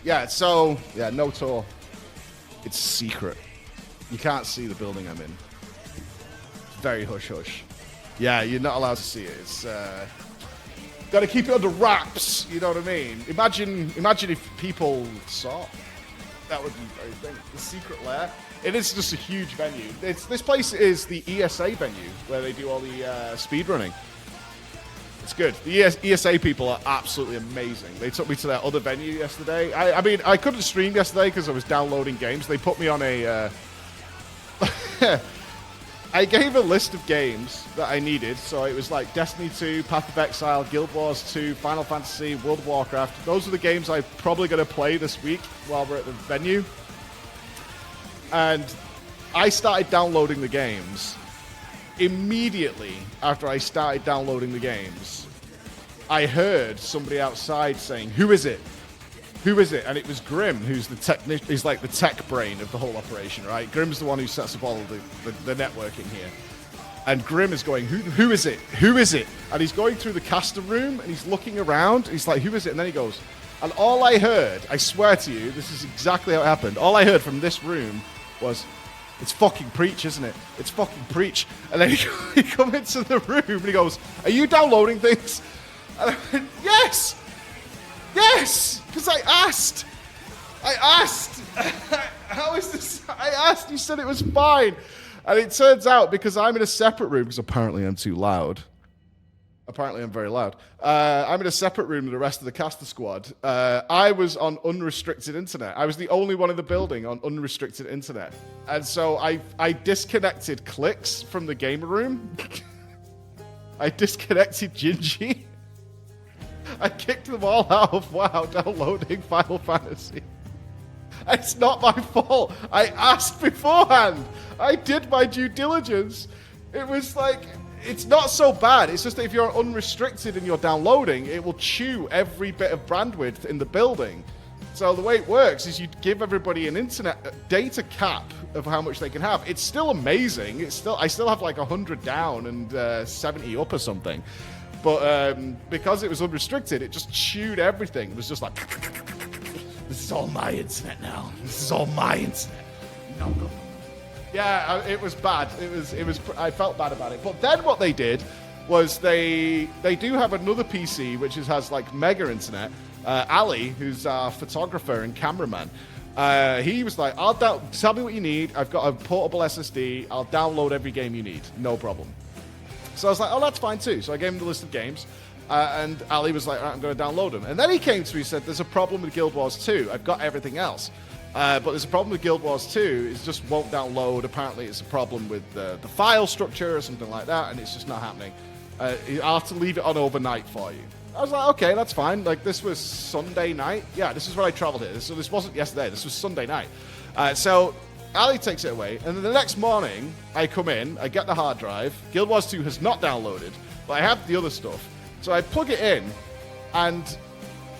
Yeah, so, yeah, no tour. It's secret. You can't see the building I'm in. It's very hush-hush. Yeah, you're not allowed to see it. It's, got to keep it under wraps, you know what I mean? Imagine if people saw. That would be very thing. The secret lair. It is just a huge venue. This place is the ESA venue, where they do all the speedrunning. It's good. The ESA people are absolutely amazing. They took me to their other venue yesterday. I mean, I couldn't stream yesterday because I was downloading games. They put me on a... I gave a list of games that I needed. So it was like Destiny 2, Path of Exile, Guild Wars 2, Final Fantasy, World of Warcraft. Those are the games I'm probably going to play this week while we're at the venue. And I started downloading the games. Immediately after I started downloading the games, I heard somebody outside saying, "Who is it? Who is it?" And it was Grim, who's the he's like the tech brain of the whole operation, right? Grim's the one who sets up all of the networking here. And Grim is going, who is it? Who is it? And he's going through the caster room and he's looking around. He's like, "Who is it?" And then he goes, and all I heard, I swear to you, this is exactly how it happened. All I heard from this room was, "It's fucking Preach, isn't it? It's fucking Preach." And then he come into the room and he goes, "Are you downloading things?" And I went, "Yes! Yes! Because I asked! How is this? I asked, you said it was fine." And it turns out, because I'm in a separate room, because apparently I'm too loud. Apparently I'm very loud. I'm in a separate room than the rest of the caster squad. I was on unrestricted internet. I was the only one in the building on unrestricted internet. And so I disconnected Clicks from the gamer room. I disconnected Gingy. I kicked them all out of WoW downloading Final Fantasy. It's not my fault. I asked beforehand. I did my due diligence. It was like... It's not so bad. It's just that if you're unrestricted and you're downloading, it will chew every bit of bandwidth in the building. So the way it works is you give everybody an internet data cap of how much they can have. It's still amazing. I still have like 100 down and 70 up or something. But because it was unrestricted, it just chewed everything. It was just like, "This is all my internet now. This is all my internet." No. Yeah, it was bad. It was. I felt bad about it. But then what they did was they do have another PC which has like mega internet. Ali, who's our photographer and cameraman, he was like, "Tell me what you need. I've got a portable SSD. I'll download every game you need. No problem." So I was like, "Oh, that's fine too." So I gave him the list of games. And Ali was like, "All right, I'm going to download them." And then he came to me and said, "There's a problem with Guild Wars 2. I've got everything else. But there's a problem with Guild Wars 2. It just won't download. Apparently, it's a problem with the file structure or something like that, and it's just not happening. I'll have to leave it on overnight for you." I was like, "Okay, that's fine." Like, this was Sunday night. Yeah, this is when I traveled here. So this wasn't yesterday. This was Sunday night. So Ali takes it away, and then the next morning, I come in, I get the hard drive. Guild Wars 2 has not downloaded, but I have the other stuff. So I plug it in, and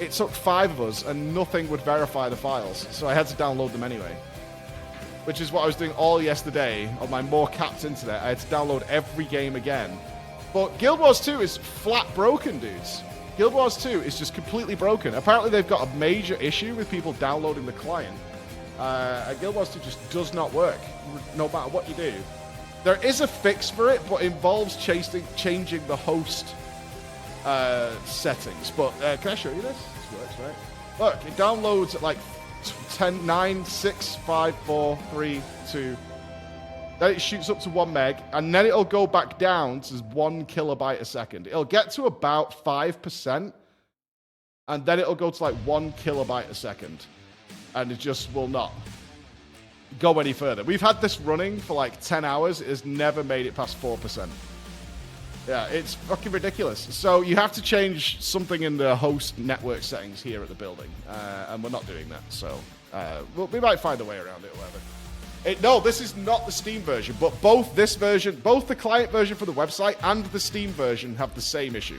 it took 5 of us, and nothing would verify the files. So I had to download them anyway, which is what I was doing all yesterday on my more capped internet. I had to download every game again. But Guild Wars 2 is flat broken, dudes. Guild Wars 2 is just completely broken. Apparently they've got a major issue with people downloading the client. Guild Wars 2 just does not work, no matter what you do. There is a fix for it, but it involves changing the host settings. But can I show you this? This works, right? Look, it downloads at like 10, 9, 6, 5, 4, 3, 2. Then it shoots up to 1 meg, and then it'll go back down to 1 kilobyte a second. It'll get to about 5%, and then it'll go to like 1 kilobyte a second. And it just will not go any further. We've had this running for like 10 hours. It has never made it past 4%. Yeah, it's fucking ridiculous. So you have to change something in the host network settings here at the building. And we're not doing that. So we might find a way around it or whatever. No, this is not the Steam version. But both the client version for the website and the Steam version have the same issue.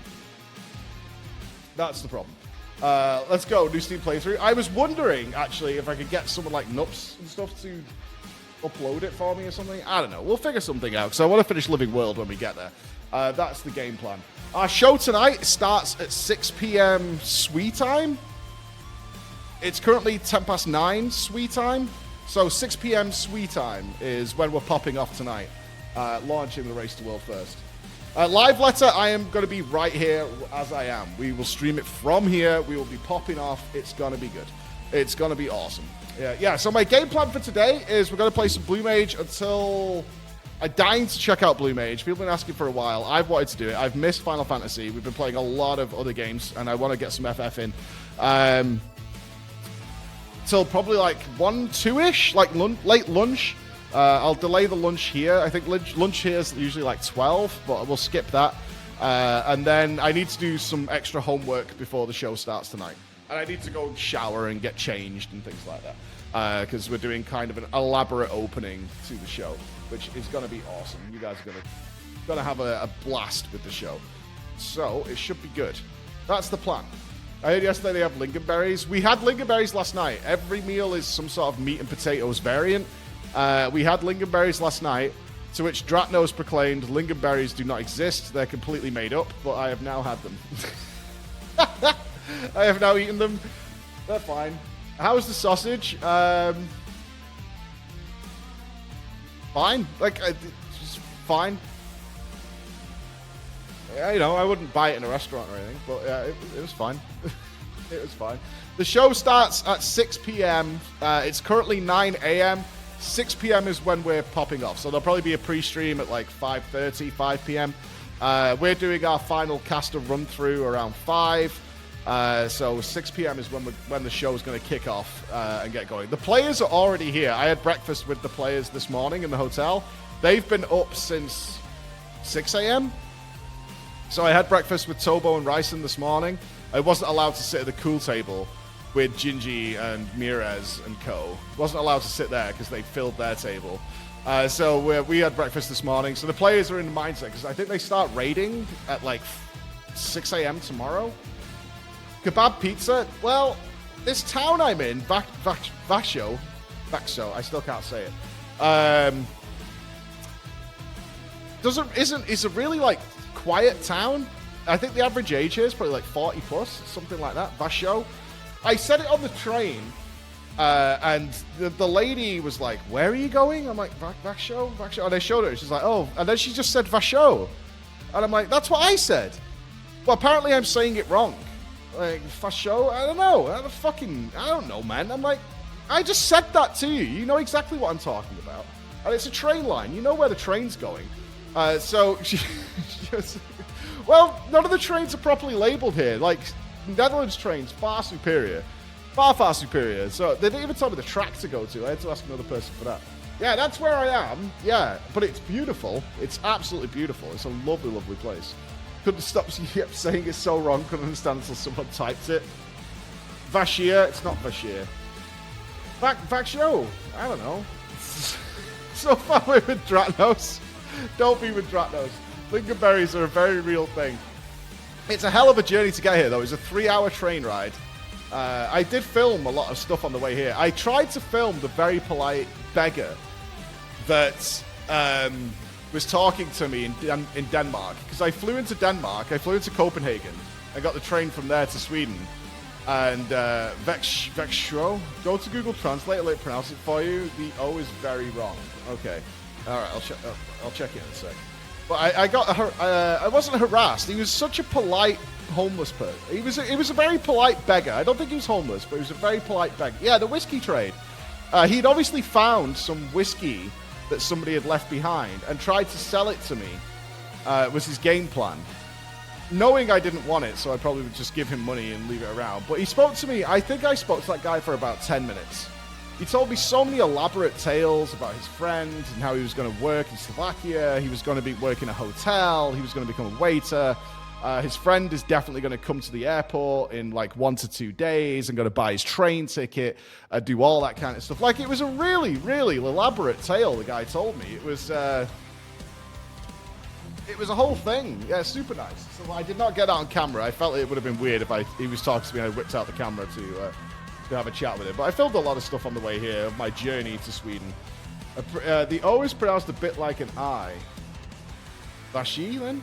That's the problem. Let's go, new Steam playthrough. I was wondering, actually, if I could get someone like Nups and stuff to upload it for me or something. I don't know. We'll figure something out, because I want to finish Living World when we get there. That's the game plan. Our show tonight starts at 6 p.m. Sweet time. It's currently 9:10 Sweet time. So 6 p.m. Sweet time is when we're popping off tonight. Launching the Race to World First. Live letter, I am going to be right here as I am. We will stream it from here. We will be popping off. It's going to be good. It's going to be awesome. Yeah. So my game plan for today is we're going to play some Blue Mage until... I'm dying to check out Blue Mage. People have been asking for a while. I've wanted to do it. I've missed Final Fantasy. We've been playing a lot of other games, and I want to get some FF in. Till probably like 1, 2-ish, like late lunch. I'll delay the lunch here. I think lunch here is usually like 12, but we'll skip that. And then I need to do some extra homework before the show starts tonight. And I need to go shower and get changed and things like that. Because we're doing kind of an elaborate opening to the show, which is going to be awesome. You guys are going to have a blast with the show. So it should be good. That's the plan. I heard yesterday they have lingonberries. We had lingonberries last night. Every meal is some sort of meat and potatoes variant. We had lingonberries last night, to which Dratnos proclaimed lingonberries do not exist. They're completely made up, but I have now had them. I have now eaten them. They're fine. How's the sausage? Fine. Like, just fine. Yeah, you know, I wouldn't buy it in a restaurant or anything, but yeah, it was fine. It was fine. The show starts at 6 p.m. It's currently 9 a.m. 6 p.m. is when we're popping off. So there'll probably be a pre-stream at like 5:30, 5 p.m. We're doing our final caster run-through around 5. So 6 p.m. is when the show is going to kick off and get going. The players are already here. I had breakfast with the players this morning in the hotel. They've been up since 6 a.m. So I had breakfast with Tobo and Ryson this morning. I wasn't allowed to sit at the cool table with Gingy and Mirez and co. Wasn't allowed to sit there because they filled their table. So we had breakfast this morning. So the players are in the mindset because I think they start raiding at like 6 a.m. tomorrow. Kebab pizza. Well, this town I'm in, Vasho, I still can't say it. It's a really like quiet town. I think the average age here is probably like 40 plus, something like that. Vasho. I said it on the train, and the lady was like, "Where are you going?" I'm like, "Vasho." And I showed her. She's like, "Oh," and then she just said Vasho, and I'm like, "That's what I said." Well, apparently I'm saying it wrong. Like, Vasho? I don't know. I don't know, man. I'm like, I just said that to you. You know exactly what I'm talking about. And it's a train line. You know where the train's going. So she was, well, none of the trains are properly labeled here. Like, Netherlands trains, far superior. Far superior. So they didn't even tell me the track to go to. I had to ask another person for that. Yeah, that's where I am. Yeah, but it's beautiful. It's absolutely beautiful. It's a lovely, lovely place. Couldn't stop saying it's so wrong. Couldn't understand until someone typed it. Vashir. It's not Vashir. Vaxio. I don't know. So far away with Dratnos. Don't be with Dratnos. Lingonberries are a very real thing. It's a hell of a journey to get here, though. It's a 3-hour train ride. I did film a lot of stuff on the way here. I tried to film the very polite beggar that was talking to me in Denmark. Because I flew into Denmark. I flew into Copenhagen. I got the train from there to Sweden. And Vextro, go to Google Translate, let it pronounce it for you. The O is very wrong. Okay. All right, I'll check it in a sec. But I wasn't harassed. He was such a polite homeless person. He was a very polite beggar. I don't think he was homeless, but he was a very polite beggar. Yeah, the whiskey trade. He'd obviously found some whiskey that somebody had left behind and tried to sell it to me. Was his game plan. Knowing I didn't want it, so I probably would just give him money and leave it around. But he spoke to me. I think I spoke to that guy for about 10 minutes. He told me so many elaborate tales about his friend and how he was going to work in Slovakia. He was going to be working a hotel. He was going to become a waiter. His friend is definitely going to come to the airport in like 1 to 2 days and going to buy his train ticket, do all that kind of stuff. Like, it was a really, really elaborate tale the guy told me. It was a whole thing. Yeah, super nice. So I did not get that on camera. I felt it would have been weird if he was talking to me and I whipped out the camera to have a chat with him. But I filmed a lot of stuff on the way here of my journey to Sweden. The O is pronounced a bit like an I. Vashi, then?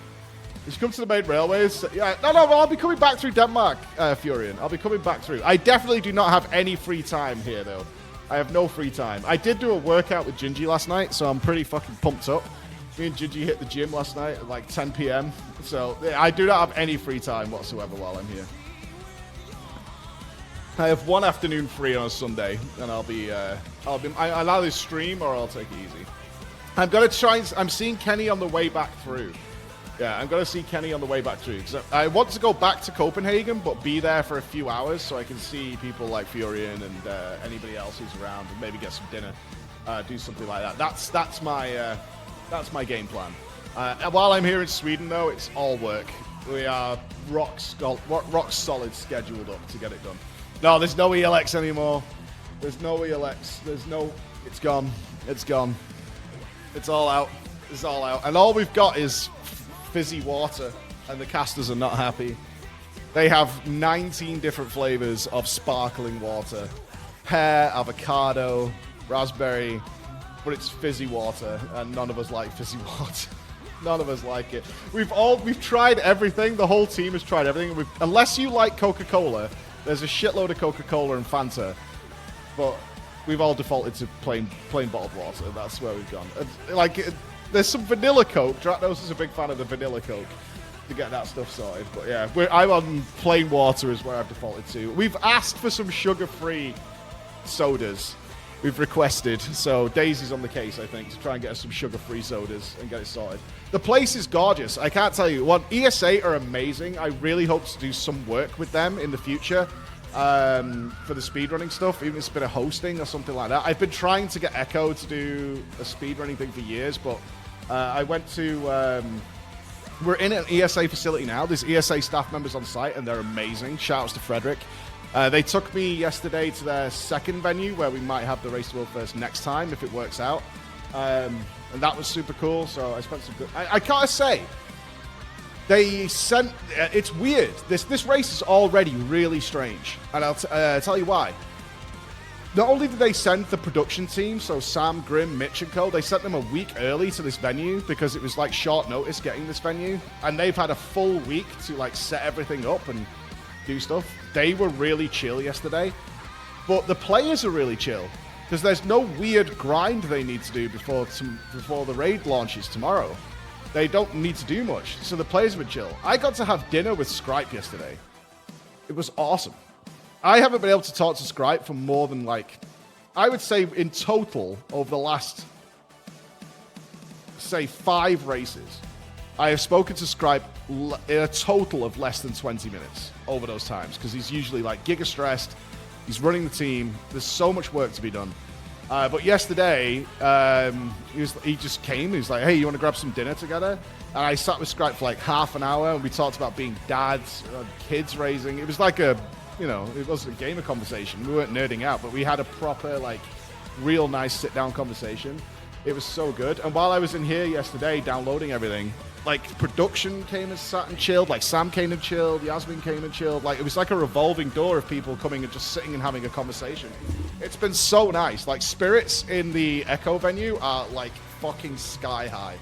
You should come to the main railways. Yeah, no, I'll be coming back through Denmark, Furion. I'll be coming back through. I definitely do not have any free time here, though. I have no free time. I did do a workout with Gingy last night, so I'm pretty fucking pumped up. Me and Gingy hit the gym last night at like 10 p.m. So I do not have any free time whatsoever while I'm here. I have one afternoon free on a Sunday, and I'll either stream or I'll take it easy. I'm gonna try. I'm seeing Kenny on the way back through. Yeah, I'm gonna see Kenny on the way back through because I want to go back to Copenhagen, but be there for a few hours so I can see people like Furion and anybody else who's around, and maybe get some dinner, do something like that. That's my game plan. While I'm here in Sweden, though, it's all work. We are rock solid scheduled up to get it done. No, there's no ELX anymore. There's no ELX. It's gone. It's gone. It's all out. It's all out. And all we've got is fizzy water, and the casters are not happy. They have 19 different flavors of sparkling water. Pear, avocado, raspberry, but it's fizzy water, and none of us like fizzy water. None of us like it. We've tried everything. The whole team has tried everything. Unless you like Coca-Cola, there's a shitload of Coca-Cola and Fanta, but we've all defaulted to plain bottled water. That's where we've gone. There's some vanilla Coke. Dratnos is a big fan of the vanilla Coke to get that stuff sorted. But yeah, I'm on plain water is where I've defaulted to. We've asked for some sugar-free sodas. We've requested. So Daisy's on the case, I think, to try and get us some sugar-free sodas and get it sorted. The place is gorgeous. I can't tell you. ESA are amazing. I really hope to do some work with them in the future for the speedrunning stuff, even if it's a bit of hosting or something like that. I've been trying to get Echo to do a speedrunning thing for years, but I went to... we're in an ESA facility now. There's ESA staff members on site, and they're amazing. Shout-outs to Frederick. They took me yesterday to their second venue, where we might have the Race to World First next time, if it works out. And that was super cool, so I spent some good... I gotta say, they sent... it's weird. This race is already really strange, and I'll tell you why. Not only did they send the production team, so Sam, Grim, Mitch, and co, they sent them a week early to this venue because it was like short notice getting this venue, and they've had a full week to like set everything up and do stuff. They were really chill yesterday, but the players are really chill because there's no weird grind they need to do before the raid launches tomorrow. They don't need to do much, so the players were chill. I got to have dinner with Scripe yesterday. It was awesome. I haven't been able to talk to Scripe for more than, I would say in total, over the last, say, 5 races, I have spoken to Scripe in a total of less than 20 minutes over those times, because he's usually, giga stressed. He's running the team. There's so much work to be done. But yesterday, he just came. He was like, hey, you want to grab some dinner together? And I sat with Scripe for, half an hour, and we talked about being dads, kids raising. It was like it wasn't a gamer conversation. We weren't nerding out, but we had a proper, real nice sit-down conversation. It was so good. And while I was in here yesterday downloading everything, production came and sat and chilled. Sam came and chilled. Yasmin came and chilled. It was like a revolving door of people coming and just sitting and having a conversation. It's been so nice. Spirits in the Echo venue are, fucking sky high.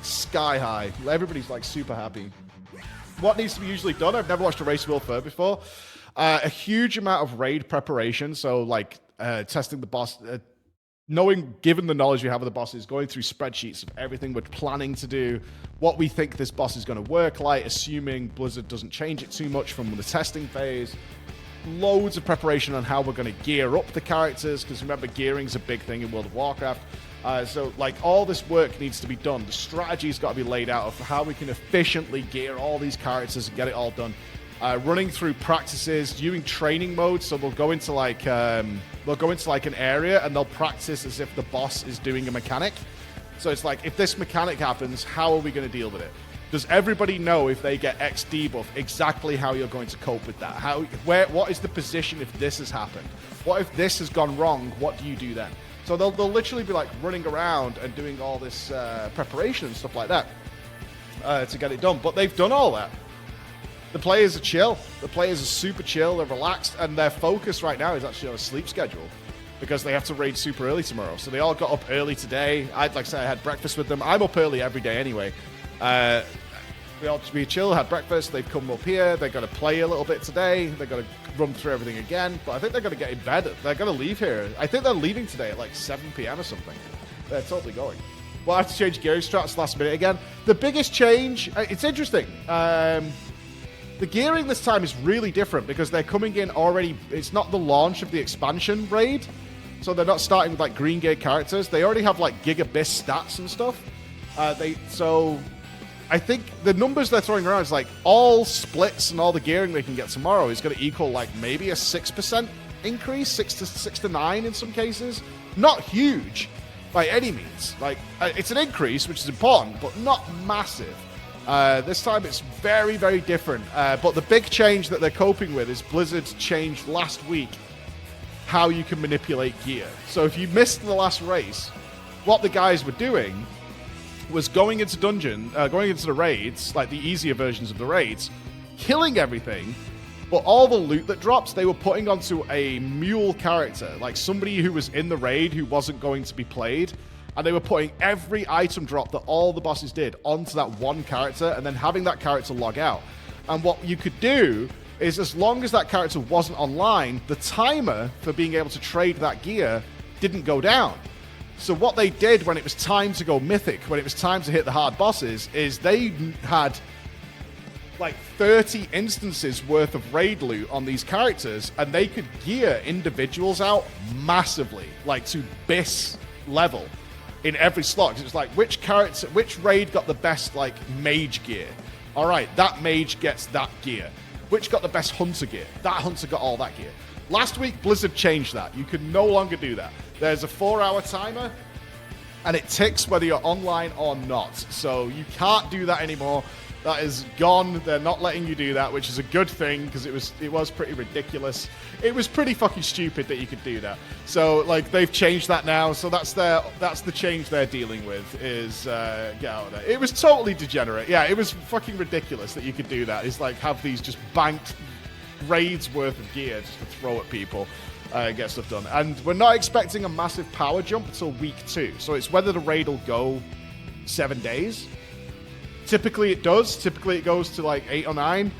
Sky high. Everybody's, super happy. What needs to be usually done? I've never watched a Race World Fair before. A huge amount of raid preparation, so testing the boss, given the knowledge we have of the bosses, going through spreadsheets of everything we're planning to do, what we think this boss is going to work like, assuming Blizzard doesn't change it too much from the testing phase. Loads of preparation on how we're going to gear up the characters, because remember, gearing's a big thing in World of Warcraft. So all this work needs to be done. The strategy's got to be laid out of how we can efficiently gear all these characters and get it all done. Running through practices, doing training modes, so they'll go into an area and they'll practice as if the boss is doing a mechanic. So it's if this mechanic happens, how are we going to deal with it? Does everybody know if they get X debuff exactly how you're going to cope with that? What is the position if this has happened? What if this has gone wrong? What do you do then? So they'll literally be running around and doing all this preparation and stuff like that to get it done. But they've done all that. The players are chill. The players are super chill. They're relaxed. And their focus right now is actually on a sleep schedule because they have to raid super early tomorrow. So they all got up early today. I had breakfast with them. I'm up early every day anyway. We all just be chill, had breakfast. They've come up here. They're going to play a little bit today. They're going to run through everything again. But I think they're going to get in bed. They're going to leave here. I think they're leaving today at like 7 p.m. or something. They're totally going. We'll have to change gearing strats last minute again. The biggest change, it's interesting. The gearing this time is really different because they're coming in already. It's not the launch of the expansion raid. So they're not starting with like green gear characters. They already have like gigabit stats and stuff. So I think the numbers they're throwing around is like all splits and all the gearing they can get tomorrow is going to equal like maybe a 6% increase, 6 to 9 in some cases. Not huge by any means. Like it's an increase, which is important, but not massive. This time it's very, very different. But the big change that they're coping with is Blizzard changed last week how you can manipulate gear. So if you missed the last race, what the guys were doing was going into the raids, like the easier versions of the raids, killing everything, but all the loot that drops, they were putting onto a mule character, like somebody who was in the raid who wasn't going to be played, and they were putting every item drop that all the bosses did onto that one character, and then having that character log out. And what you could do is, as long as that character wasn't online, the timer for being able to trade that gear didn't go down. So what they did when it was time to go mythic, when it was time to hit the hard bosses, is they had like 30 instances worth of raid loot on these characters, and they could gear individuals out massively, like to BIS level in every slot. 'Cause it's like, which raid got the best like mage gear? All right, that mage gets that gear. Which got the best hunter gear? That hunter got all that gear. Last week, Blizzard changed that. You can no longer do that. There's a 4-hour timer, and it ticks whether you're online or not. So you can't do that anymore. That is gone. They're not letting you do that, which is a good thing because it was pretty ridiculous. It was pretty fucking stupid that you could do that. So like they've changed that now. So that's the change they're dealing with is get out of there. It was totally degenerate. Yeah, it was fucking ridiculous that you could do that. It's like have these just banked raids worth of gear just to throw at people. Get stuff done. And we're not expecting a massive power jump until week 2. So it's whether the raid will go 7 days. Typically it does. Typically it goes to like 8 or 9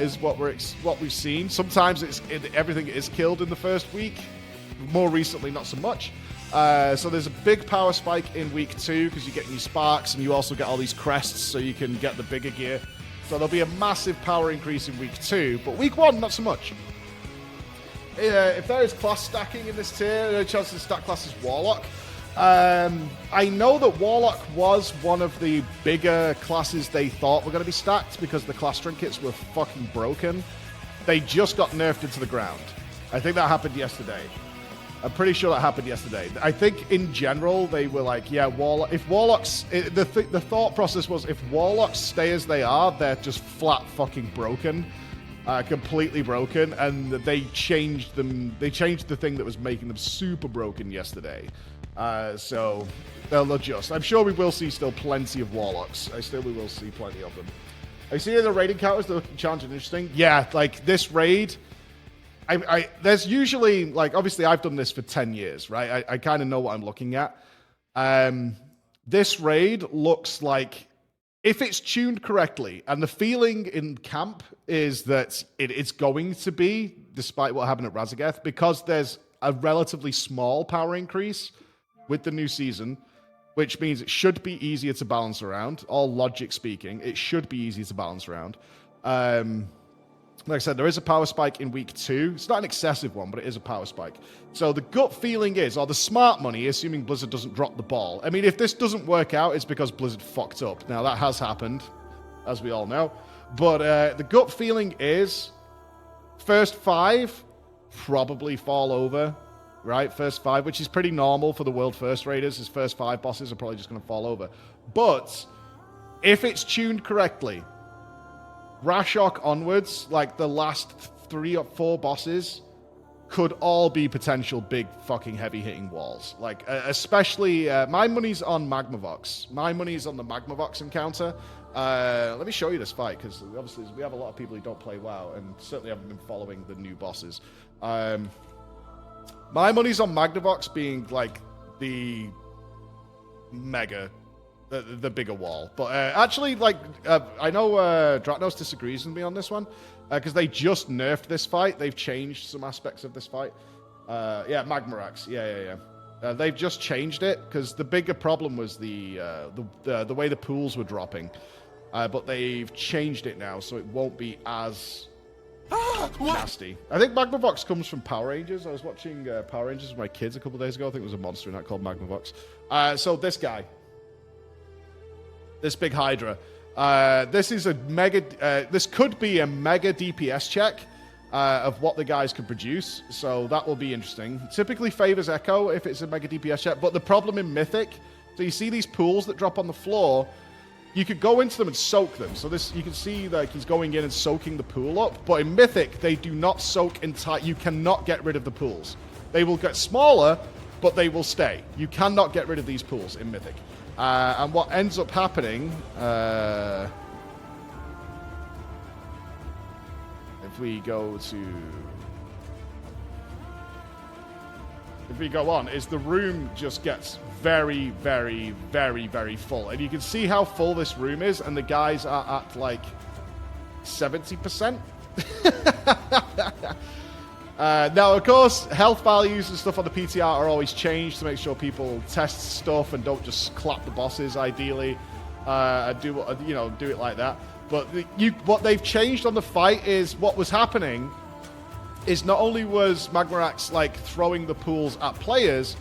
is what we've seen. Sometimes everything is killed in the first week. More recently, not so much. So there's a big power spike in week 2 because you get new sparks and you also get all these crests so you can get the bigger gear. So there'll be a massive power increase in week 2, but week 1, not so much. If there is class stacking in this tier, the chance to stack class is Warlock. I know that Warlock was one of the bigger classes they thought were going to be stacked because the class trinkets were fucking broken. They just got nerfed into the ground. I think that happened yesterday. I'm pretty sure that happened yesterday. I think in general they were like, yeah, Warlock. If Warlocks, the thought process was if Warlocks stay as they are, they're just flat fucking broken. Completely broken, and they changed them. They changed the thing that was making them super broken yesterday. So they'll adjust. I'm sure we will see still plenty of Warlocks. We will see plenty of them. I see the raid encounters. They're looking challenging and interesting. Yeah, like this raid. There's usually like obviously I've done this for 10 years, right? I kind of know what I'm looking at. This raid looks like. If it's tuned correctly, and the feeling in camp is that it's going to be, despite what happened at Razageth, because there's a relatively small power increase with the new season, which means it should be easier to balance around. All logic speaking, it should be easier to balance around. Like I said, there is a power spike in week 2. It's not an excessive one, but it is a power spike. So the gut feeling is, or the smart money, assuming Blizzard doesn't drop the ball. I mean, if this doesn't work out, it's because Blizzard fucked up. Now, that has happened, as we all know. But the gut feeling is, first 5 probably fall over, right? First 5, which is pretty normal for the World First Raiders. His first 5 bosses are probably just going to fall over. But if it's tuned correctly, Rashok onwards, like the last 3 or 4 bosses, could all be potential big fucking heavy hitting walls. Like, especially, my money's on Magmavox. My money's on the Magmavox encounter. Let me show you this fight, because obviously we have a lot of people who don't play WoW, and certainly haven't been following the new bosses. My money's on Magnavox being, like, the mega the bigger wall. But actually, like, I know Dratnos disagrees with me on this one because they just nerfed this fight. They've changed some aspects of this fight. Yeah, Magmarax. Yeah. They've just changed it because the bigger problem was the way the pools were dropping. But they've changed it now, so it won't be as nasty. I think Magmavox comes from Power Rangers. I was watching Power Rangers with my kids a couple days ago. I think it was a monster in that called Magmavox. So this guy. This big Hydra. This is a mega... this could be a mega DPS check of what the guys can produce. So that will be interesting. Typically favors Echo if it's a mega DPS check. But the problem in Mythic... So you see these pools that drop on the floor... You could go into them and soak them. So this, you can see like he's going in and soaking the pool up. But in Mythic, they do not soak entire. You cannot get rid of the pools. They will get smaller, but they will stay. You cannot get rid of these pools in Mythic. And what ends up happening, if we go on, is the room just gets very, very, very, very full. And you can see how full this room is, and the guys are at like 70%. Now, of course, health values and stuff on the PTR are always changed to make sure people test stuff and don't just clap the bosses, ideally. Do it like that. But what they've changed on the fight is what was happening is not only was Magmarax like throwing the pools at players,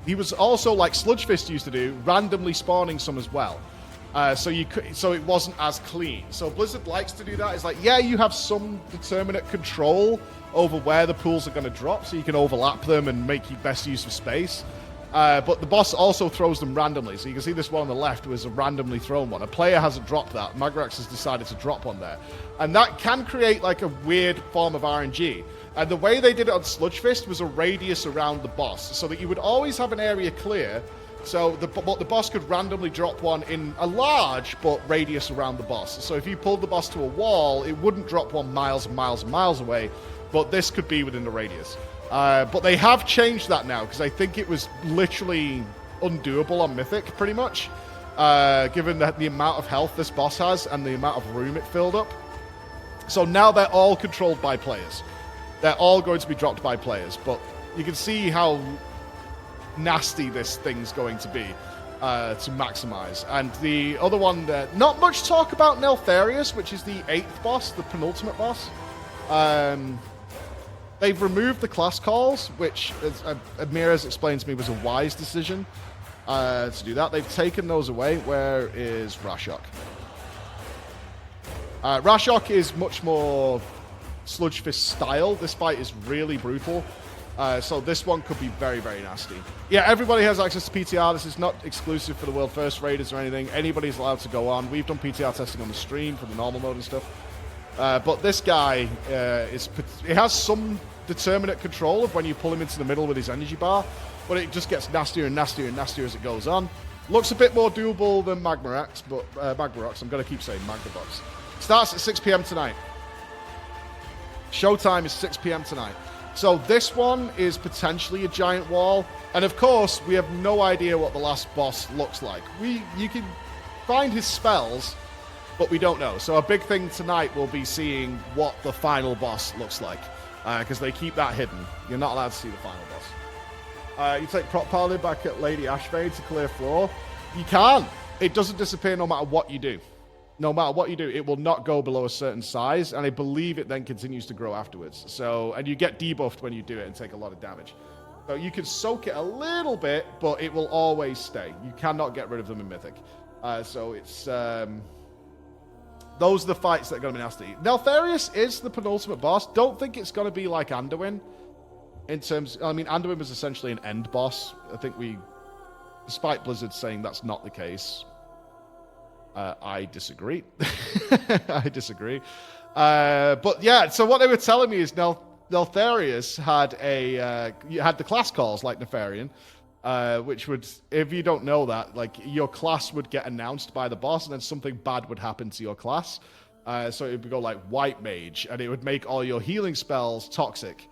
he was also, like Sludge Fist used to do, randomly spawning some as well. So it wasn't as clean. So Blizzard likes to do that. It's like, yeah, you have some determinate control over where the pools are going to drop, so you can overlap them and make your best use of space. But the boss also throws them randomly. So you can see this one on the left was a randomly thrown one. A player hasn't dropped that. Magmarax has decided to drop one there. And that can create like a weird form of RNG. And the way they did it on Sludge Fist was a radius around the boss, so that you would always have an area clear, so the boss could randomly drop one in a large but radius around the boss. So if you pulled the boss to a wall, it wouldn't drop one miles and miles and miles away, but this could be within the radius. But they have changed that now, because I think it was literally undoable on Mythic, pretty much, given the amount of health this boss has and the amount of room it filled up. So now they're all controlled by players. They're all going to be dropped by players, but you can see how nasty this thing's going to be to maximize. And the other one, not much talk about Neltharius, which is the 8th boss, the penultimate boss. They've removed the class calls, which, as Amir has explained to me, was a wise decision to do that. They've taken those away. Where is Rashok? Rashok is much more Sludge Fist style. This fight is really brutal. So this one could be very, very nasty. Yeah, everybody has access to PTR. This is not exclusive for the World First Raiders or anything. Anybody's allowed to go on. We've done PTR testing on the stream for the normal mode and stuff. But this guy, he has some determinate control of when you pull him into the middle with his energy bar, but it just gets nastier and nastier and nastier as it goes on. Looks a bit more doable than Magmarax, but Magmarax, I'm going to keep saying Magmavox. Starts at 6 p.m. tonight. Showtime is 6 p.m. tonight. So this one is potentially a giant wall. And of course, we have no idea what the last boss looks like. You can find his spells, but we don't know. So a big thing tonight will be seeing what the final boss looks like. Because they keep that hidden. You're not allowed to see the final boss. You take Prop Paladin back at Lady Ashvade to clear floor. You can. It doesn't disappear no matter what you do. No matter what you do, it will not go below a certain size, and I believe it then continues to grow afterwards. So, and you get debuffed when you do it and take a lot of damage. So you can soak it a little bit, but it will always stay. You cannot get rid of them in Mythic. So it's... those are the fights that are going to be nasty. Neltharius is the penultimate boss. Don't think it's going to be like Anduin. In terms... I mean, Anduin was essentially an end boss. I think despite Blizzard saying that's not the case... I disagree. I disagree. But yeah, so what they were telling me is Neltharius had the class calls like Nefarian, which would, if you don't know that, like your class would get announced by the boss, and then something bad would happen to your class. So it would go like White Mage, and it would make all your healing spells toxic.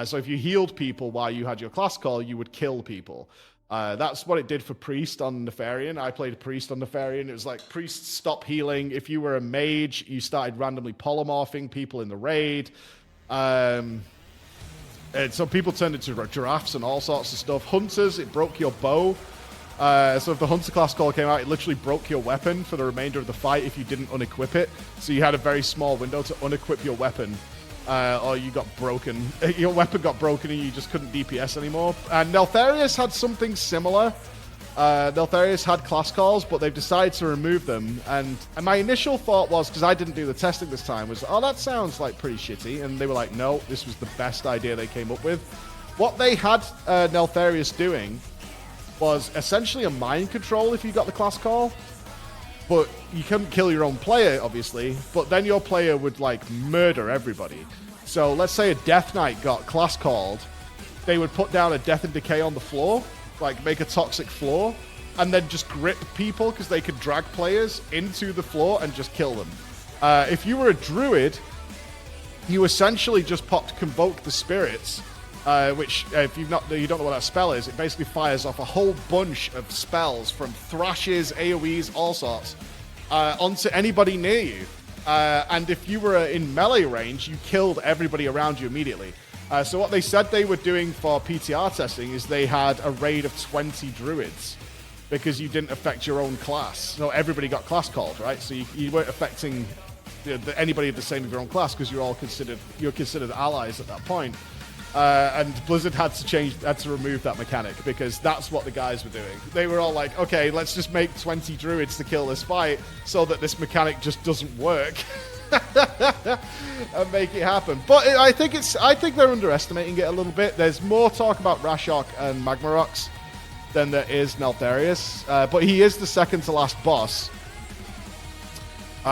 So if you healed people while you had your class call, you would kill people. That's what it did for Priest on Nefarian. I played Priest on Nefarian. It was like, Priest stop healing. If you were a mage, you started randomly polymorphing people in the raid. And so people turned into giraffes and all sorts of stuff. Hunters, it broke your bow. So if the Hunter class call came out, it literally broke your weapon for the remainder of the fight if you didn't unequip it. So you had a very small window to unequip your weapon. Or you got broken. Your weapon got broken and you just couldn't DPS anymore. And Neltharius had something similar. Neltharius had class calls, but they've decided to remove them. And my initial thought was, because I didn't do the testing this time, was, oh, that sounds like pretty shitty. And they were like, no, this was the best idea they came up with. What they had Neltharius doing was essentially a mind control if you got the class call. But you couldn't kill your own player, obviously. But then your player would, like, murder everybody. So let's say a Death Knight got class called. They would put down a Death and Decay on the floor, like make a toxic floor, and then just grip people because they could drag players into the floor and just kill them. If you were a Druid, you essentially just popped Convoke the Spirits, which, if you don't know what that spell is, it basically fires off a whole bunch of spells from thrashes, AoEs, all sorts, onto anybody near you. And if you were in melee range, you killed everybody around you immediately. So what they said they were doing for PTR testing is they had a raid of 20 druids because you didn't affect your own class. So everybody got class called, right? So you weren't affecting anybody of the same of your own class because you're considered allies at that point. And Blizzard had to remove that mechanic because that's what the guys were doing. They were all like, okay, let's just make 20 druids to kill this fight so that this mechanic just doesn't work. And make it happen. But I think they're underestimating it a little bit. There's more talk about Rashok and Magmarox than there is Neltharius. But he is the second to last boss. So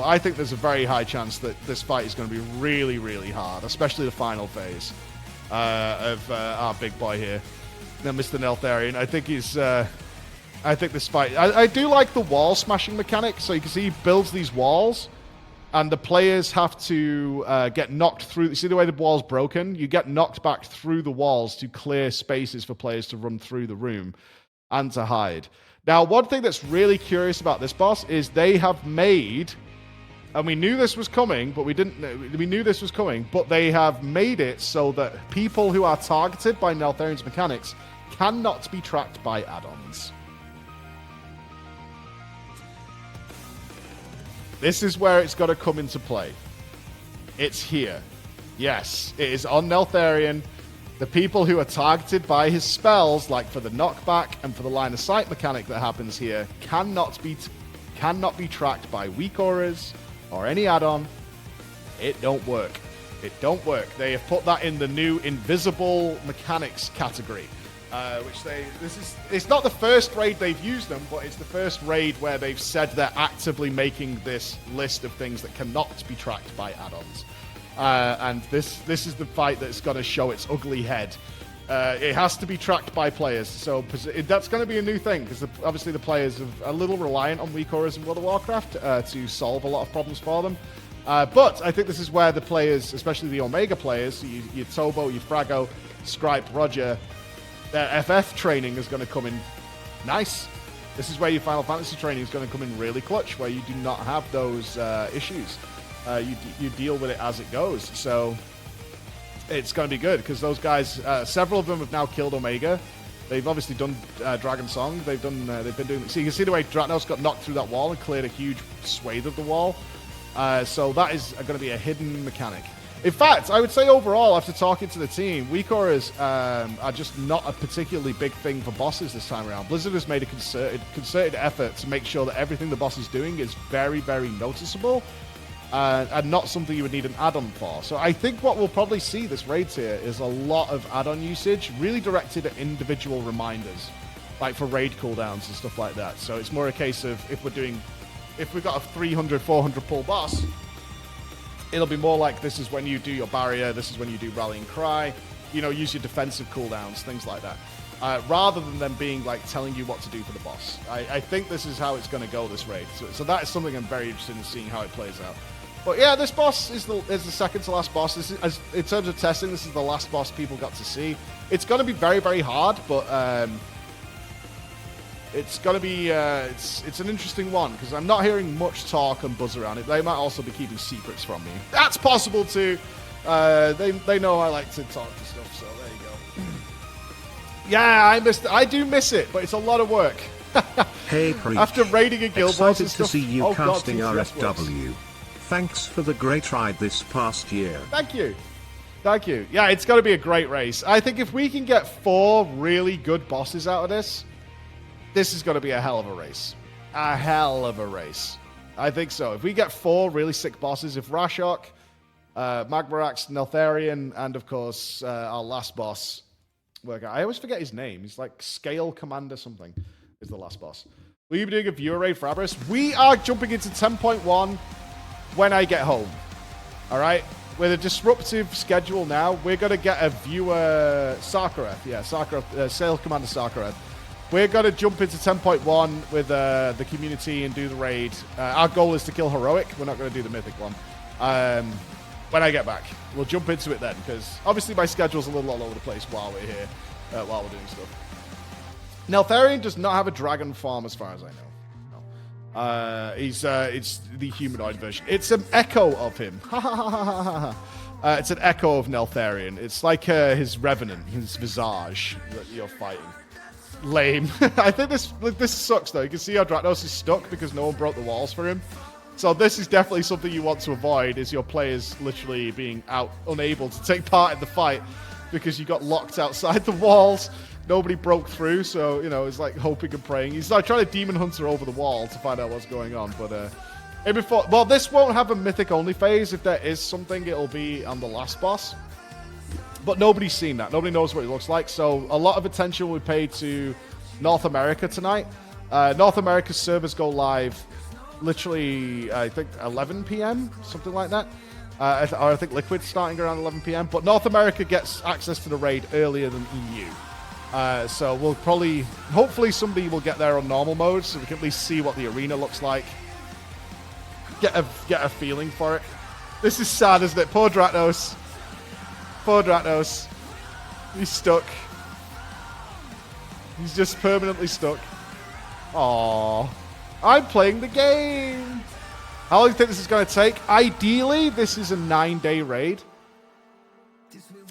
I think there's a very high chance that this fight is going to be really, really hard, especially the final phase of our big boy here, now Mr. Neltharian. I think this fight... I do like the wall smashing mechanic. So you can see he builds these walls, and the players have to get knocked through... You see the way the wall's broken? You get knocked back through the walls to clear spaces for players to run through the room and to hide. Now, one thing that's really curious about this boss is they have made... And we knew this was coming, but we knew this was coming, but they have made it so that people who are targeted by Neltharian's mechanics cannot be tracked by add-ons. This is where it's got to come into play. It's here. Yes, it is on Neltharian. The people who are targeted by his spells, like for the knockback and for the line of sight mechanic that happens here, cannot be tracked by weak auras or any add-on. It don't work. It don't work. They have put that in the new invisible mechanics category. It's not the first raid they've used them, but it's the first raid where they've said they're actively making this list of things that cannot be tracked by add-ons. And this is the fight that's going to show its ugly head. It has to be tracked by players, so that's going to be a new thing, because obviously the players are a little reliant on weak auras in World of Warcraft to solve a lot of problems for them. But I think this is where the players, especially the Omega players, your Tobo, your Frago, Scripe, Roger, their FF training is going to come in nice. This is where your Final Fantasy training is going to come in really clutch, where you do not have those issues. You deal with it as it goes. So it's going to be good, because those guys, several of them have now killed Omega. They've obviously done Dragon Song. They've been doing. So you can see the way Dratnos got knocked through that wall and cleared a huge swathe of the wall. So that is going to be a hidden mechanic. In fact, I would say overall, after talking to the team, weak auras are just not a particularly big thing for bosses this time around. Blizzard has made a concerted effort to make sure that everything the boss is doing is very, very noticeable, and not something you would need an add-on for. So I think what we'll probably see this raid tier is a lot of add-on usage, really directed at individual reminders, like for raid cooldowns and stuff like that. So it's more a case of if we've got a 300, 400 pull boss, it'll be more like this is when you do your barrier, this is when you do rallying cry, use your defensive cooldowns, things like that. Rather than them being like telling you what to do for the boss. I think this is how it's going to go this raid. So that is something I'm very interested in seeing how it plays out. But yeah, this boss is the second to last boss. This is, in terms of testing, this is the last boss people got to see. It's going to be very, very hard, but it's going to be it's an interesting one because I'm not hearing much talk and buzz around it. They might also be keeping secrets from me. That's possible too. They know I like to talk to stuff, so there you go. Yeah, I do miss it, but it's a lot of work. Hey, Preach. After raiding a guild boss excited and stuff, to see you casting God, RFW. Thanks for the great ride this past year. Thank you. Thank you. Yeah, it's going to be a great race. I think if we can get 4 really good bosses out of this, this is going to be a hell of a race. A hell of a race. I think so. If we get 4 really sick bosses, if Rashok, Magmarax, Neltharion, and of course our last boss, I always forget his name. He's like Scale Commander something is the last boss. Will you be doing a viewer raid for Aberrus? We are jumping into 10.1 when I get home. All right? With a disruptive schedule now, we're going to get a viewer... Sarkareth. Yeah, Sarkareth. Sales Commander Sarkareth. We're going to jump into 10.1 with the community and do the raid. Our goal is to kill Heroic. We're not going to do the Mythic one. When I get back. We'll jump into it then, because obviously my schedule's a little all over the place while we're here, while we're doing stuff. Neltharion does not have a dragon farm as far as I know. It's the humanoid version. It's an echo of him. It's an echo of Neltharion. It's like his revenant, his visage that you're fighting. Lame. I think this sucks though. You can see how Dratnos is stuck because no one broke the walls for him. So this is definitely something you want to avoid, is your players literally being unable to take part in the fight because you got locked outside the walls. Nobody broke through, so, you know, it's like hoping and praying. He's like trying to Demon Hunter over the wall to find out what's going on, but well, this won't have a Mythic only phase. If there is something, it'll be on the last boss. But nobody's seen that. Nobody knows what it looks like, so a lot of attention will be paid to North America tonight. North America's servers go live literally, I think, 11 p.m., something like that. I think Liquid's starting around 11 p.m., but North America gets access to the raid earlier than EU. So we'll hopefully somebody will get there on normal mode so we can at least see what the arena looks like. Get a feeling for it. This is sad, isn't it? Poor Dratnos. Poor Dratnos. He's stuck. He's just permanently stuck. Aww. I'm playing the game. How long do you think this is going to take? Ideally, this is a 9-day raid.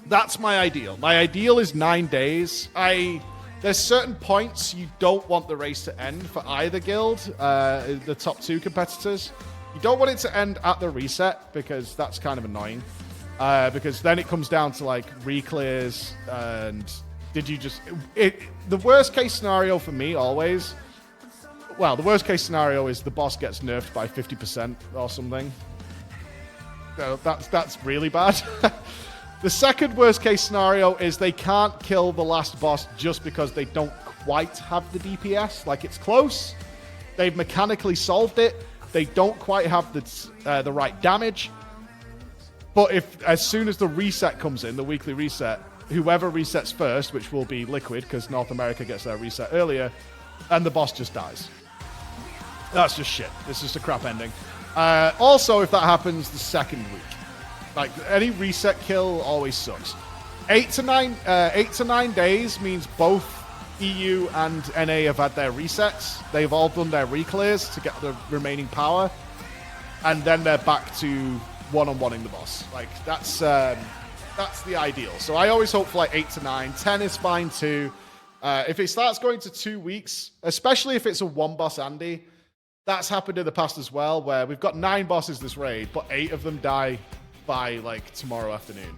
That's my ideal. My ideal is 9 days. There's certain points you don't want the race to end for either guild, the top 2 competitors. You don't want it to end at the reset because that's kind of annoying. Because then it comes down to like reclears and the worst case scenario for me always. Well, the worst case scenario is the boss gets nerfed by 50% or something. So that's really bad. The second worst case scenario is they can't kill the last boss just because they don't quite have the DPS. Like, it's close. They've mechanically solved it. They don't quite have the right damage. But as soon as the reset comes in, the weekly reset, whoever resets first, which will be Liquid because North America gets their reset earlier, and the boss just dies. That's just shit. It's just a crap ending. Also, if that happens the second week, like any reset kill always sucks. 8 to 9 days means both EU and NA have had their resets. They've all done their reclears to get the remaining power, and then they're back to one-on-oneing the boss. Like that's the ideal. So I always hope for like 8 to 9. 10 is fine too. If it starts going to 2 weeks, especially if it's a one-boss Andy. That's happened in the past as well, where we've got 9 bosses this raid, but 8 of them die by like tomorrow afternoon.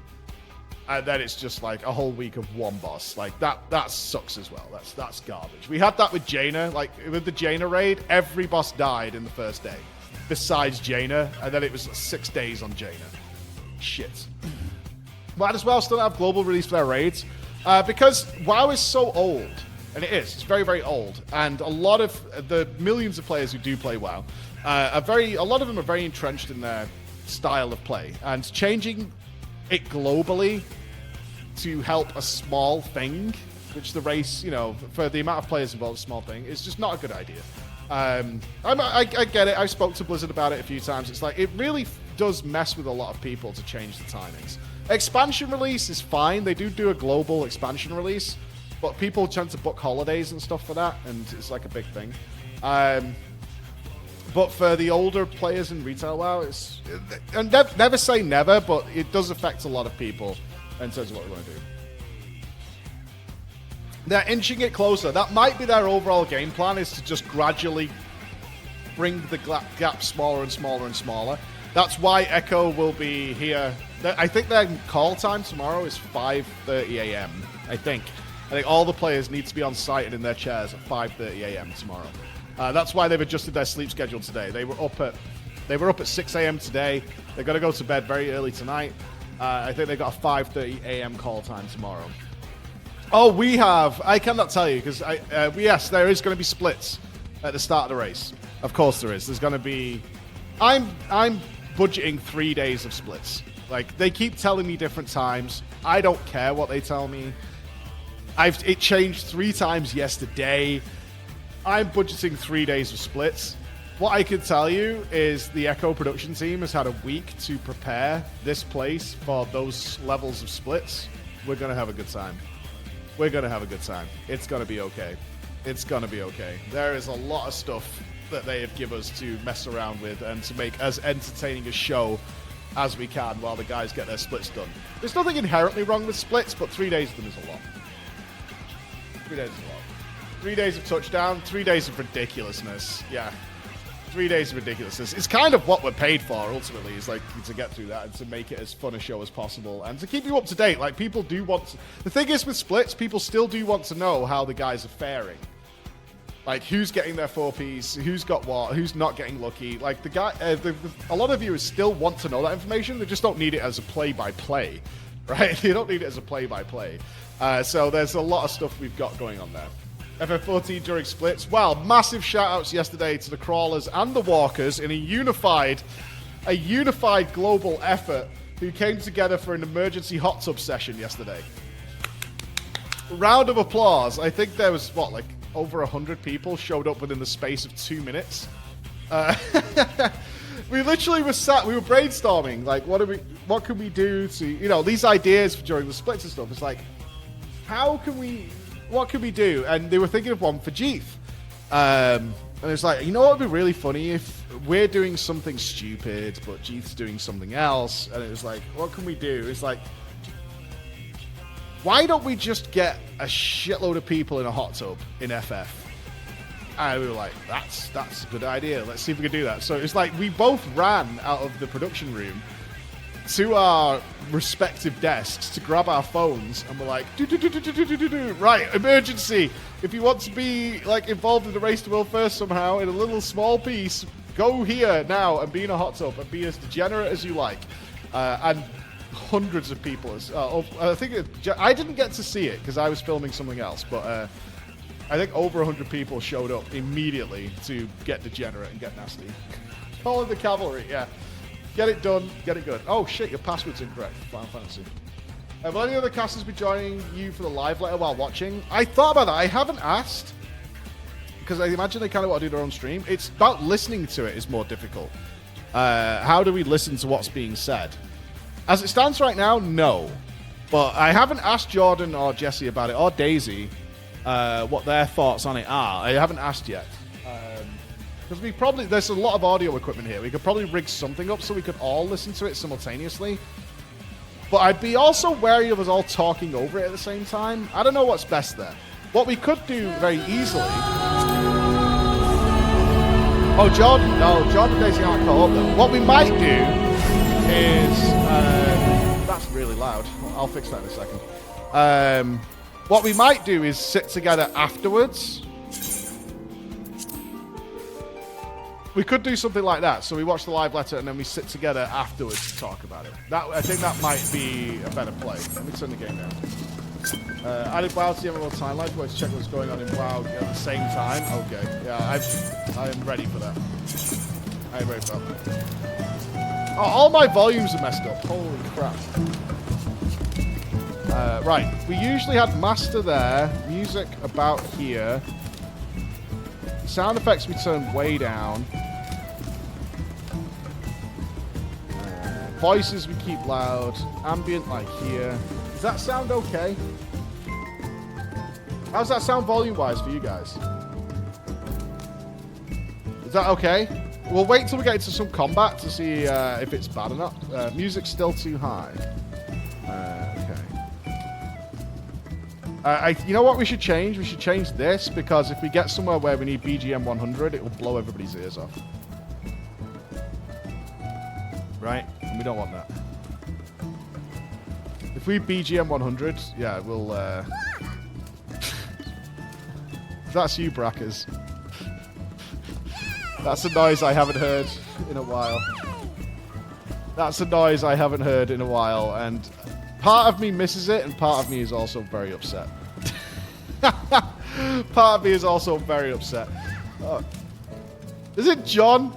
And then it's just like a whole week of one boss. Like that sucks as well. That's garbage. We had that with Jaina. Like with the Jaina raid, every boss died in the first day, besides Jaina, and then it was 6 days on Jaina. Shit. Might as well still have global release for their raids, because WoW is so old. And it is. It's very, very old. And a lot of the millions of players who do play WoW, a lot of them are very entrenched in their style of play. And changing it globally to help a small thing, which the race, you know, for the amount of players involved, a small thing, is just not a good idea. I get it. I spoke to Blizzard about it a few times. It's like, it really does mess with a lot of people to change the timings. Expansion release is fine. They do a global expansion release, but people tend to book holidays and stuff for that, and it's like a big thing. But for the older players in retail WoW, and never say never, but it does affect a lot of people in terms of what we want to do. They're inching it closer. That might be their overall game plan, is to just gradually bring the gap smaller and smaller and smaller. That's why Echo will be here. I think their call time tomorrow is 5:30 a.m. I think all the players need to be on site and in their chairs at 5:30 a.m. tomorrow. That's why they've adjusted their sleep schedule today. They were up at 6 a.m. today. They're going to go to bed very early tonight. I think they've got a 5:30 a.m. call time tomorrow. Oh, I cannot tell you, because yes, there is going to be splits at the start of the race. Of course there is. There's going to be... I'm budgeting 3 days of splits. Like, they keep telling me different times. I don't care what they tell me. It changed 3 times yesterday. I'm budgeting 3 days of splits. What I can tell you is the Echo production team has had a week to prepare this place for those levels of splits. We're going to have a good time. We're going to have a good time. It's going to be okay. It's going to be okay. There is a lot of stuff that they have given us to mess around with and to make as entertaining a show as we can while the guys get their splits done. There's nothing inherently wrong with splits, but 3 days of them is a lot. 3 days is a lot. 3 days of touchdown, 3 days of ridiculousness. Yeah. 3 days of ridiculousness. It's kind of what we're paid for, ultimately, is like to get through that and to make it as fun a show as possible and to keep you up to date. Like, people do want to... The thing is with splits, people still do want to know how the guys are faring. Like, who's getting their 4Ps, who's got what, who's not getting lucky. Like, a lot of viewers still want to know that information. They just don't need it as a play-by-play, right? They don't need it as a play-by-play. So there's a lot of stuff we've got going on there. FF14 during splits. Well, massive shout-outs yesterday to the Crawlers and the Walkers in a unified global effort who came together for an emergency hot tub session yesterday. Round of applause. I think there was, over 100 people showed up within the space of 2 minutes. We literally were brainstorming, like, what can we do to, these ideas during the splits and stuff. It's like, what can we do? And they were thinking of one for Jeeth. And it's like, what would be really funny if we're doing something stupid, but Jeeth's doing something else. And it was like, what can we do? It's like, why don't we just get a shitload of people in a hot tub in FF? And we were like, that's a good idea. Let's see if we can do that. So it's like we both ran out of the production room to our respective desks to grab our phones, and we're like, right, emergency. If you want to be involved in the race to world first somehow in a little small piece, go here now and be in a hot tub and be as degenerate as you like. And hundreds of people. I think I didn't get to see it because I was filming something else, but I think over 100 people showed up immediately to get degenerate and get nasty. Call in the cavalry, yeah. Get it done, get it good. Oh shit, your password's incorrect. Final Fantasy. Will any other casters be joining you for the live letter while watching? I thought about that. I haven't asked, because I imagine they kind of want to do their own stream. It's about listening to it is more difficult. How do we listen to what's being said? As it stands right now, no. But I haven't asked Jordan or Jesse about it, or Daisy, what their thoughts on it are. I haven't asked yet. Because there's a lot of audio equipment here. We could probably rig something up so we could all listen to it simultaneously. But I'd be also wary of us all talking over it at the same time. I don't know what's best there. What we could do very easily... Oh, Jordan and Daisy aren't caught up though. What we might do is... that's really loud. I'll fix that in a second. What we might do is sit together afterwards. We could do something like that. So we watch the live letter and then we sit together afterwards to talk about it. I think that might be a better play. Let me turn the game down. Added WoW to the MMO timeline. Want to check what's going on in WoW at the same time? Okay. Yeah, I am ready for that. I am ready for that. Oh, all my volumes are messed up. Holy crap. Right. We usually had master there. Music about here. Sound effects we turned way down. Voices we keep loud. Ambient like here. Does that sound okay? How's that sound volume-wise for you guys? Is that okay? We'll wait till we get into some combat to see if it's bad or not. Music's still too high. Okay. You know what we should change? We should change this, because if we get somewhere where we need BGM 100, it will blow everybody's ears off. Right? And we don't want that. If we BGM 100, yeah, we'll... That's you, Brackers. That's a noise I haven't heard in a while. That's a noise I haven't heard in a while, and part of me misses it, and part of me is also very upset. Part of me is also very upset. Oh. Is it John?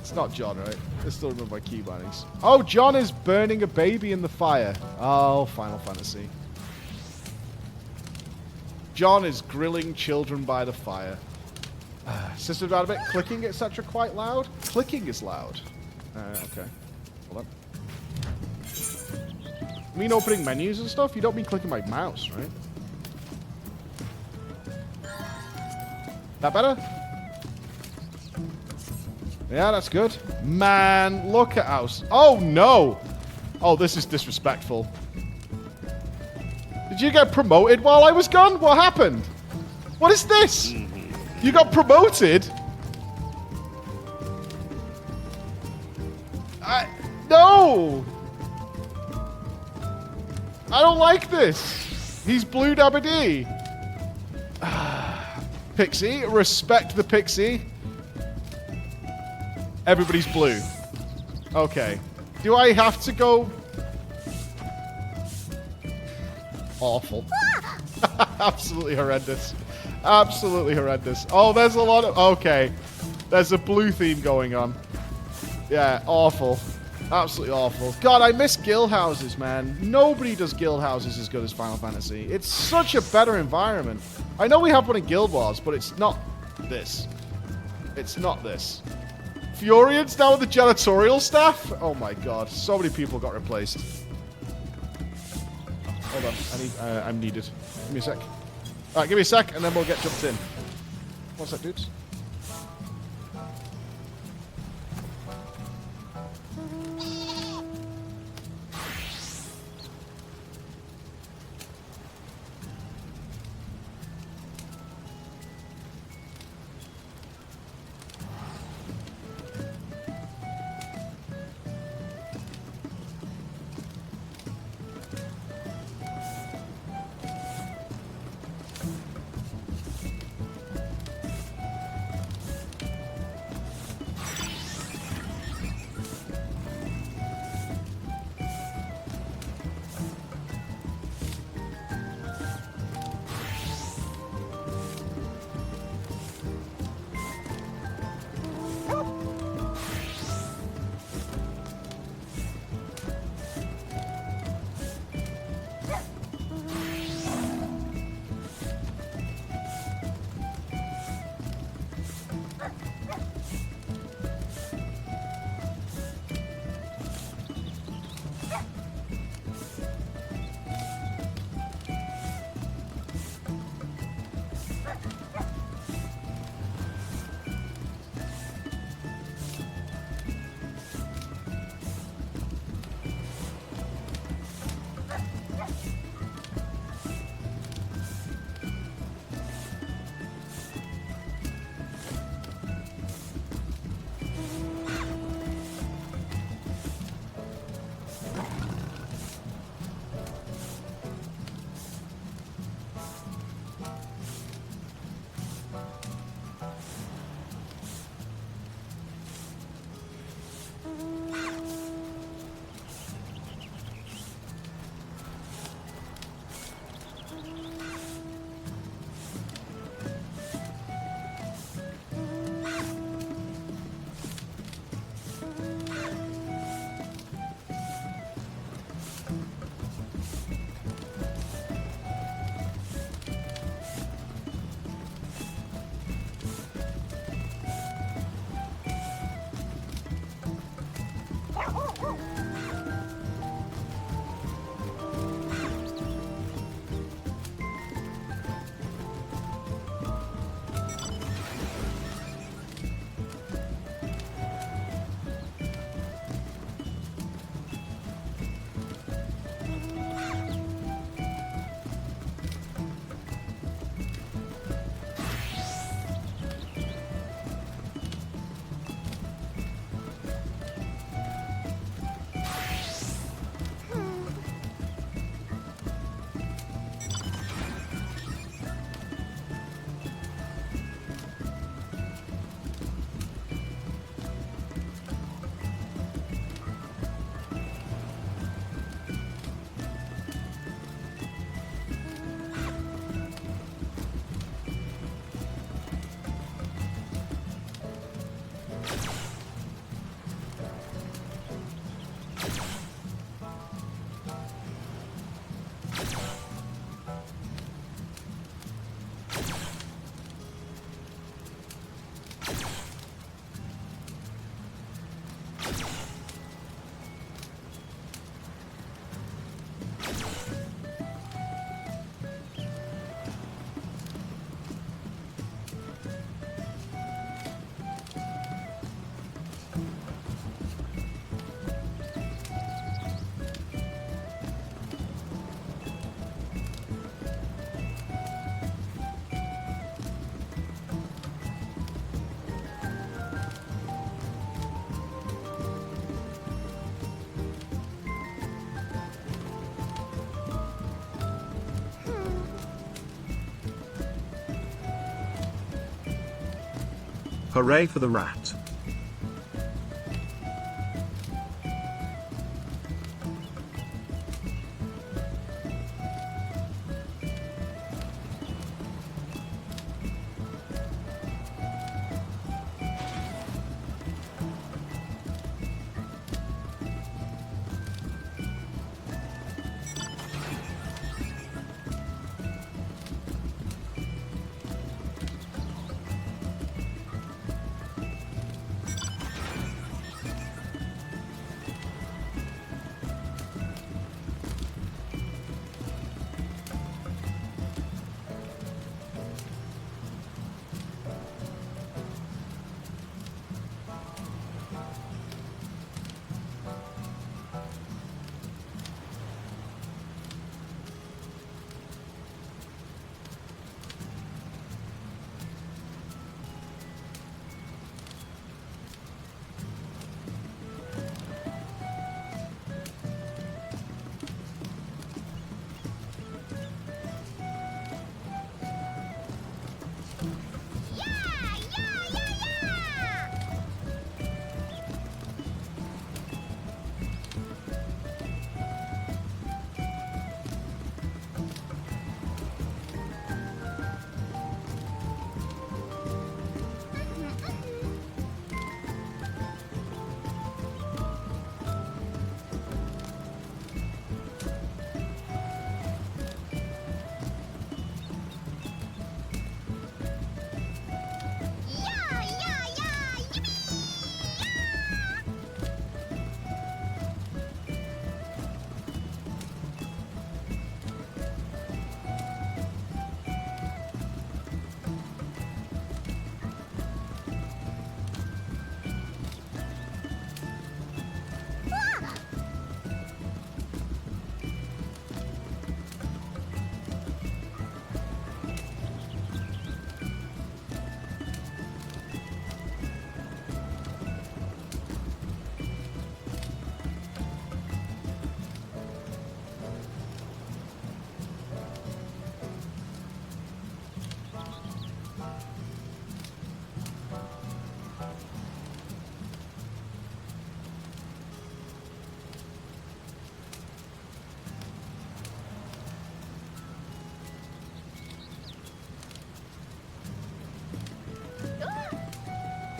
It's not John, right? I still remember my key bindings. Oh, John is burning a baby in the fire. Oh, Final Fantasy. John is grilling children by the fire. System about a bit. Clicking, etc. quite loud? Clicking is loud. Okay. Hold on. You mean opening menus and stuff? You don't mean clicking my mouse, right? That better? Yeah, that's good. Man, look at us. Oh, no! Oh, this is disrespectful. Did you get promoted while I was gone? What happened? What is this? You got promoted? No! I don't like this. He's Blue Dabba D. Pixie, respect the Pixie. Everybody's blue. Okay. Do I have to go? Awful. Absolutely horrendous. Absolutely horrendous. Oh, there's a lot of... Okay. There's a blue theme going on. Yeah, awful. Absolutely awful. God, I miss guild houses, man. Nobody does guild houses as good as Final Fantasy. It's such a better environment. I know we have one in Guild Wars, but it's not this. It's not this. Furians now with the janitorial staff? Oh my god. So many people got replaced. Hold on. I'm needed. Give me a sec. Alright, give me a sec, and then we'll get jumped in. One sec, dudes. Hooray for the rat.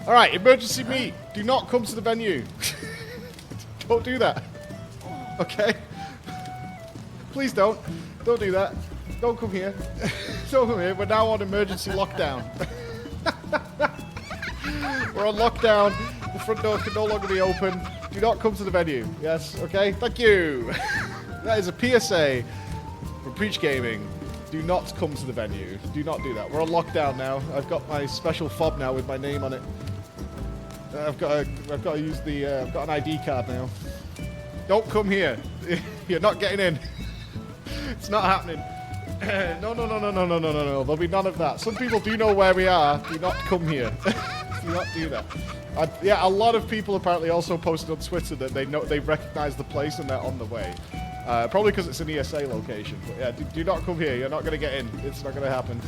All right, emergency meet. Do not come to the venue. Don't do that. Okay? Please don't. Don't do that. Don't come here. Don't come here. We're now on emergency lockdown. We're on lockdown. The front door can no longer be open. Do not come to the venue. Yes? Okay? Thank you. That is a PSA from PreachGaming. Do not come to the venue. Do not do that. We're on lockdown now. I've got my special fob now with my name on it. I've got to use the. I've got an ID card now. Don't come here. You're not getting in. It's not happening. No. There'll be none of that. Some people do know where we are. Do not come here. Do not do that. Yeah, a lot of people apparently also posted on Twitter that they recognize the place and they're on the way. Probably because it's an ESA location. But yeah, do not come here. You're not going to get in. It's not going to happen.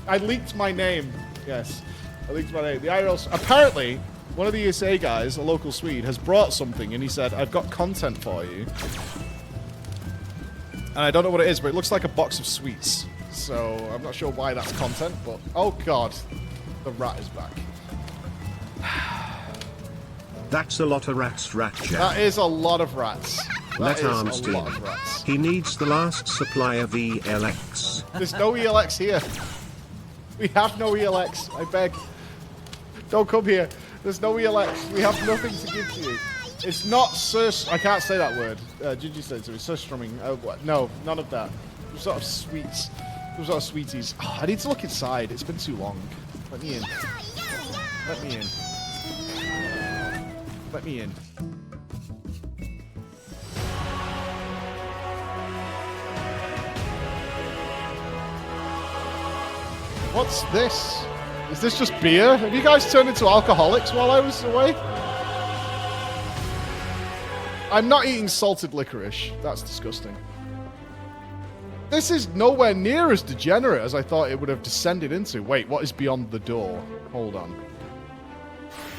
I leaked my name. Yes. I leaked my name. The IRL... Apparently, one of the ESA guys, a local Swede, has brought something and he said, I've got content for you. And I don't know what it is, but it looks like a box of sweets. So I'm not sure why that's content, but... Oh, God. The rat is back. That's a lot of rats, Rat Jack. That is a lot of rats. That is Armstein. a lot of rats. He needs the last supply of ELX. There's no ELX here. We have no ELX. I beg. Don't come here. There's no ELX. We have nothing to give to you. It's not I can't say that word. Gigi said it to me. Surstrumming. What? No, none of that. Some sort of sweets. Some sort of sweeties. Oh, I need to look inside. It's been too long. Let me in. Let me in. Let me in. What's this? Is this just beer? Have you guys turned into alcoholics while I was away? I'm not eating salted licorice. That's disgusting. This is nowhere near as degenerate as I thought it would have descended into. Wait, what is beyond the door? Hold on.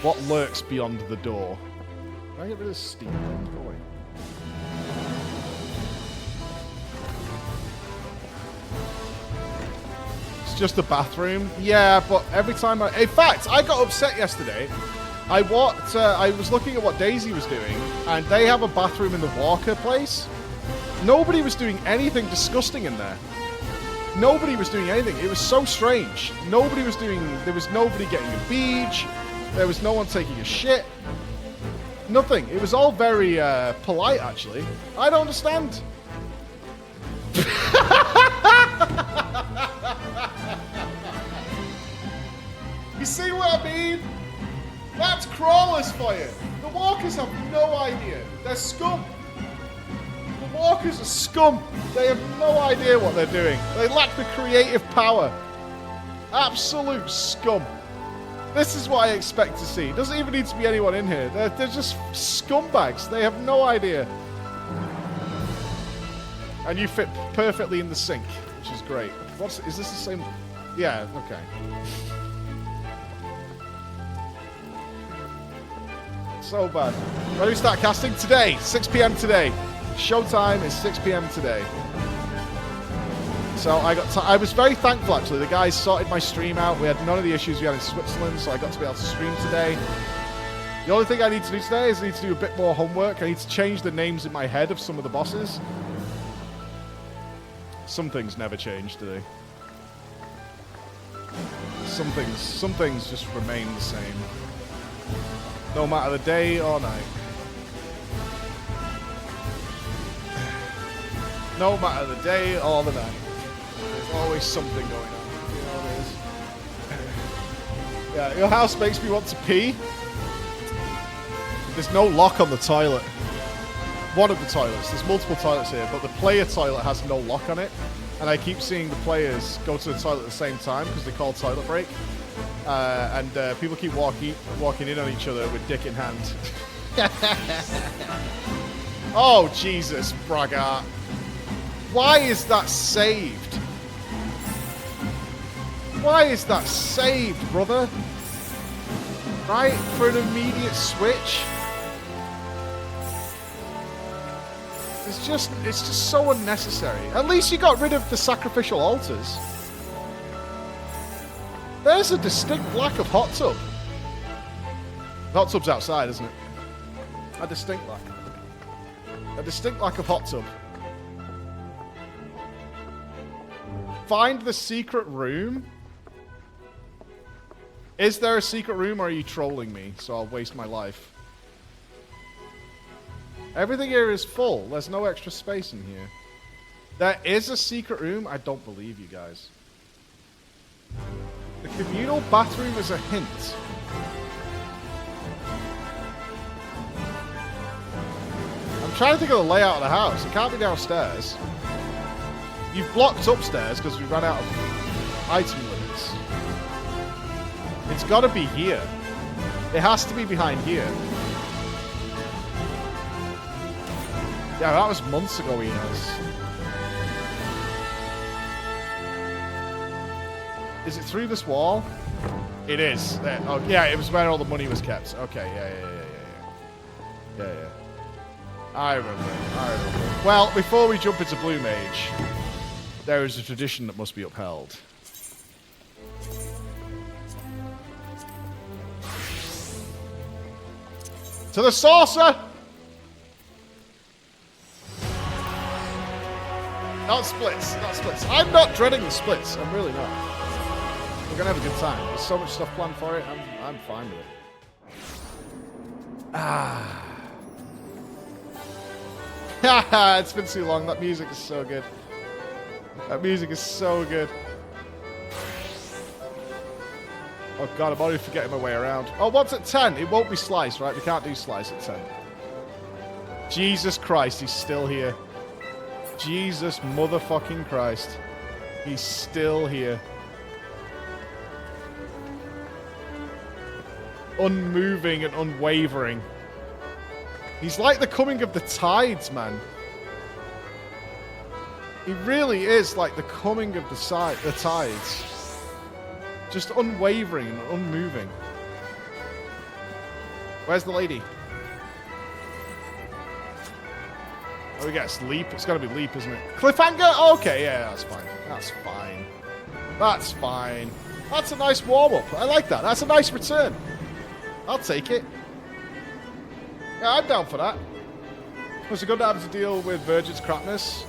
What lurks beyond the door? Can I get rid of steam? Go away. It's just a bathroom. Yeah, but every time I... In fact, I got upset yesterday. I was looking at what Daisy was doing, and they have a bathroom in the Walker place. Nobody was doing anything disgusting in there. Nobody was doing anything. It was so strange. Nobody was doing... There was nobody getting a beach. There was no one taking a shit. Nothing. It was all very polite, actually. I don't understand. You see what I mean? That's crawlers for you. The walkers have no idea. They're scum. The walkers are scum. They have no idea what they're doing. They lack the creative power. Absolute scum. This is what I expect to see. Doesn't even need to be anyone in here. They're just scumbags. They have no idea. And you fit perfectly in the sink, which is great. Is this the same? Yeah, okay. So bad. Ready to start casting? Today, 6 p.m. today. Showtime is 6 p.m. today. So I was very thankful, actually. The guys sorted my stream out. We had none of the issues we had in Switzerland, so I got to be able to stream today. The only thing I need to do today is I need to do a bit more homework. I need to change the names in my head of some of the bosses. Some things never change, do they? Some things just remain the same. No matter the day or night. No matter the day or the night. There's always something going on. You know what it is? Yeah, your house makes me want to pee. There's no lock on the toilet. One of the toilets. There's multiple toilets here, but the player toilet has no lock on it. And I keep seeing the players go to the toilet at the same time because they call toilet break. And people keep walking in on each other with dick in hand. Oh, Jesus, Braga. Why is that saved? Why is that saved, brother? Right? For an immediate switch? It's just so unnecessary. At least you got rid of the sacrificial altars. There's a distinct lack of hot tub. The hot tub's outside, isn't it? A distinct lack. A distinct lack of hot tub. Find the secret room. Is there a secret room, or are you trolling me so I'll waste my life? Everything here is full. There's no extra space in here. There is a secret room? I don't believe you guys. The communal bathroom is a hint. I'm trying to think of the layout of the house. It can't be downstairs. You've blocked upstairs because we ran out of item limits. It's got to be here. It has to be behind here. Yeah, that was months ago, Enos. Is it through this wall? It is. There. Oh, yeah, it was where all the money was kept. Okay, yeah. I remember. Well, before we jump into Blue Mage, there is a tradition that must be upheld. To the saucer! Not splits, not splits. I'm not dreading the splits. I'm really not. We're gonna have a good time. There's so much stuff planned for it. I'm fine with it. Ah. Haha, it's been too long. That music is so good. That music is so good. Oh god, I'm already forgetting my way around. Oh, what's at 10? It won't be slice, right? We can't do slice at 10. Jesus Christ, he's still here. Jesus motherfucking Christ. He's still here. Unmoving and unwavering. He's like the coming of the tides, man. He really is like the coming of the tides. Just unwavering and unmoving. Where's the lady? Oh, we got leap. It's got to be leap, isn't it? Cliffhanger? Okay, yeah, that's fine. That's fine. That's fine. That's a nice warm-up. I like that. That's a nice return. I'll take it. Yeah, I'm down for that. Was it good to have to deal with Virgin's crapness?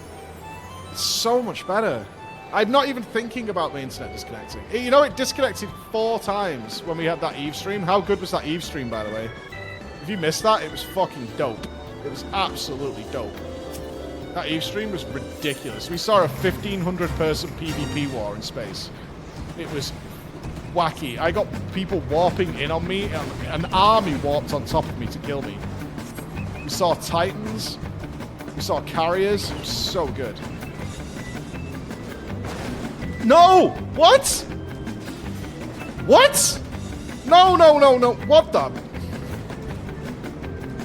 It's so much better. I'm not even thinking about the internet disconnecting. You know, it disconnected 4 times when we had that Eve stream. How good was that Eve stream, by the way? If you missed that, it was fucking dope. It was absolutely dope. That Eve stream was ridiculous. We saw a 1,500-person PvP war in space. It was wacky. I got people warping in on me, and an army warped on top of me to kill me. We saw Titans. We saw carriers. It was so good. No! What? What? No, no, no, no. What the?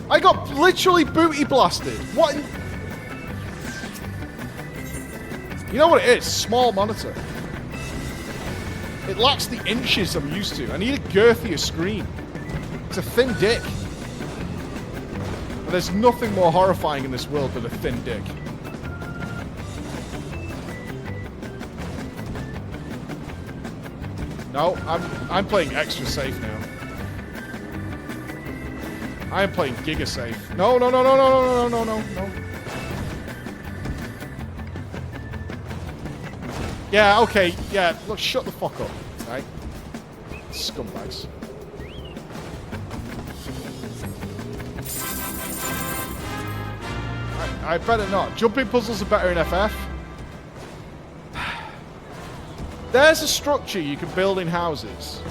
I got literally booty blasted. What? You know what it is? Small monitor. It lacks the inches I'm used to. I need a girthier screen. It's a thin dick. And there's nothing more horrifying in this world than a thin dick. No, I'm playing extra safe now. I am playing giga safe. No, no, no, no, no, no, no, no, no. Yeah, okay, yeah, look, shut the fuck up, right? Scumbags. I better not. Jumping puzzles are better in FF. There's a structure you can build in houses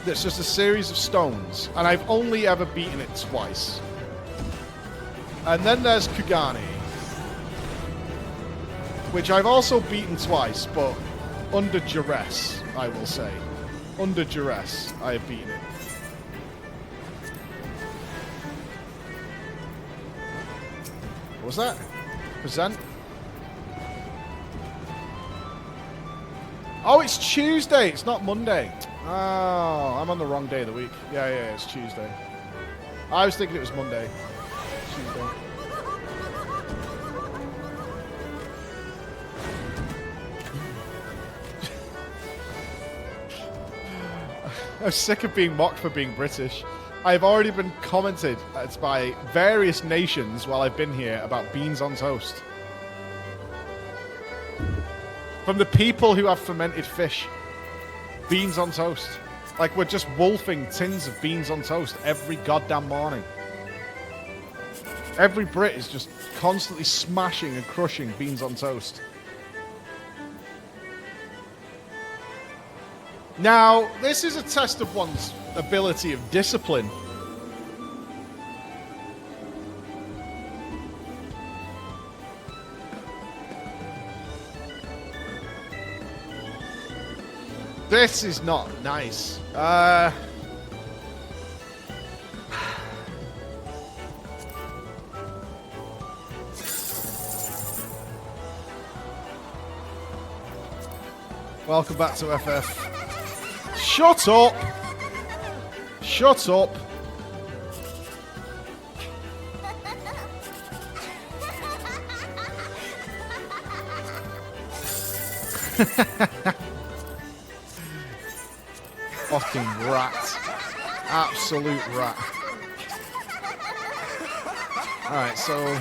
that's just a series of stones, and I've only ever beaten it twice. And then there's Kugani, which I've also beaten twice, but under duress, I will say. Under duress, I have beaten it. What was that? Present? Oh, it's Tuesday. It's not Monday. Oh, I'm on the wrong day of the week. Yeah, yeah, it's Tuesday. I was thinking it was Monday. Tuesday. I'm sick of being mocked for being British. I've already been commented at by various nations while I've been here about beans on toast. From the people who have fermented fish. Beans on toast. Like we're just wolfing tins of beans on toast every goddamn morning. Every Brit is just constantly smashing and crushing beans on toast. Now, this is a test of one's ability of discipline. This is not nice. Welcome back to FF. Shut up! Shut up! Fucking rat. Absolute rat. Alright, so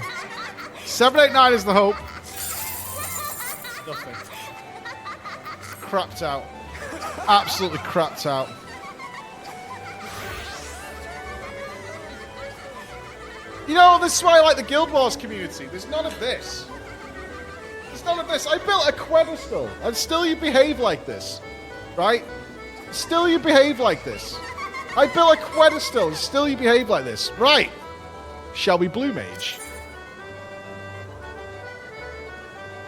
789 is the hope. Nothing. Crapped out. Absolutely crapped out. You know, this is why I like the Guild Wars community. There's none of this. There's none of this. I built a pedestal, and still you behave like this. Right? Still you behave like this. I built a pedestal, and still you behave like this. Right. Shall we blue mage?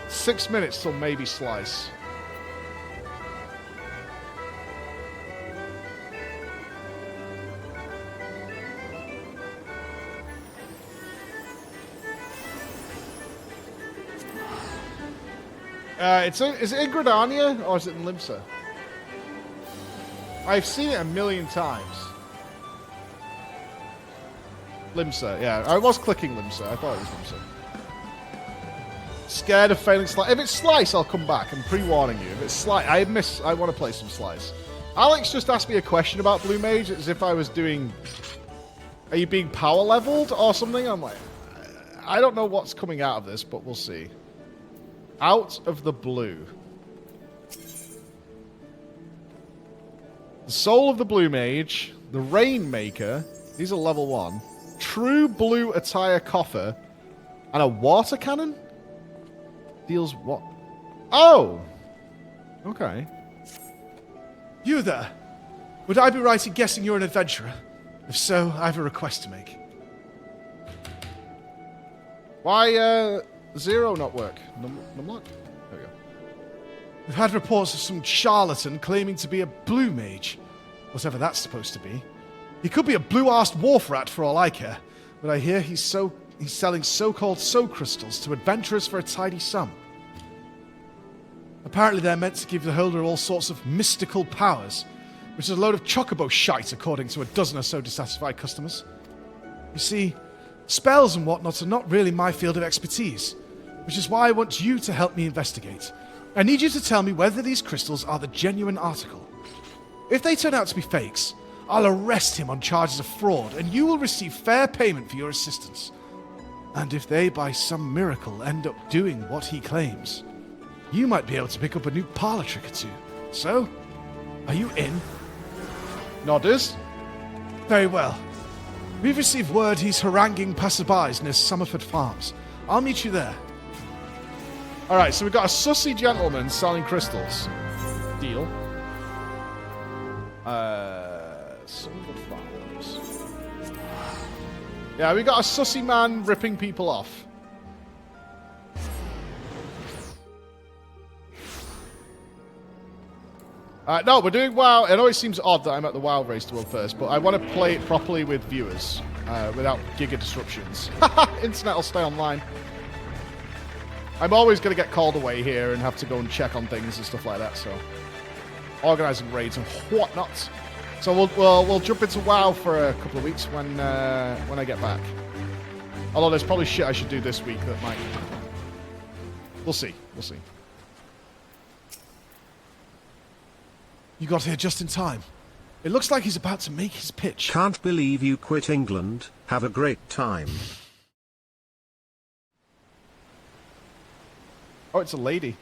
6 minutes till maybe slice. Is it in Gridania or is it in Limsa? I've seen it a million times. Limsa, yeah. I was clicking Limsa. I thought it was Limsa. Scared of failing Slice. If it's Slice, I'll come back. I'm pre-warning you. If it's Slice, I want to play some Slice. Alex just asked me a question about Blue Mage, as if I was doing... Are you being power leveled or something? I'm like... I don't know what's coming out of this, but we'll see. Out of the blue. The Soul of the Blue Mage, the Rainmaker, these are level 1, True Blue Attire Coffer, and a Water Cannon? Deals what? Oh! Okay. You there? Would I be right in guessing you're an adventurer? If so, I have a request to make. Why, Zero not work? Numlock? There we go. We've had reports of some charlatan claiming to be a blue mage. Whatever that's supposed to be. He could be a blue-arsed wharf rat for all I care, but I hear he's selling so-called soul crystals to adventurers for a tidy sum. Apparently they're meant to give the holder all sorts of mystical powers, which is a load of chocobo shite according to a dozen or so dissatisfied customers. You see, spells and whatnot are not really my field of expertise, which is why I want you to help me investigate. I need you to tell me whether these crystals are the genuine article. If they turn out to be fakes, I'll arrest him on charges of fraud, and you will receive fair payment for your assistance. And if they, by some miracle, end up doing what he claims, you might be able to pick up a new parlor trick or two. So, are you in? Nodders? Very well. We've received word he's haranguing passerbys near Summerford Farms. I'll meet you there. Alright, so we've got a sussy gentleman selling crystals. Deal. Summerford Farms. Yeah, we got a sussy man ripping people off. No, we're doing WoW. I know it seems odd that I'm at the WoW race to world first, but I want to play it properly with viewers, without giga disruptions. Internet will stay online. I'm always going to get called away here and have to go and check on things and stuff like that, so... Organising raids and whatnot. So we'll jump into WoW for a couple of weeks when I get back. Although there's probably shit I should do this week that might... We'll see. We'll see. You got here just in time. It looks like he's about to make his pitch. Can't believe you quit England. Have a great time. Oh, it's a lady.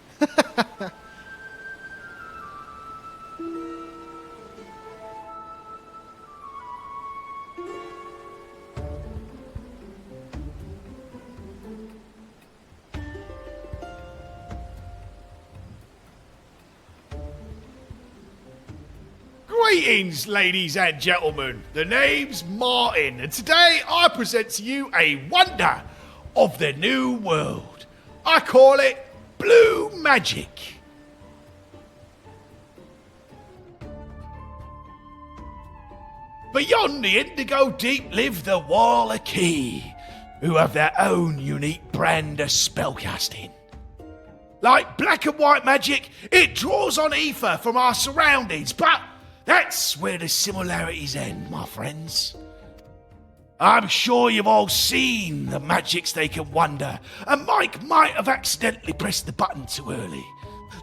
Greetings, ladies and gentlemen. The name's Martin, and today I present to you a wonder of the new world. I call it Blue Magic. Beyond the Indigo Deep live the Wallachie, who have their own unique brand of spellcasting. Like black and white magic, it draws on ether from our surroundings, but that's where the similarities end, my friends. I'm sure you've all seen the magics they can wonder, and Mike might have accidentally pressed the button too early.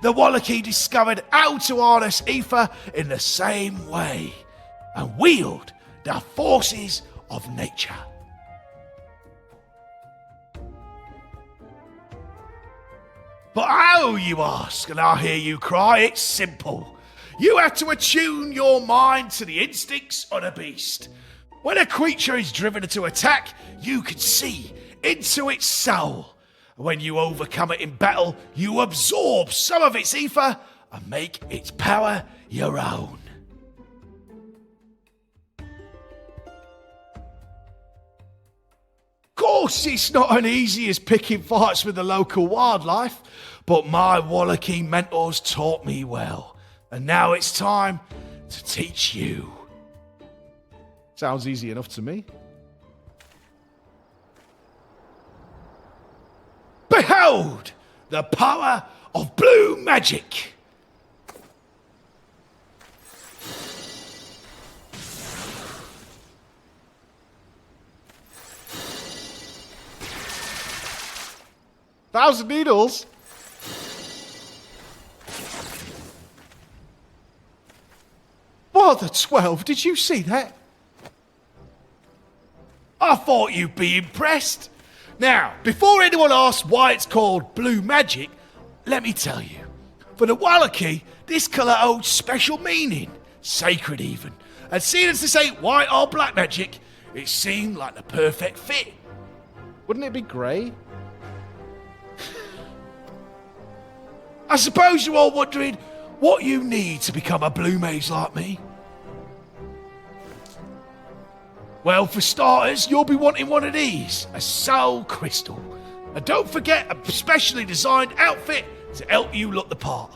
The Wallachie discovered how to harness ether in the same way, and wield the forces of nature. But how, you ask, and I hear you cry? It's simple. You have to attune your mind to the instincts of the beast. When a creature is driven to attack, you can see into its soul. When you overcome it in battle, you absorb some of its ether and make its power your own. Of course, it's not as easy as picking fights with the local wildlife, but my Wallachie mentors taught me well. And now it's time to teach you. Sounds easy enough to me. Behold the power of blue magic. 1,000 needles? Bother 12, did you see that? I thought you'd be impressed. Now, before anyone asks why it's called blue magic, let me tell you. For the Wallachie, this colour holds special meaning, sacred even. And seeing as this ain't white or black magic, it seemed like the perfect fit. Wouldn't it be grey? I suppose you're all wondering what you need to become a blue mage like me. Well, for starters, you'll be wanting one of these, a soul crystal. And don't forget a specially designed outfit to help you look the part.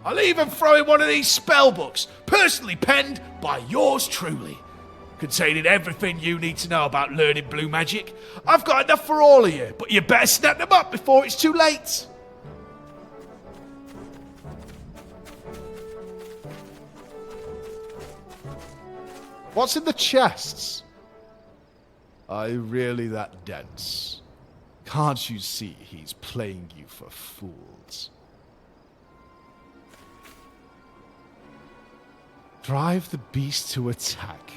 I'll even throw in one of these spell books, personally penned by yours truly, containing everything you need to know about learning blue magic. I've got enough for all of you, but you better snap them up before it's too late. What's in the chests? Are you really that dense? Can't you see he's playing you for fools? Drive the beast to attack.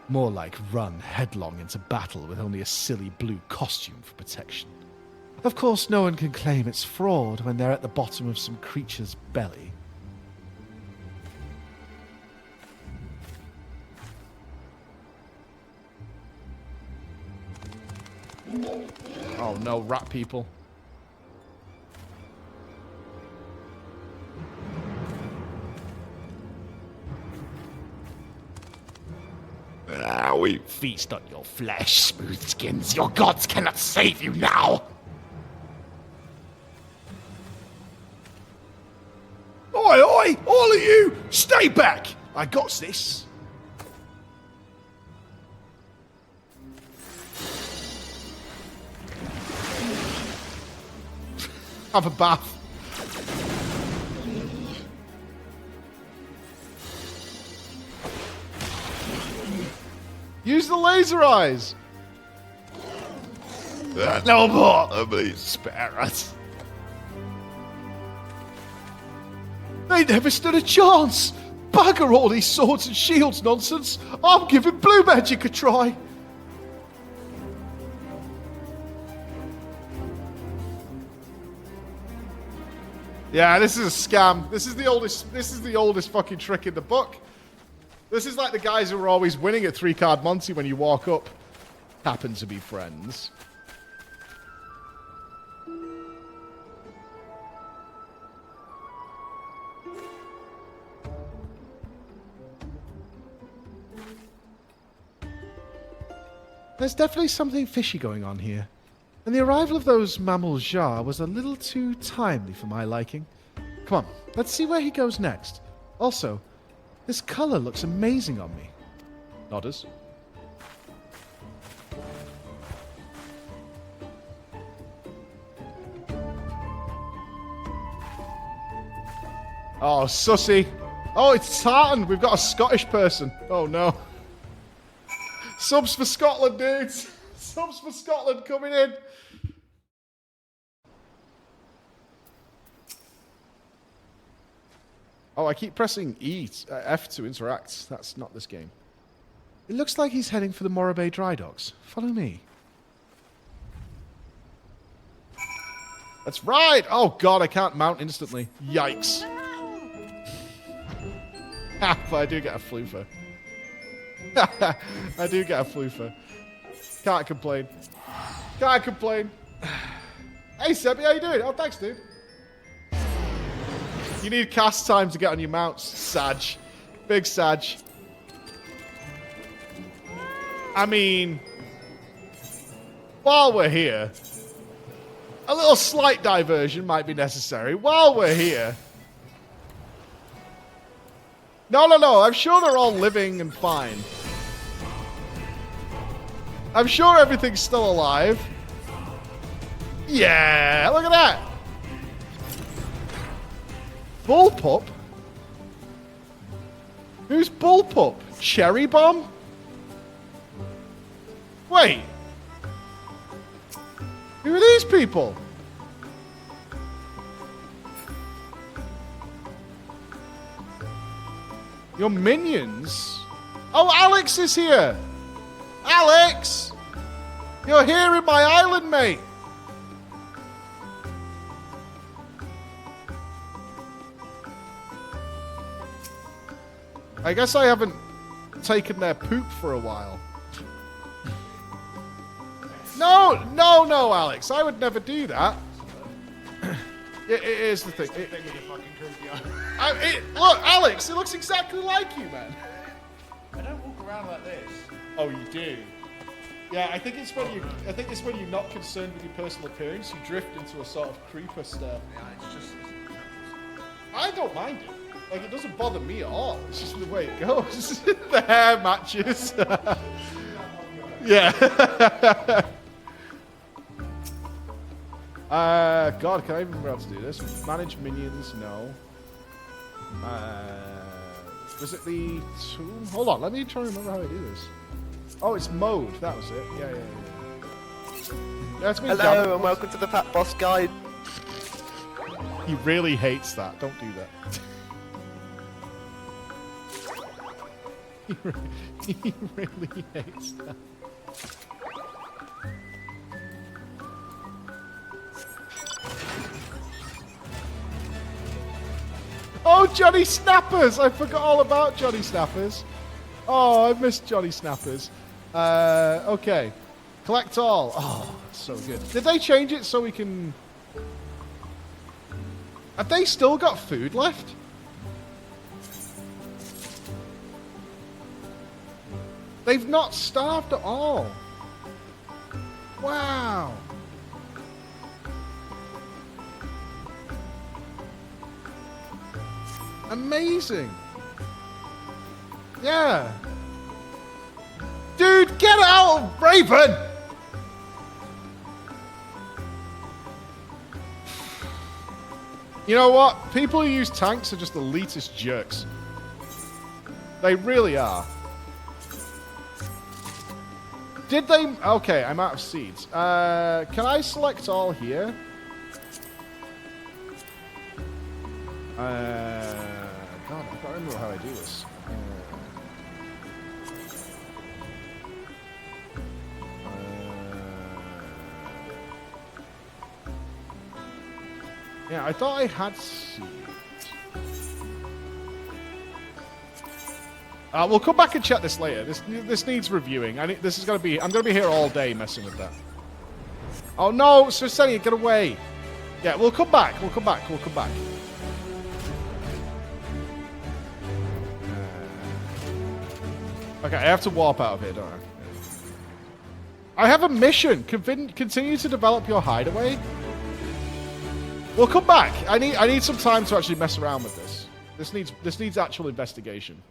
More like run headlong into battle with only a silly blue costume for protection. Of course, no one can claim it's fraud when they're at the bottom of some creature's belly. Oh no, rat people. We feast on your flesh, smooth skins. Your gods cannot save you now. Oi, oi, all of you, stay back. I got this. Have a bath. Use the laser eyes. No more. Please spare us. They never stood a chance. Bugger all these swords and shields nonsense. I'm giving blue magic a try. Yeah, this is a scam. This is the oldest fucking trick in the book. This is like the guys who are always winning at 3-card Monty when you walk up. Happen to be friends. There's definitely something fishy going on here. And the arrival of those Mammal Jar was a little too timely for my liking. Come on, let's see where he goes next. Also, this color looks amazing on me. Nodders. Oh, sussy. Oh, it's Tartan. We've got a Scottish person. Oh, no. Subs for Scotland, dudes. Subs for Scotland coming in. Oh, I keep pressing F to interact. That's not this game. It looks like he's heading for the Morabay Dry Docks. Follow me. That's right! Oh god, I can't mount instantly. Yikes. But I do get a floofer. I do get a floofer. Can't complain. Can't complain. Hey, Sebby, how you doing? Oh, thanks, dude. You need cast time to get on your mounts, Sag. Big Sag. I mean, while we're here, a little slight diversion might be necessary. While we're here... No, I'm sure they're all living and fine. I'm sure everything's still alive. Yeah, look at that. Bullpup? Who's Bullpup? Cherry Bomb? Wait. Who are these people? Your minions? Oh, Alex is here! Alex! You're here in my island, mate! I guess I haven't taken their poop for a while. No, Alex. I would never do that. Here's the thing. Look, Alex, it looks exactly like you, man. I don't walk around like this. Oh, you do? Yeah, I think it's when you're not concerned with your personal appearance, you drift into a sort of creeper stare. Yeah, it's just... I don't mind it. Like, it doesn't bother me at all. It's just the way it goes. The hair matches. Yeah. God, can I even remember how to do this? Manage minions, no. Was it the tomb? Hold on, let me try and remember how I do this. Oh, it's mode. That was it. Yeah. That's me. Hello and welcome to the Fat Boss Guide. He really hates that. Don't do that. He really hates that. Oh, Johnny Snappers! I forgot all about Johnny Snappers. Oh, I missed Johnny Snappers. Okay. Collect all. Oh, so good. Did they change it so we can... Have they still got food left? They've not starved at all. Wow. Amazing. Yeah. Dude, get out, Raven! You know what? People who use tanks are just elitist jerks. They really are. Did they... Okay, I'm out of seeds. Can I select all here? God, I can't remember how I do this. Yeah, I thought I had seeds. We'll come back and check this later. This needs reviewing. This is gonna be. I'm gonna be here all day messing with that. Oh no, Cersei, get away! Yeah, we'll come back. We'll come back. We'll come back. Okay, I have to warp out of here, don't I? I have a mission. Continue to develop your hideaway. We'll come back. I need some time to actually mess around with this. This needs actual investigation.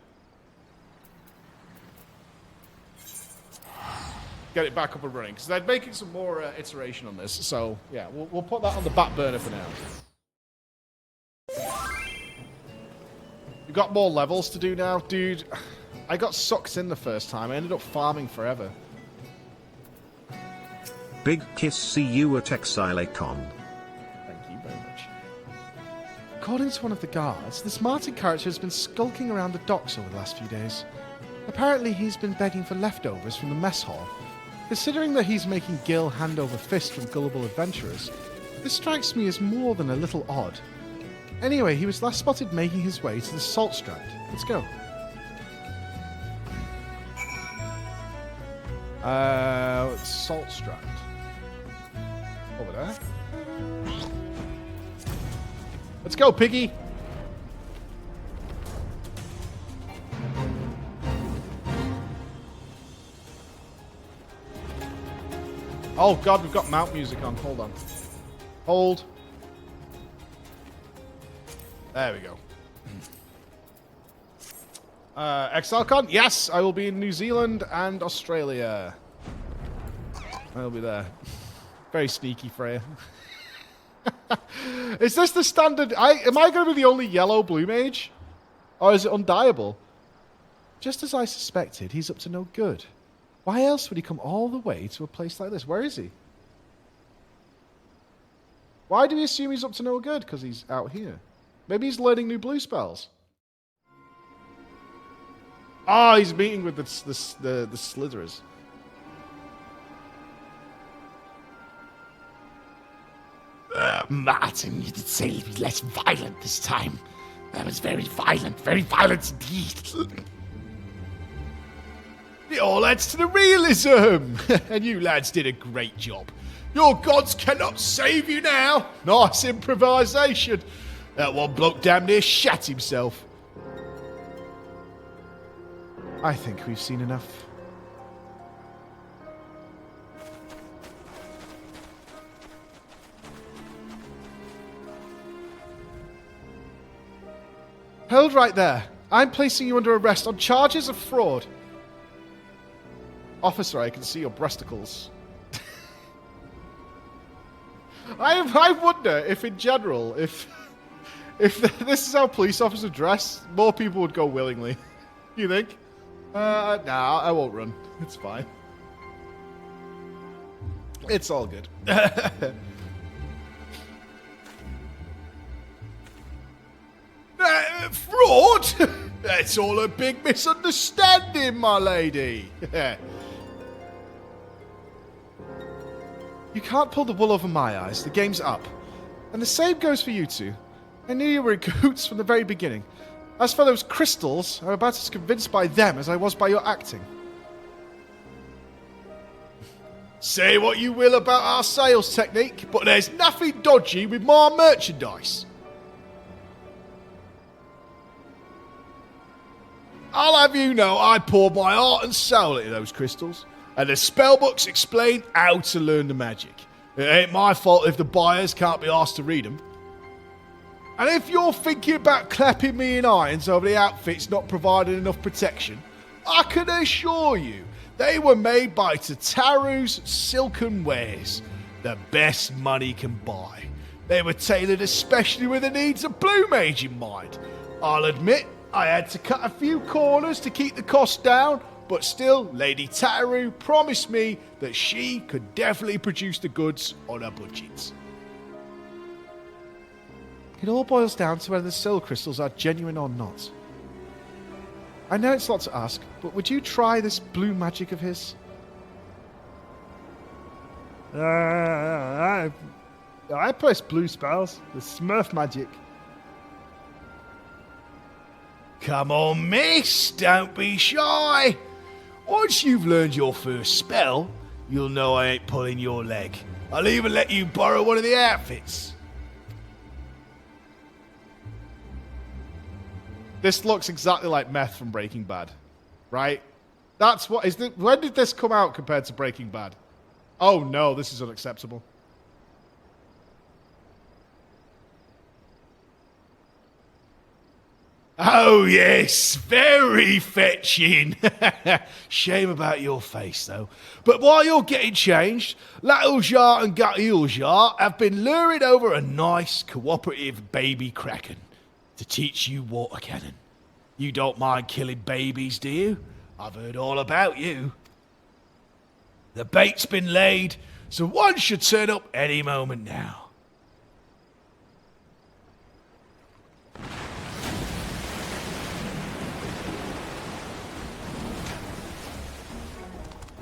Get it back up and running because they're making some more iteration on this. So yeah, we'll put that on the back burner for now. You've got more levels to do now, dude. I got sucked in the first time. I ended up farming forever. Big kiss, see you at ExileCon. Thank you very much. According to one of the guards, this Martin character has been skulking around the docks over the last few days. Apparently he's been begging for leftovers from the mess hall. Considering that he's making Gil hand over fist from gullible adventurers, this strikes me as more than a little odd. Anyway, he was last spotted making his way to the Salt Strand. Let's go. Salt Strand. Over there. Let's go, piggy! Oh god, we've got mount music on. Hold on. Hold. There we go. ExileCon? Yes, I will be in New Zealand and Australia. I'll be there. Very sneaky, Freya. Is this the standard... Am I going to be the only yellow blue mage? Or is it undieable? Just as I suspected, he's up to no good. Why else would he come all the way to a place like this? Where is he? Why do we assume he's up to no good? Because he's out here. Maybe he's learning new blue spells. Oh, he's meeting with the Slitherers. Martin, you did say it was less violent this time. That was very violent indeed. It all adds to the realism. And you lads did a great job. Your gods cannot save you now. Nice improvisation. That one bloke damn near shat himself. I think we've seen enough. Hold right there. I'm placing you under arrest on charges of fraud. Officer, I can see your breasticles. I wonder if, in general, if this is how police officers dress, more people would go willingly. You think? Nah, I won't run. It's fine. It's all good. Fraud? That's all a big misunderstanding, my lady. You can't pull the wool over my eyes. The game's up. And the same goes for you two. I knew you were in cahoots from the very beginning. As for those crystals, I'm about as convinced by them as I was by your acting. Say what you will about our sales technique, but there's nothing dodgy with my merchandise. I'll have you know I poured my heart and soul into those crystals, and the spellbooks explain how to learn the magic. It ain't my fault if the buyers can't be asked to read them. And if you're thinking about clapping me in irons over the outfits not providing enough protection, I can assure you they were made by Tataru's silken wares, the best money can buy. They were tailored especially with the needs of Blue Mage in mind. I'll admit, I had to cut a few corners to keep the cost down, but still, Lady Tataru promised me that she could definitely produce the goods on a budget. It all boils down to whether the soul crystals are genuine or not. I know it's a lot to ask, but would you try this blue magic of his? I press blue spells. The Smurf magic. Come on, miss, don't be shy. Once you've learned your first spell, you'll know I ain't pulling your leg. I'll even let you borrow one of the outfits. This looks exactly like meth from Breaking Bad, right? That's what is. When did this come out compared to Breaking Bad? Oh no, this is unacceptable. Oh yes, very fetching. Shame about your face though. But while you're getting changed, Latuljar and Gutuljar have been luring over a nice cooperative baby kraken to teach you water cannon. You don't mind killing babies, do you? I've heard all about you. The bait's been laid, so one should turn up any moment now.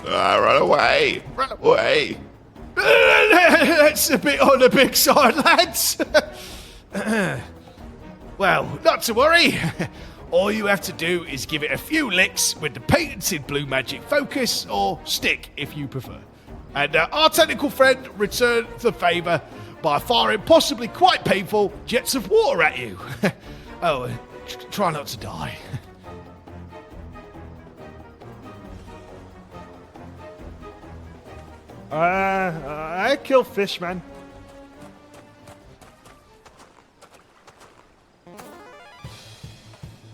Run away! Run away! That's a bit on the big side, lads. Well, not to worry. All you have to do is give it a few licks with the patented blue magic focus, or stick if you prefer. And our technical friend returned the favour by firing possibly quite painful jets of water at you. Try not to die. I kill fish, man.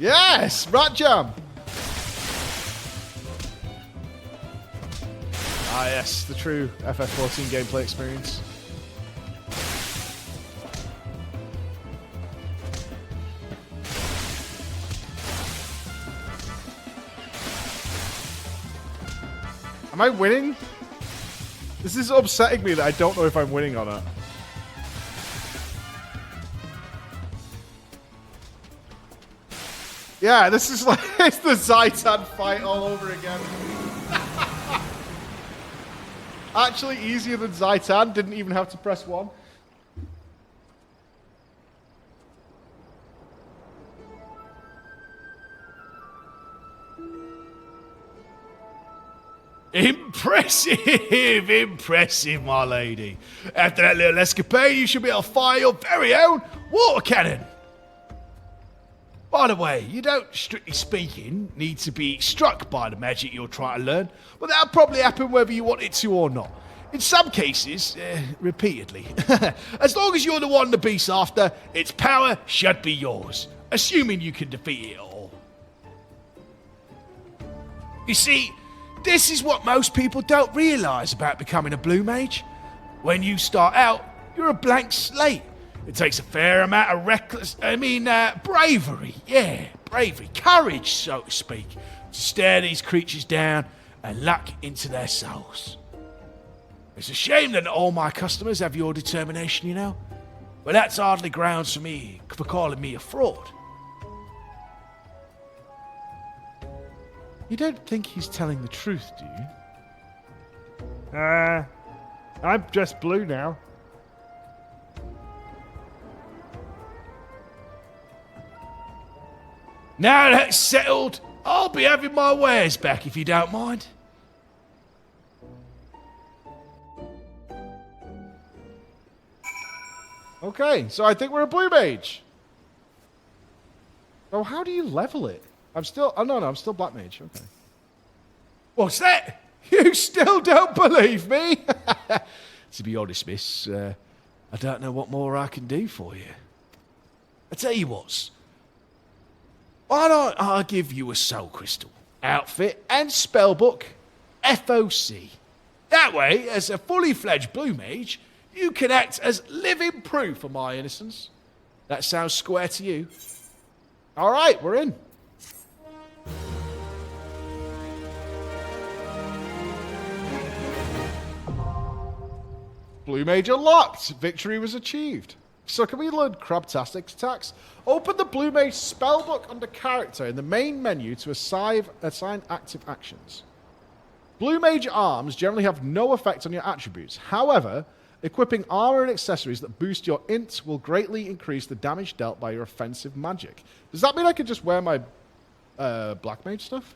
Yes, rat jam. Ah, yes, the true FF14 gameplay experience. Am I winning? This is upsetting me that I don't know if I'm winning or not. Yeah, this is like it's the Zaitan fight all over again. Actually, easier than Zaitan. Didn't even have to press 1. Impressive, impressive, my lady. After that little escapade, you should be able to fire your very own water cannon. By the way, you don't, strictly speaking, need to be struck by the magic you're trying to learn, but that'll probably happen whether you want it to or not. In some cases, repeatedly. As long as you're the one the beast's after, its power should be yours, assuming you can defeat it all. You see, this is what most people don't realise about becoming a blue mage. When you start out, you're a blank slate. It takes a fair amount of bravery. Yeah, bravery. Courage, so to speak, to stare these creatures down and look into their souls. It's a shame that not all my customers have your determination, you know. But that's hardly grounds for calling me a fraud. You don't think he's telling the truth, do you? I'm just blue now. Now that's settled, I'll be having my wares back if you don't mind. Okay, so I think we're a blue mage. Oh, how do you level it? I'm still... Oh, no, I'm still black mage. Okay. What's that? You still don't believe me? To be honest, miss, I don't know what more I can do for you. I tell you what. Why don't I give you a soul crystal, outfit, and spellbook, FOC. That way, as a fully fledged blue mage, you can act as living proof of my innocence. That sounds square to you? All right, we're in. Blue mage unlocked. Victory was achieved. So can we learn Crabtastic attacks? Open the Blue Mage spellbook under character in the main menu to assign active actions. Blue Mage arms generally have no effect on your attributes. However, equipping armor and accessories that boost your int will greatly increase the damage dealt by your offensive magic. Does that mean I could just wear my Black Mage stuff?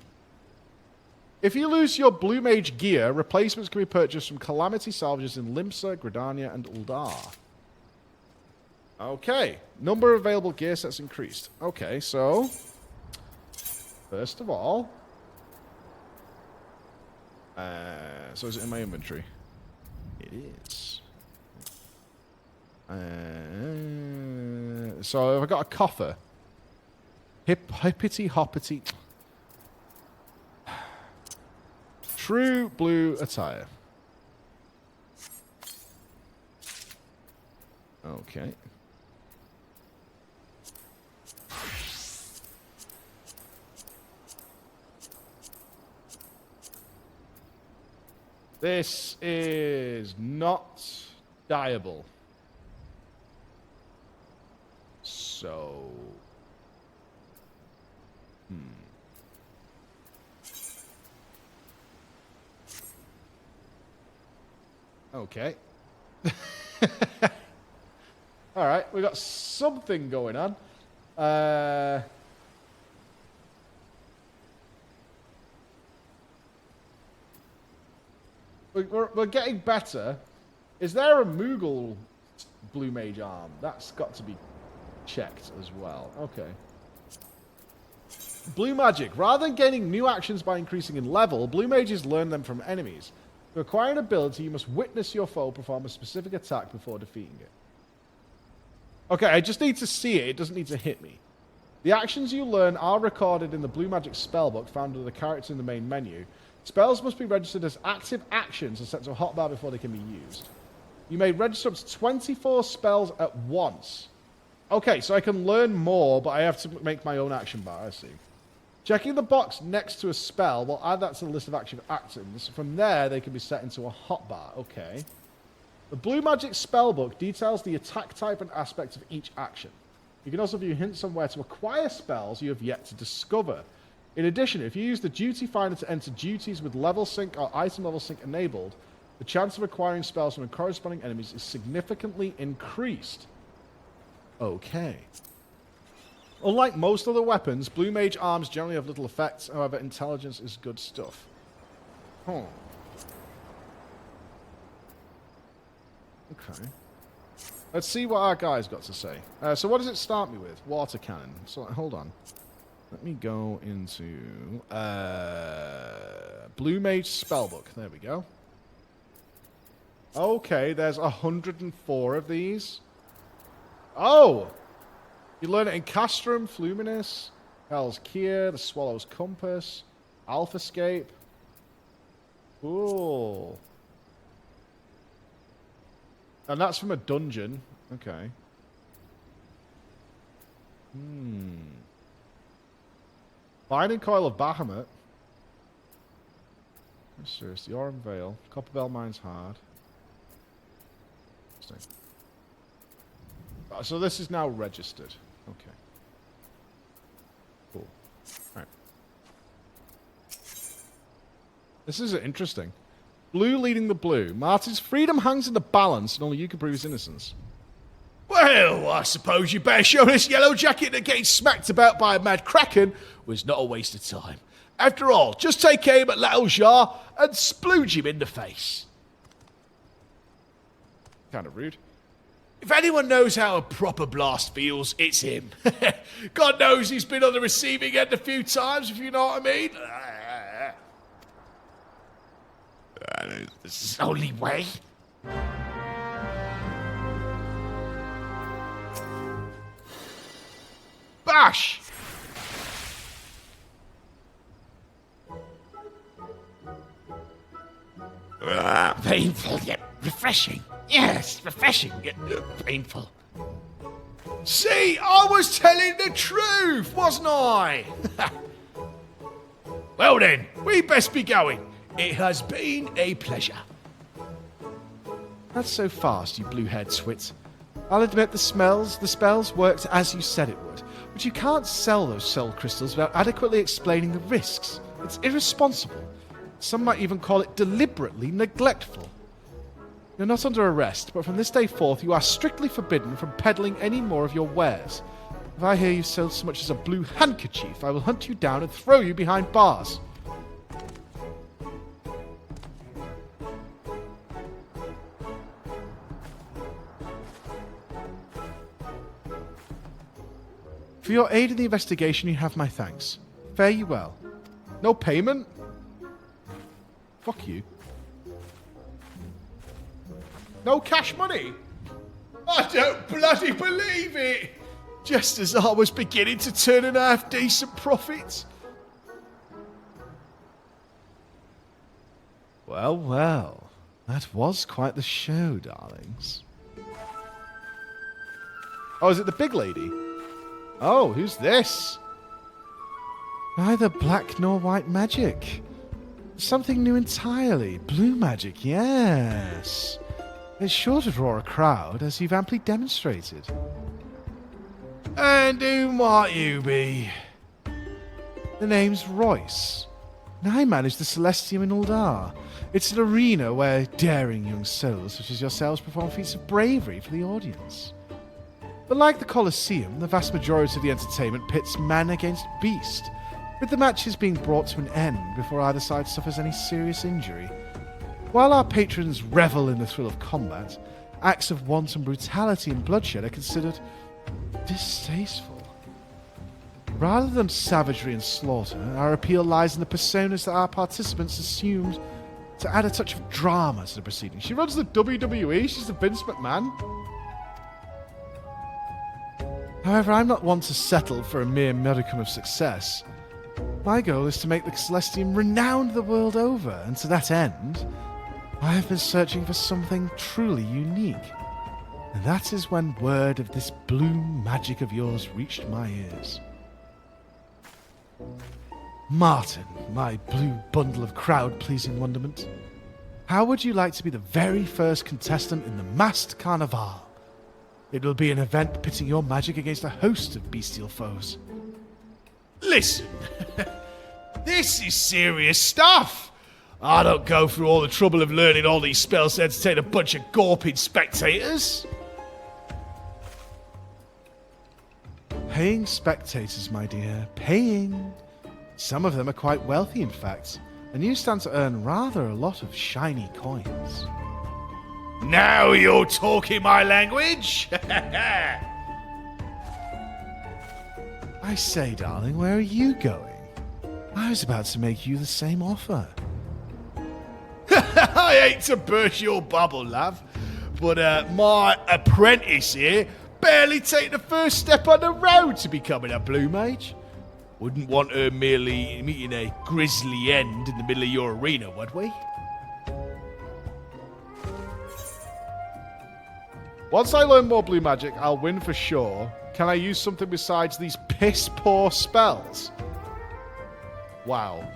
If you lose your Blue Mage gear, replacements can be purchased from Calamity Salvages in Limsa, Gridania, and Uldar. Okay. Number of available gear sets increased. Okay, so... First of all... so is it in my inventory? It is. So have I got a coffer? Hippity hoppity... True blue attire. Okay. This is not dyeable. So... Okay. All right, we got something going on. We're getting better. Is there a Moogle Blue Mage arm? That's got to be checked as well. Okay. Blue Magic. Rather than gaining new actions by increasing in level, Blue Mages learn them from enemies. To acquire an ability, you must witness your foe perform a specific attack before defeating it. Okay, I just need to see it. It doesn't need to hit me. The actions you learn are recorded in the Blue Magic spellbook found under the character in the main menu. Spells must be registered as active actions and set to a hotbar before they can be used. You may register up to 24 spells at once. Okay, so I can learn more, but I have to make my own action bar, I see. Checking the box next to a spell will add that to the list of active actions. From there, they can be set into a hotbar. Okay. The Blue Magic spellbook details the attack type and aspect of each action. You can also view hints on where to acquire spells you have yet to discover. In addition, if you use the duty finder to enter duties with level sync or item level sync enabled, the chance of acquiring spells from corresponding enemies is significantly increased. Okay. Unlike most other weapons, Blue Mage arms generally have little effects. However, intelligence is good stuff. Okay. Let's see what our guy's got to say. So what does it start me with? Water cannon. So hold on. Let me go into Blue Mage Spellbook. There we go. Okay, there's 104 of these. Oh! You learn it in Castrum, Fluminus, Hell's Kier, the Swallow's Compass, Alphascape. Cool. And that's from a dungeon. Okay. Binding Coil of Bahamut. Seriously, Aurum Vale. Copperbell Mine's Hard. So this is now registered. Okay. Cool. Alright. This is interesting. Blue leading the blue. Martin's freedom hangs in the balance, and only you can prove his innocence. Well, I suppose you better show this yellow jacket that getting smacked about by a mad kraken was not a waste of time. After all, just take aim at Little Jar and splooge him in the face. Kind of rude. If anyone knows how a proper blast feels, it's him. God knows he's been on the receiving end a few times, if you know what I mean. This is the only way. Bash! Painful yet refreshing. Yes, refreshing yet painful. See, I was telling the truth, wasn't I? Well then, we best be going. It has been a pleasure. That's so fast, you blue-haired swit. I'll admit the spells worked as you said it would, but you can't sell those soul crystals without adequately explaining the risks. It's irresponsible. Some might even call it deliberately neglectful. You're not under arrest, but from this day forth you are strictly forbidden from peddling any more of your wares. If I hear you sell so much as a blue handkerchief, I will hunt you down and throw you behind bars. For your aid in the investigation, you have my thanks. Fare you well. No payment? Fuck you. No cash money? I don't bloody believe it! Just as I was beginning to turn in half-decent profits. Well, well. That was quite the show, darlings. Oh, is it the big lady? Oh, who's this? Neither black nor white magic. Something new entirely. Blue magic, yes. It's sure to draw a crowd, as you've amply demonstrated. And who might you be? The name's Royce. And I manage the Celestium in Uldar. It's an arena where daring young souls such as yourselves perform feats of bravery for the audience. But like the Colosseum, the vast majority of the entertainment pits man against beast, with the matches being brought to an end before either side suffers any serious injury. While our patrons revel in the thrill of combat, acts of wanton brutality and bloodshed are considered distasteful. Rather than savagery and slaughter, our appeal lies in the personas that our participants assumed to add a touch of drama to the proceedings. She runs the WWE, she's the Vince McMahon. However, I'm not one to settle for a mere modicum of success. My goal is to make the Celestium renowned the world over, and to that end, I have been searching for something truly unique. And that is when word of this blue magic of yours reached my ears. Martin, my blue bundle of crowd-pleasing wonderment, how would you like to be the very first contestant in the masked carnival? It will be an event pitting your magic against a host of bestial foes. Listen, this is serious stuff. I don't go through all the trouble of learning all these spells to entertain a bunch of gawping spectators. Paying spectators, my dear. Paying. Some of them are quite wealthy, in fact, and you stand to earn rather a lot of shiny coins. Now you're talking my language. I say, darling, where are you going? I was about to make you the same offer. I hate to burst your bubble, love, but my apprentice here barely take the first step on the road to becoming a blue mage. Wouldn't want her merely meeting a grisly end in the middle of your arena, would we? Once I learn more blue magic, I'll win for sure. Can I use something besides these piss-poor spells? Wow.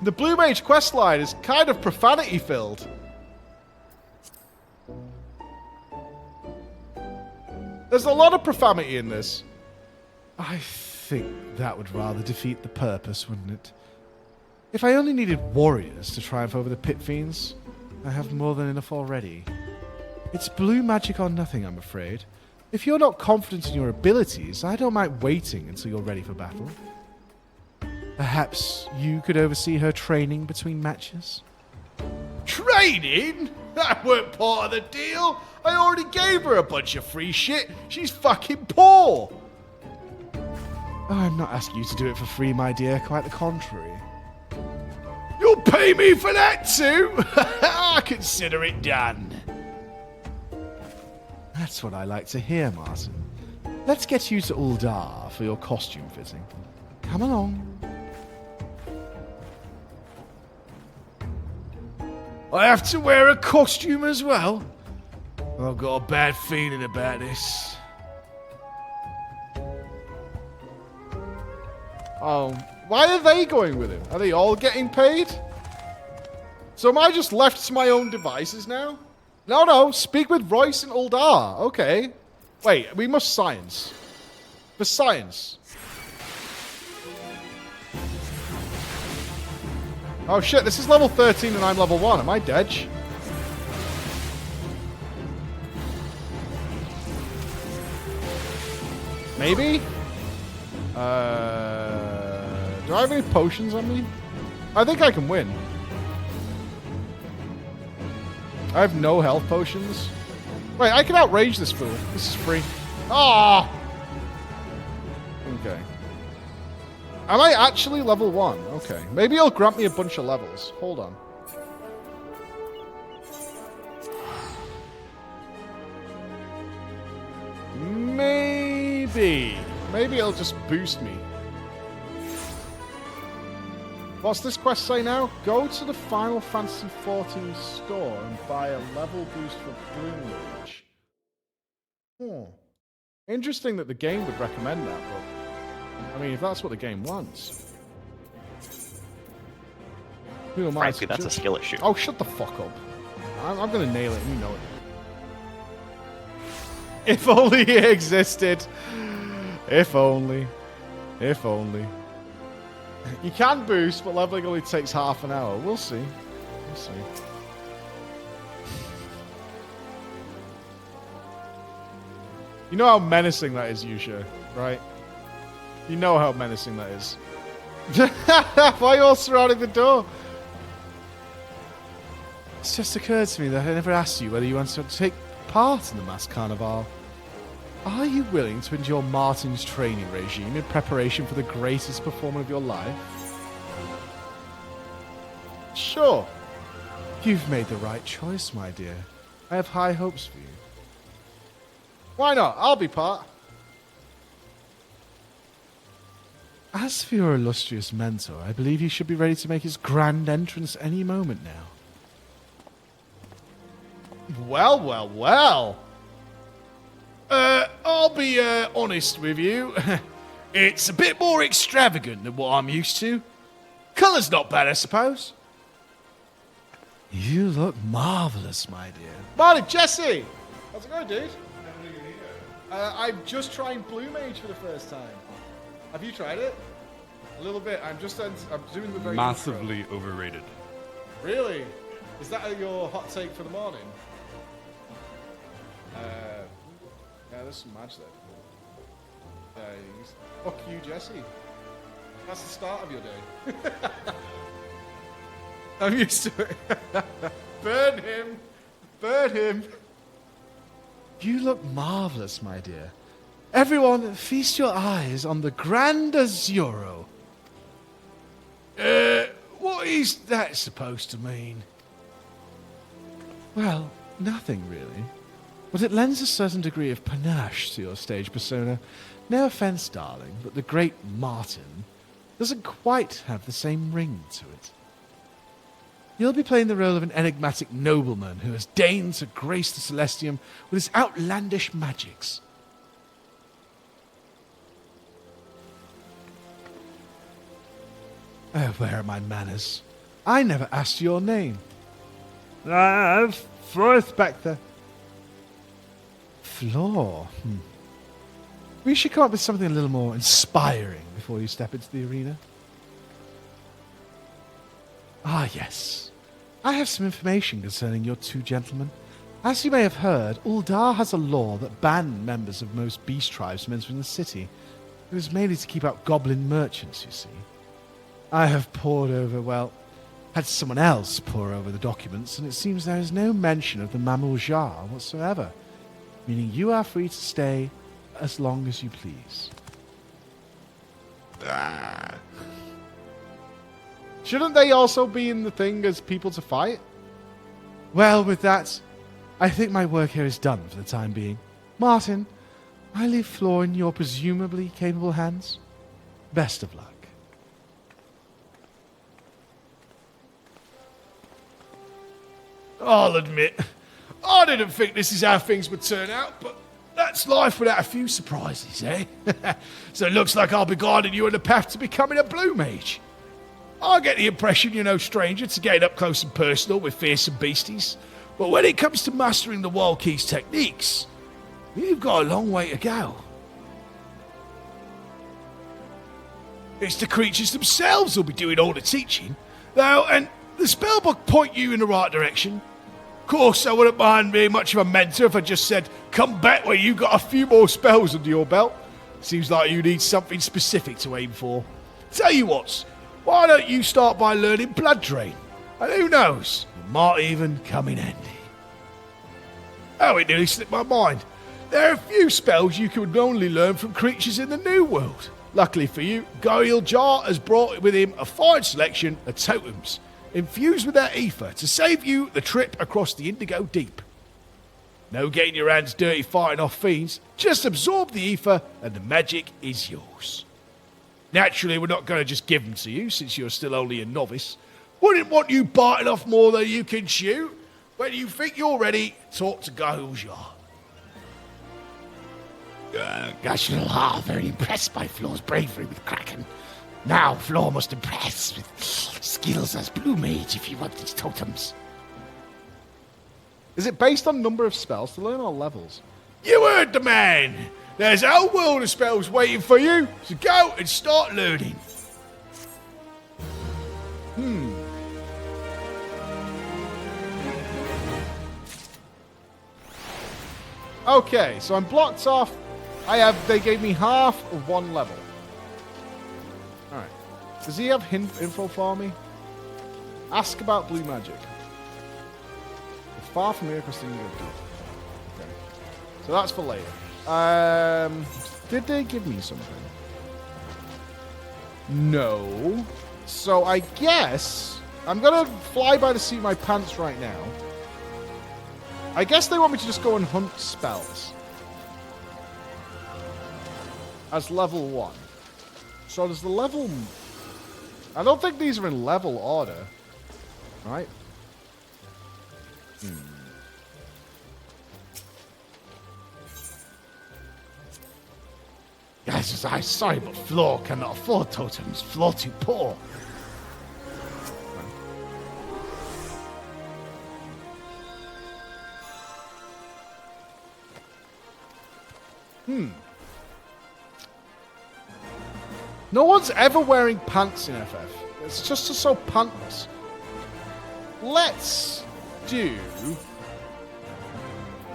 The Blue Mage questline is kind of profanity-filled. There's a lot of profanity in this. I think that would rather defeat the purpose, wouldn't it? If I only needed warriors to triumph over the pit fiends, I have more than enough already. It's blue magic or nothing, I'm afraid. If you're not confident in your abilities, I don't mind waiting until you're ready for battle. Perhaps you could oversee her training between matches? Training? That weren't part of the deal. I already gave her a bunch of free shit. She's fucking poor. Oh, I'm not asking you to do it for free, my dear. Quite the contrary. You'll pay me for that too? I consider it done. That's what I like to hear, Martin. Let's get you to Uldar for your costume fitting. Come along. I have to wear a costume as well? I've got a bad feeling about this. Oh, why are they going with him? Are they all getting paid? So am I just left to my own devices now? No, speak with Royce and Uldar. Okay. Wait, we must science. For science. Oh shit, this is level 13 and I'm level 1. Am I dead? Maybe? Do I have any potions on me? I think I can win. I have no health potions. Wait, I can outrage this fool. This is free. Ah! Okay. Am I actually level 1? Okay. Maybe he'll grant me a bunch of levels. Hold on. Maybe. Maybe it'll just boost me. What's this quest say now? Go to the Final Fantasy XIV store and buy a level boost for Blue Mage. Interesting that the game would recommend that, but I mean, if that's what the game wants. Who am I Frankly, to that's a judge? skill issue. Oh, shut the fuck up. I'm gonna nail it, and you know it. If only he existed. If only. If only. You can boost, but leveling only takes half an hour. We'll see. We'll see. You know how menacing that is, Yusha, right? You know how menacing that is. Why are you all surrounding the door? It's just occurred to me that I never asked you whether you want to take part in the mass carnival. Are you willing to endure Martin's training regime in preparation for the greatest performance of your life? Sure. You've made the right choice, my dear. I have high hopes for you. Why not? I'll be part. As for your illustrious mentor, I believe he should be ready to make his grand entrance any moment now. Well. I'll be honest with you. It's a bit more extravagant than what I'm used to. Colour's not bad, I suppose. You look marvelous, my dear. Marty, Jesse! How's it going, dude? I'm just trying Blue Mage for the first time. Have you tried it? A little bit. I'm doing the very Massively overrated. Really? Is that your hot take for the morning? Yeah, there's some match there. Fuck you, Jesse. That's the start of your day. I'm used to it. Burn him! Burn him! You look marvelous, my dear. Everyone, feast your eyes on the Grand Azuro. What is that supposed to mean? Well, nothing really. But it lends a certain degree of panache to your stage persona. No offense, darling, but the great Martin doesn't quite have the same ring to it. You'll be playing the role of an enigmatic nobleman who has deigned to grace the Celestium with his outlandish magics. Oh, where are my manners? I never asked your name. Floor Spectre. Floor. We should come up with something a little more inspiring before you step into the arena. Ah, yes. I have some information concerning your two gentlemen. As you may have heard, Uldar has a law that bans members of most beast tribes from entering the city. It was mainly to keep out goblin merchants, you see. I have had someone else pore over the documents, and it seems there is no mention of the Mamul Jar whatsoever, meaning you are free to stay as long as you please. Shouldn't they also be in the thing as people to fight? Well, with that, I think my work here is done for the time being. Martin, I leave Floor in your presumably capable hands. Best of luck. I'll admit, I didn't think this is how things would turn out, but that's life without a few surprises, eh? So it looks like I'll be guiding you on the path to becoming a Blue Mage. I get the impression you're no stranger to getting up close and personal with fearsome beasties, but when it comes to mastering the Wild Key's techniques, you've got a long way to go. It's the creatures themselves who'll be doing all the teaching, though, and the spellbook point you in the right direction. Of course, I wouldn't mind being much of a mentor if I just said, come back when you got a few more spells under your belt. Seems like you need something specific to aim for. Tell you what, why don't you start by learning Blood Drain? And who knows, it might even come in handy. Oh, it nearly slipped my mind. There are a few spells you can only learn from creatures in the New World. Luckily for you, Goil Jar has brought with him a fine selection of totems, infused with their ether to save you the trip across the Indigo Deep. No getting your hands dirty fighting off fiends, just absorb the ether and the magic is yours. Naturally, we're not going to just give them to you, since you're still only a novice. Wouldn't want you biting off more than you can chew. When you think you're ready, talk to Goil Jar. Gosh, very impressed by Floor's bravery with Kraken. Now Floor must impress with skills as Blue Mage if he wants his totems. Is it based on number of spells to learn or levels? You heard the man. There's a whole world of spells waiting for you, so go and start learning. Okay, so I'm blocked off. They gave me half of one level. Alright. Does he have info for me? Ask about blue magic. It's far from here across the Indigo Deep. Okay. So that's for later. Did they give me something? No. So I guess I'm gonna fly by the seat of my pants right now. I guess they want me to just go and hunt spells. As level 1. So there's the level... I don't think these are in level order. Right? Guys, I'm sorry, but Floor cannot afford totems. Floor too poor. No one's ever wearing pants in FF. It's just so pantless. Let's do...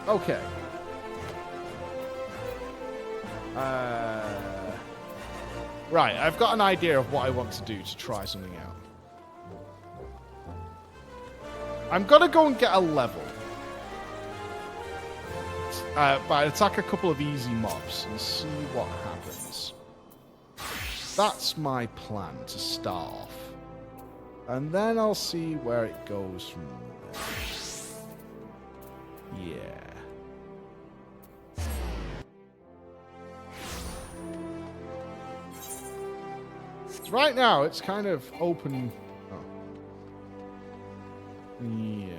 Okay. Right, I've got an idea of what I want to do to try something out. I'm gonna go and get a level. But attack a couple of easy mobs and see what happens. That's my plan to start off. And then I'll see where it goes from there. Yeah. Right now, it's kind of open. Oh. Yeah.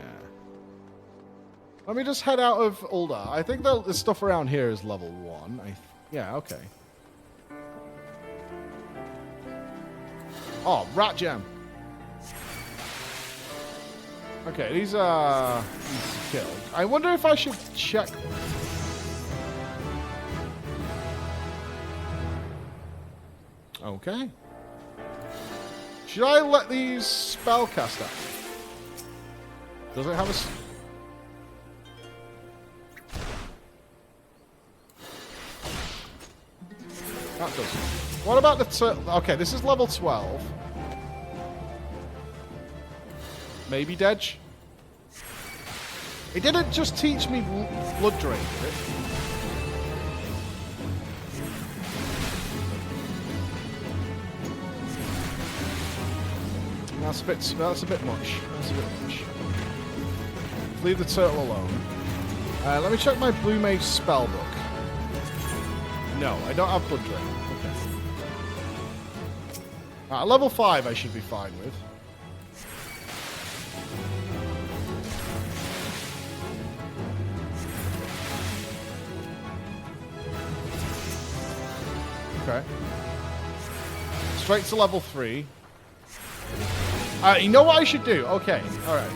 Let me just head out of Ulda. I think the stuff around here is level 1. Yeah, okay. Oh, rat jam. Okay, these are killed. I wonder if I should check. Okay. Should I let these spell cast out? Does it have a... That does. What about the... Okay, this is level 12. Maybe Dedge? It didn't just teach me blood drain, did it? That's a bit much. That's a bit much. Leave the turtle alone. Let me check my Blue Mage spell book. No, I don't have blood drain. Okay. Level 5 I should be fine with. Okay. Straight to level 3. You know what I should do? Okay, alright.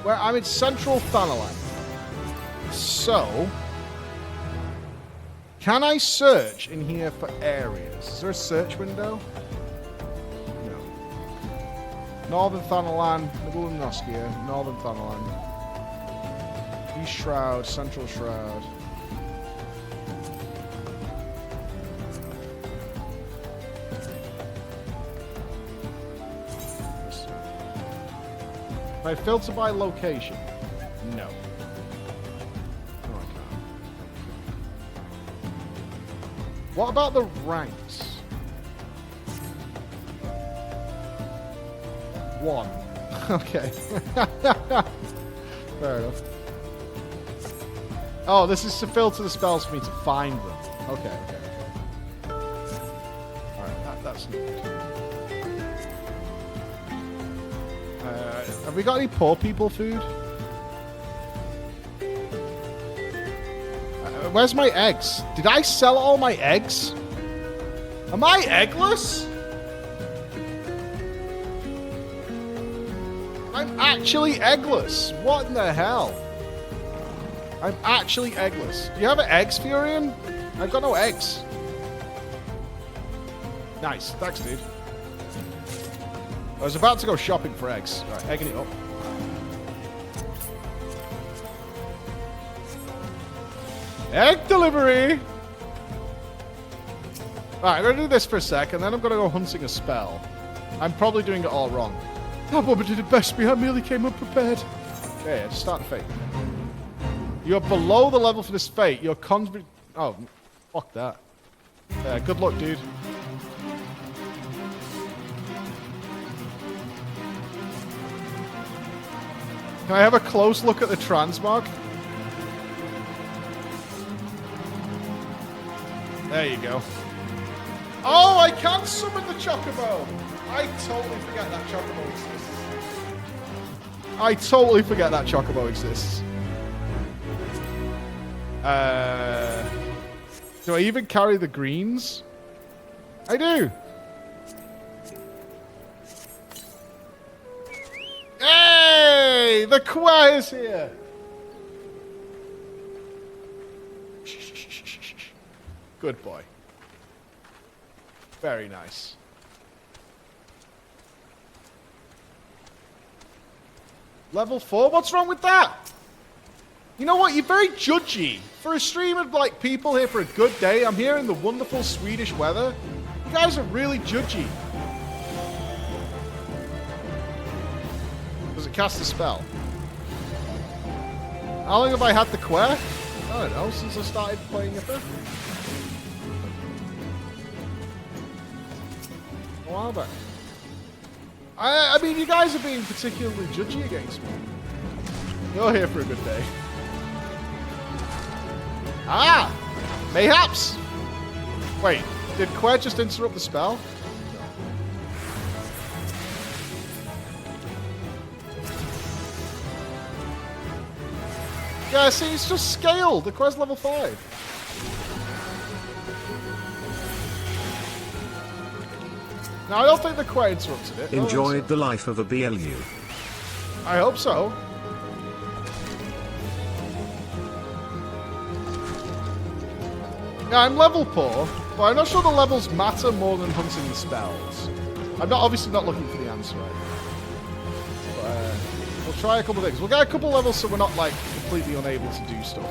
Well, I'm in central Thanalan. So, can I search in here for areas? Is there a search window? No. Northern Thanalan, Middle of Noskia, Northern Thanalan. East Shroud, Central Shroud. Can I filter by location? No. No, I can't. What about the ranks? 1. Okay. Fair enough. Oh, this is to filter the spells for me to find them. Okay. Alright, that's not good. Have we got any poor people food? Where's my eggs? Did I sell all my eggs? Am I eggless? I'm actually eggless. What in the hell? I'm actually eggless. Do you have eggs, Furion? I've got no eggs. Nice. Thanks, dude. I was about to go shopping for eggs. Right, egging it up. Egg delivery! Right, I'm going to do this for a sec, and then I'm going to go hunting a spell. I'm probably doing it all wrong. That woman did it best me. I merely came unprepared. Yeah, just start the fate. You're below the level for this fate. You're Oh, fuck that. Yeah, good luck, dude. Can I have a close look at the transmog? There you go. Oh, I can summon the Chocobo! I totally forget that Chocobo exists. Do I even carry the greens? I do! Hey! The choir's here! Shh, shh, shh. Good boy. Very nice. Level 4? What's wrong with that? You know what? You're very judgy. For a stream of, like, people here for a good day, I'm here in the wonderful Swedish weather. You guys are really judgy. Does it cast a spell? How long have I had the quest? I don't know, since I started playing it. A while back. I mean, you guys are being particularly judgy against me. You're here for a good day. Ah! Mayhaps! Wait, did Quer just interrupt the spell? Yeah, see, it's just scaled. The Quer's level 5. Now, I don't think the Quer interrupted it. Enjoyed the life of a BLU. I hope so. Yeah, I'm level poor, but I'm not sure the levels matter more than hunting the spells. I'm obviously not looking for the answer right now. But we'll try a couple of things. We'll get a couple levels so we're not, like, completely unable to do stuff.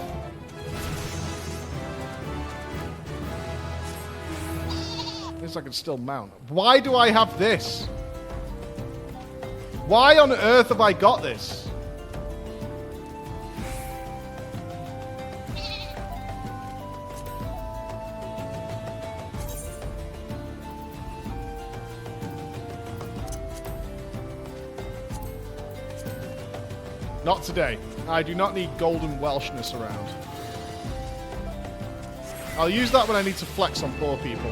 At least I can still mount. Why do I have this? Why on earth have I got this? Not today. I do not need golden Welshness around. I'll use that when I need to flex on poor people.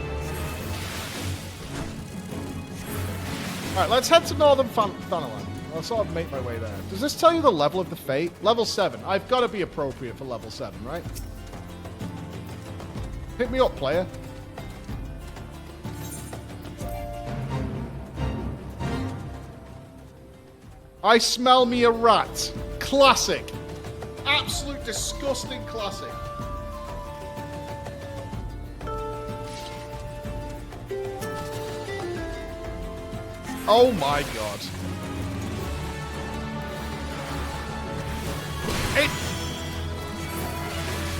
Alright, let's head to Northern Thanalan. I'll sort of make my way there. Does this tell you the level of the Fate? Level 7. I've got to be appropriate for level 7, right? Hit me up, player. I smell me a rat. Classic. Absolute disgusting classic. Oh my god.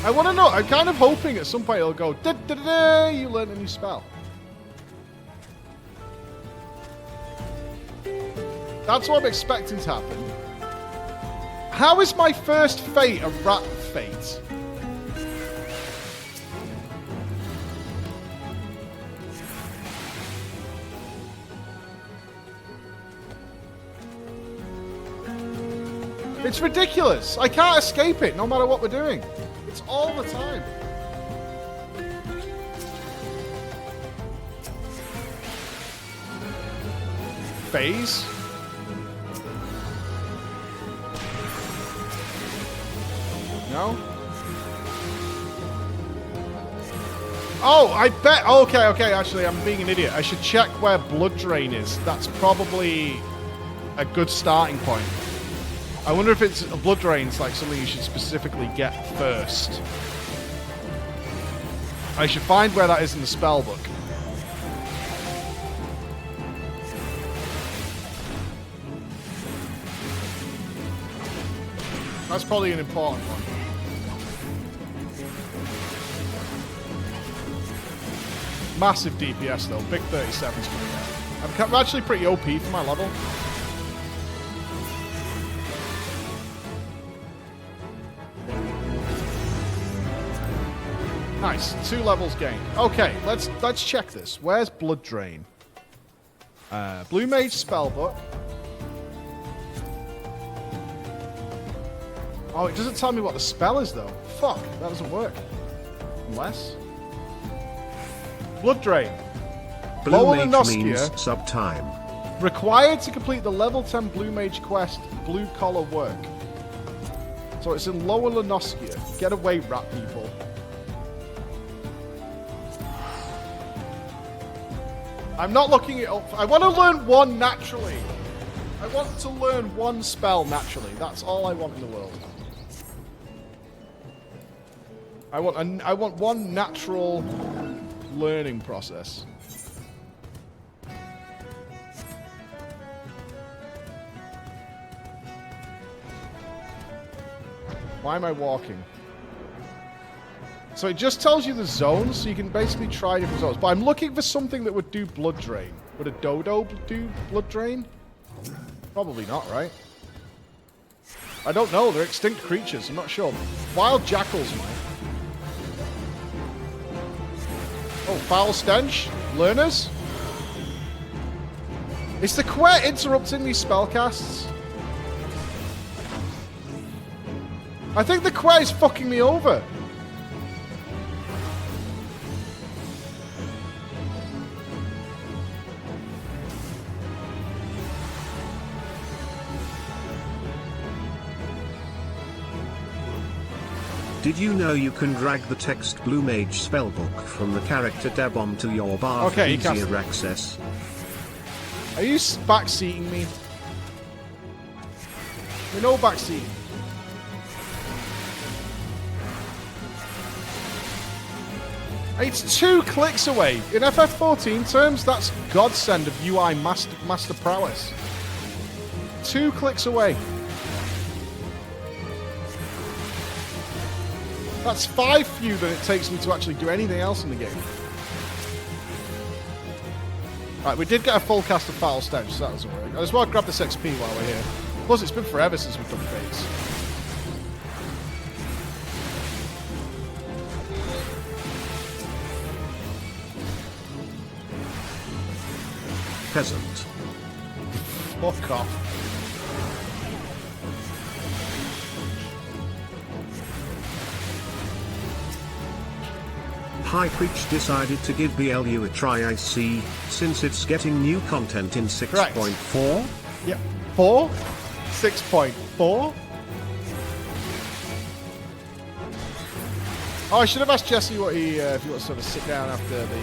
I want to know. I'm kind of hoping at some point it'll go, da, da, da, da, you learn a new spell. That's what I'm expecting to happen. How is my first fate a rat fate? It's ridiculous. I can't escape it no matter what we're doing. It's all the time. Phase? No? Oh, I bet. Okay, actually, I'm being an idiot. I should check where Blood Drain is. That's probably a good starting point. I wonder if it's a Blood Drain's like something you should specifically get first. I should find where that is in the spell book. That's probably an important one. Massive DPS though, big 37's coming out. I'm actually pretty OP for my level. Nice, 2 levels gained. Okay, let's check this. Where's Blood Drain? Blue Mage Spellbook. Oh, it doesn't tell me what the spell is though. Fuck, that doesn't work. Unless... Blood Drain. Blue Mage means sub-time. Required to complete the level 10 Blue Mage quest, Blue Collar Work. So it's in Lower Lenoskia. Get away, rat people. I'm not looking it up. I want to learn one naturally. I want to learn one spell naturally. That's all I want in the world. I want one natural learning process. Why am I walking? So it just tells you the zones, so you can basically try different zones. But I'm looking for something that would do blood drain. Would a dodo do blood drain? Probably not, right? I don't know. They're extinct creatures. I'm not sure. Wild jackals might. Oh, foul stench. Learners? Is the quet interrupting these spellcasts? I think the quet is fucking me over. Did you know you can drag the text Blue Mage spellbook from the character tab onto your bar for easier access? Are you backseating me? We're no backseating. It's 2 clicks away. In FF14 terms, that's godsend of UI master prowess. 2 clicks away. That's 5 fewer than it takes me to actually do anything else in the game. Right, we did get a full cast of Foul Stench, so that doesn't work. I just want to grab this XP while we're here. Plus, it's been forever since we've done Fates. Peasant. Fuck off. High Preach decided to give BLU a try, I see, since it's getting new content in 6.4. Yep. 4? 6.4? Oh, I should have asked Jesse what he, if he wants to sort of sit down after the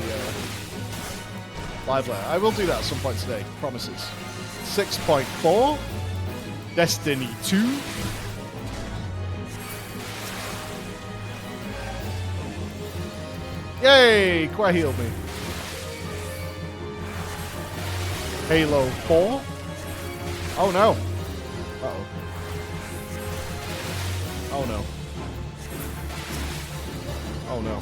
live layer. I will do that at some point today, promises. 6.4? Destiny 2? Yay! Quite healed me. Halo 4? Oh no. Uh-oh. Oh no. Oh no.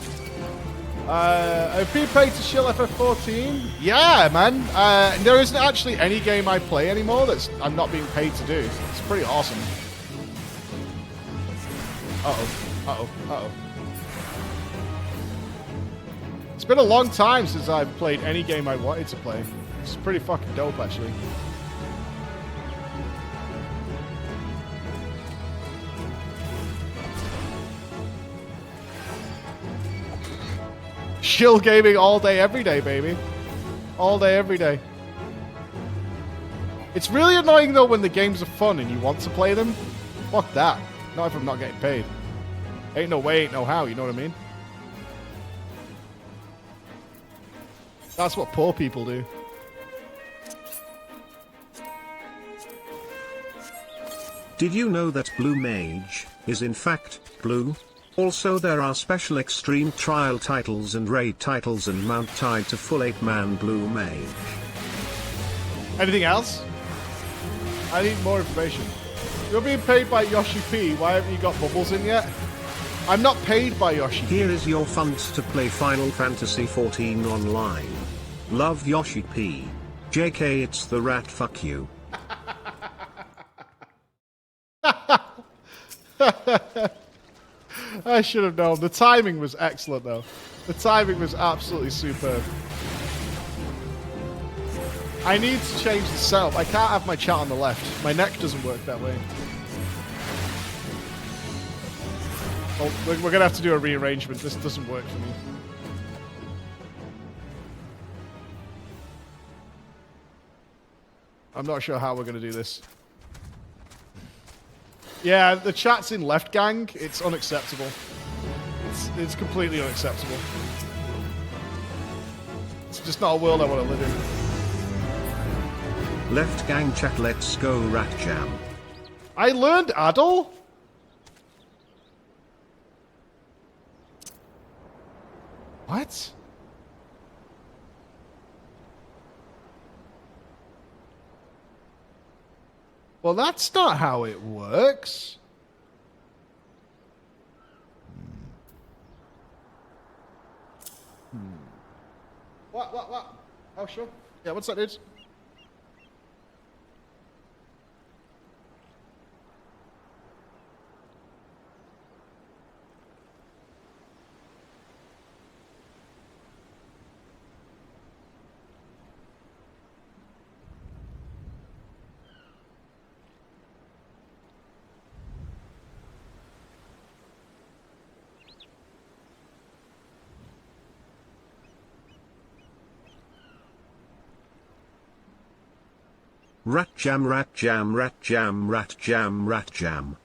I've been paid to shill FF14? Yeah, man. There isn't actually any game I play anymore I'm not being paid to do. It's pretty awesome. Uh-oh. Uh-oh. Uh-oh. It's been a long time since I've played any game I wanted to play. It's pretty fucking dope, actually. Shill gaming all day, every day, baby. All day, every day. It's really annoying, though, when the games are fun and you want to play them. Fuck that. Not if I'm not getting paid. Ain't no way, ain't no how, you know what I mean? That's what poor people do. Did you know that Blue Mage is in fact blue? Also, there are special extreme trial titles and raid titles and mount tied to full 8-man Blue Mage. Anything else? I need more information. You're being paid by Yoshi P. Why haven't you got bubbles in yet? I'm not paid by Yoshi P. Here is your funds to play Final Fantasy XIV online. Love, Yoshi P. JK, it's the rat, fuck you. I should have known. The timing was excellent, though. The timing was absolutely superb. I need to change the setup. I can't have my chat on the left. My neck doesn't work that way. Oh, we're going to have to do a rearrangement. This doesn't work for me. I'm not sure how we're going to do this. Yeah, the chat's in left gang. It's unacceptable. It's completely unacceptable. It's just not a world I want to live in. Left gang chat, let's go rat jam. I learned Adel? What? Well, that's not how it works. What? Oh, sure. Yeah, what's that, dude? Rat jam, rat jam, rat jam, rat jam, rat jam.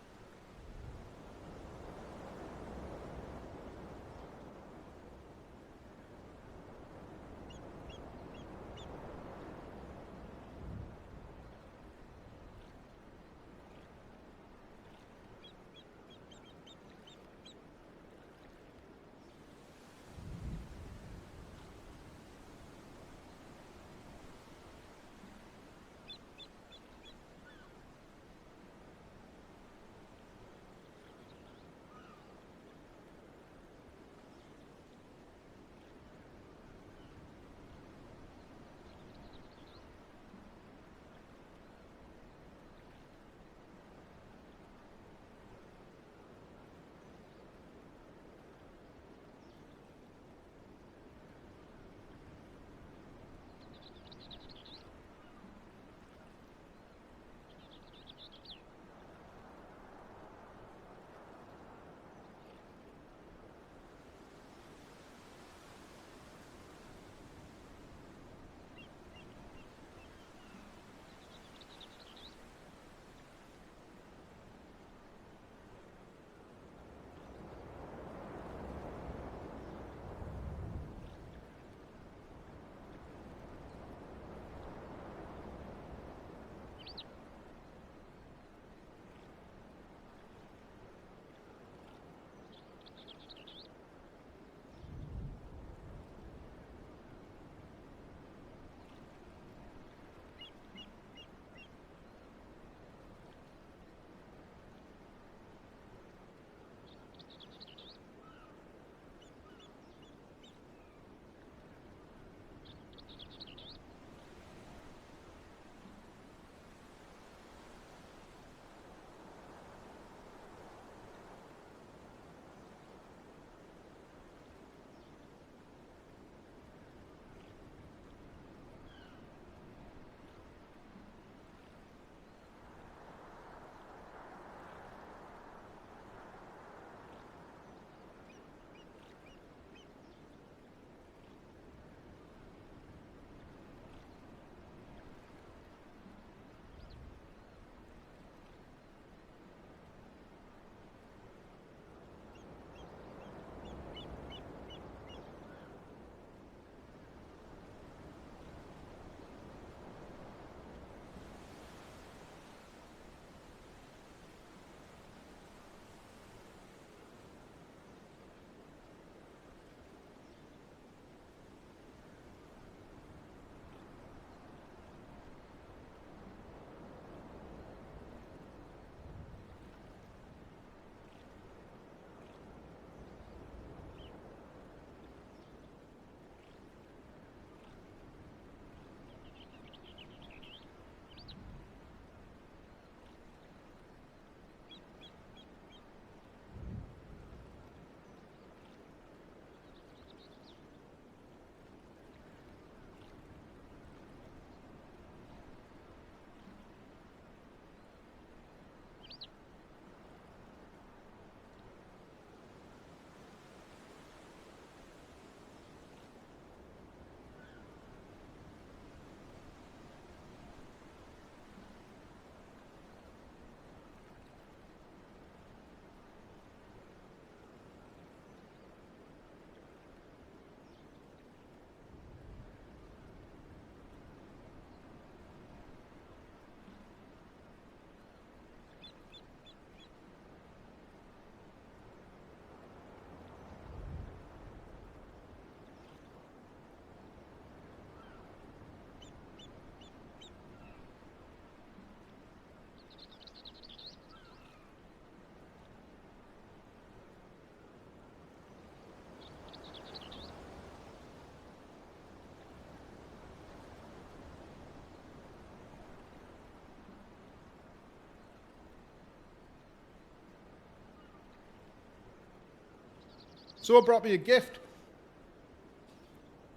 Someone brought me a gift.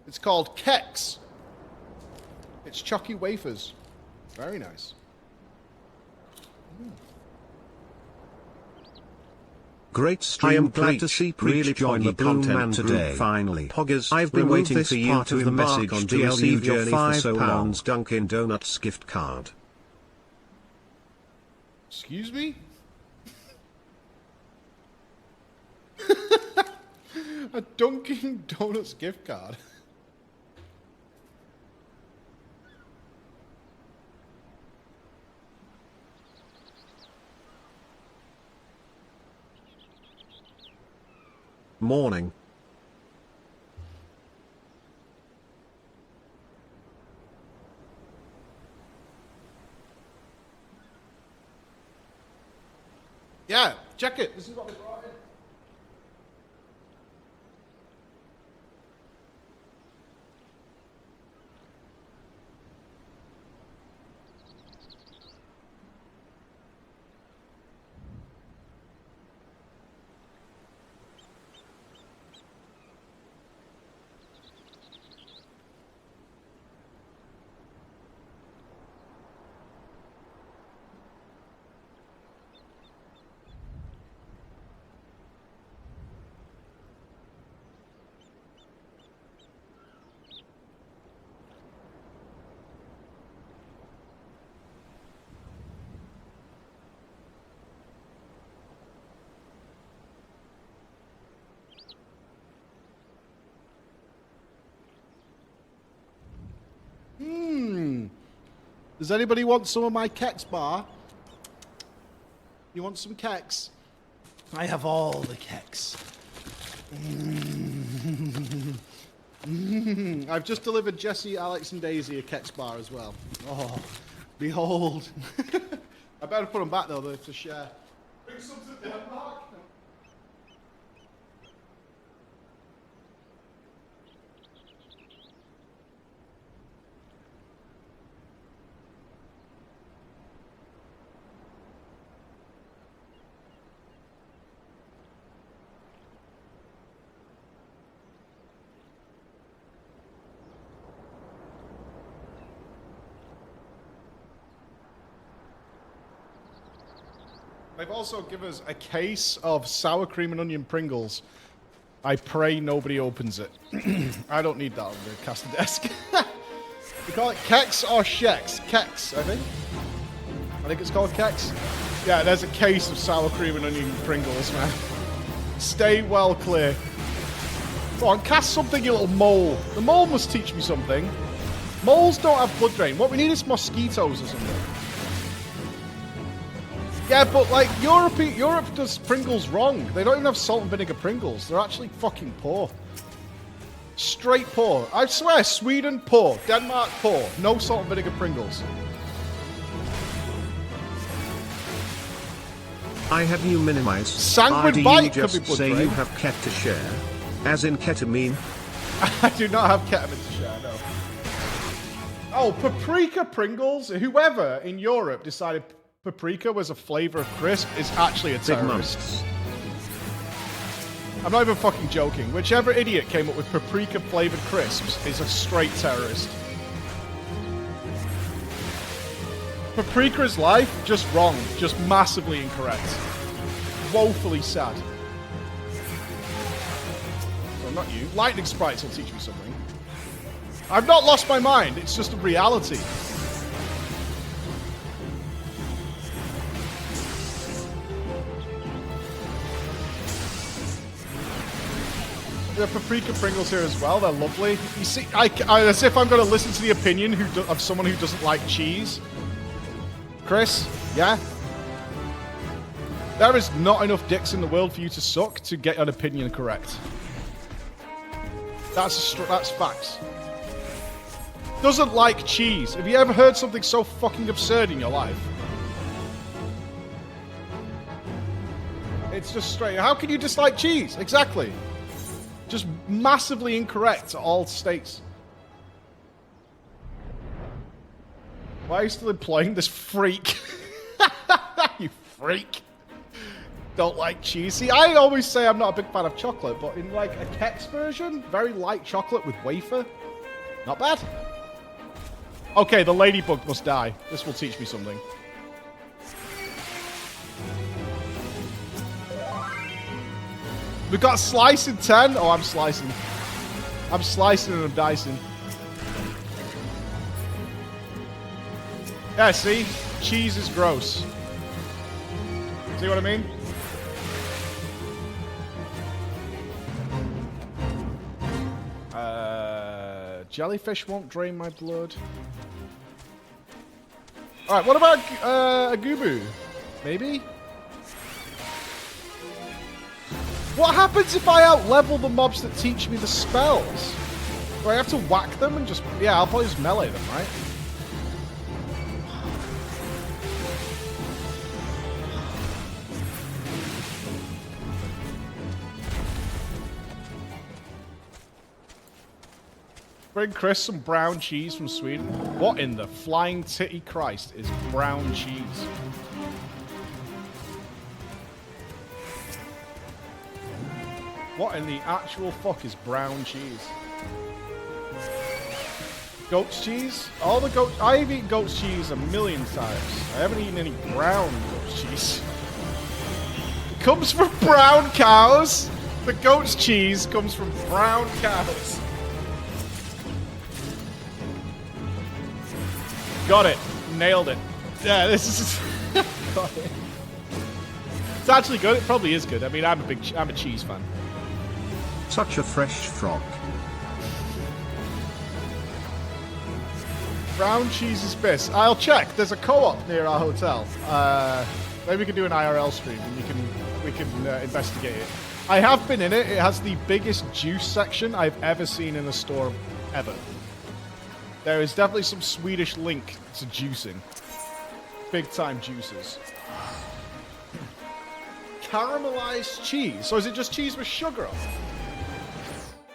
It's called Kex. It's chalky wafers. Very nice. Great stream. I am glad to see Preach join the Blue Man today. Finally, Poggers, I've been waiting for you to embark on to receive your £5 Dunkin' Donuts gift card. Excuse me? A Dunkin' Donuts gift card. Morning. Yeah, check it. This is what they brought in. Does anybody want some of my Kex bar? You want some Kex? I have all the Kex. I've just delivered Jesse, Alex, and Daisy a Kex bar as well. Oh, behold. I better put them back though, to share. Bring some to Denmark. They've also given us a case of sour cream and onion Pringles. I pray nobody opens it. I don't need that on the caster desk. We call it Kex or Shex? Kex, I think. I think it's called Kex. Yeah, there's a case of sour cream and onion Pringles, man. Stay well clear. Go on, cast something, you little mole. The mole must teach me something. Moles don't have blood drain. What we need is mosquitoes or something. Yeah, but like Europe does Pringles wrong. They don't even have salt and vinegar Pringles. They're actually fucking poor. Straight poor. I swear, Sweden poor, Denmark poor. No salt and vinegar Pringles. I have you minimized. Sanguine Bite could be just blood say drain. you have ket to share, as in ketamine. I do not have ketamine to share, no. Oh, paprika Pringles. Whoever in Europe decided paprika was a flavor of crisp is actually a Big terrorist. months. I'm not even fucking joking. Whichever idiot came up with paprika flavored crisps is a straight terrorist. Paprika is life, just wrong, just massively incorrect. Woefully sad. Well, not you. Lightning sprites will teach me something. I've not lost my mind, it's just a reality. The paprika Pringles here as well, they're lovely. You see, as if I'm going to listen to the opinion of someone who doesn't like cheese. Chris, yeah? There is not enough dicks in the world for you to suck to get an opinion correct. That's facts. Doesn't like cheese. Have you ever heard something so fucking absurd in your life? It's just straight. How can you dislike cheese? Exactly. Just massively incorrect to all states. Why are you still employing this freak? You freak. don't like cheese. See, I always say I'm not a big fan of chocolate, but in like a Kex version, very light chocolate with wafer, not bad. Okay, the ladybug must die. This will teach me something. We've got slice in 10. Oh, I'm slicing. I'm slicing and I'm dicing. Yeah, see? Cheese is gross. See what I mean? Jellyfish won't drain my blood. Alright, what about a Gubu? Maybe? What happens if I out-level the mobs that teach me the spells? Do I have to whack them and just... Yeah, I'll probably just melee them, right? Bring Chris some brown cheese from Sweden. What in the flying titty Christ is brown cheese? What in the actual fuck is brown cheese? Goat's cheese? All the goat... I've eaten goat's cheese a million times. I haven't eaten any brown goat's cheese. It comes from brown cows. The goat's cheese comes from brown cows. Got it. Nailed it. Yeah, this is... Got it. It's actually good. It probably is good. I mean, I'm a cheese fan. Such a fresh frog. Brown cheese is best. I'll check. There's a co-op near our hotel. Maybe we can do an IRL stream and we can investigate it. I have been in it. It has the biggest juice section I've ever seen in a store ever. There is definitely some Swedish link to juicing. Big time juices. Caramelized cheese. So is it just cheese with sugar on it?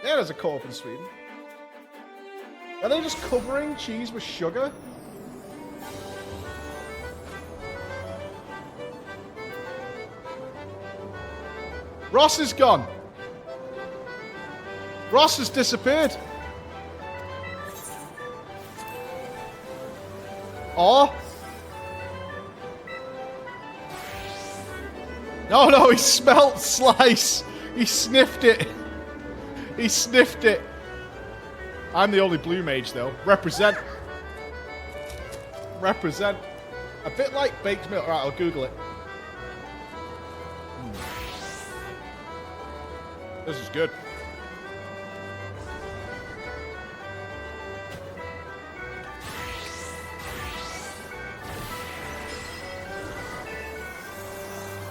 Yeah, there's a co-op in Sweden. Are they just covering cheese with sugar? Ross is gone. Ross has disappeared. Oh. No, he smelt slice. He sniffed it. He sniffed it. I'm the only blue mage, though. Represent. Represent. A bit like baked milk. Alright, I'll Google it. This is good.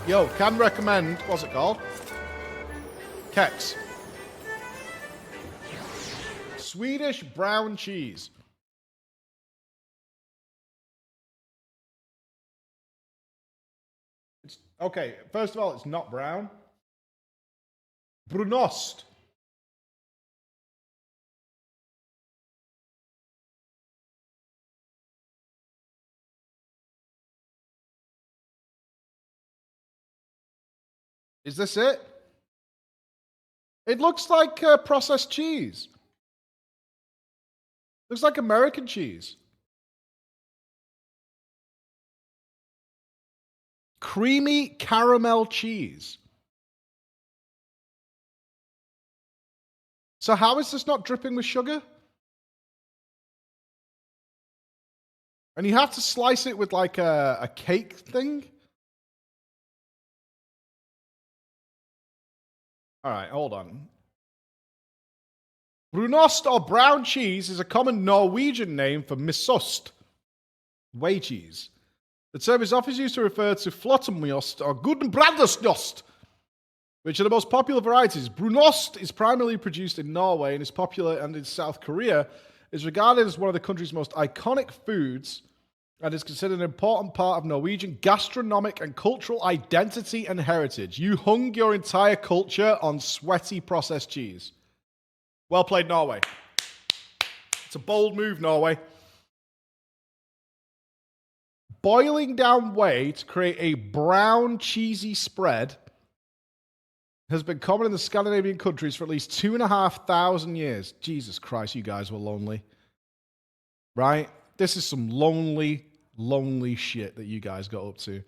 Yo, can recommend, what's it called? Kex. Swedish brown cheese. Okay, first of all, it's not brown. Brunost. Is this it? It looks like processed cheese. Looks like American cheese. Creamy caramel cheese. So how is this not dripping with sugar? And you have to slice it with like a cake thing? All right, hold on. Brunost or brown cheese is a common Norwegian name for misost, whey cheese. The term is often used to refer to flottemjost or gudbrandsnost, which are the most popular varieties. Brunost is primarily produced in Norway and is popular, and in South Korea is regarded as one of the country's most iconic foods and is considered an important part of Norwegian gastronomic and cultural identity and heritage. You hung your entire culture on sweaty processed cheese. Well played, Norway. It's a bold move, Norway. Boiling down whey to create a brown cheesy spread has been common in the Scandinavian countries for at least 2,500 years. Jesus Christ, you guys were lonely. Right? This is some lonely, lonely shit that you guys got up to.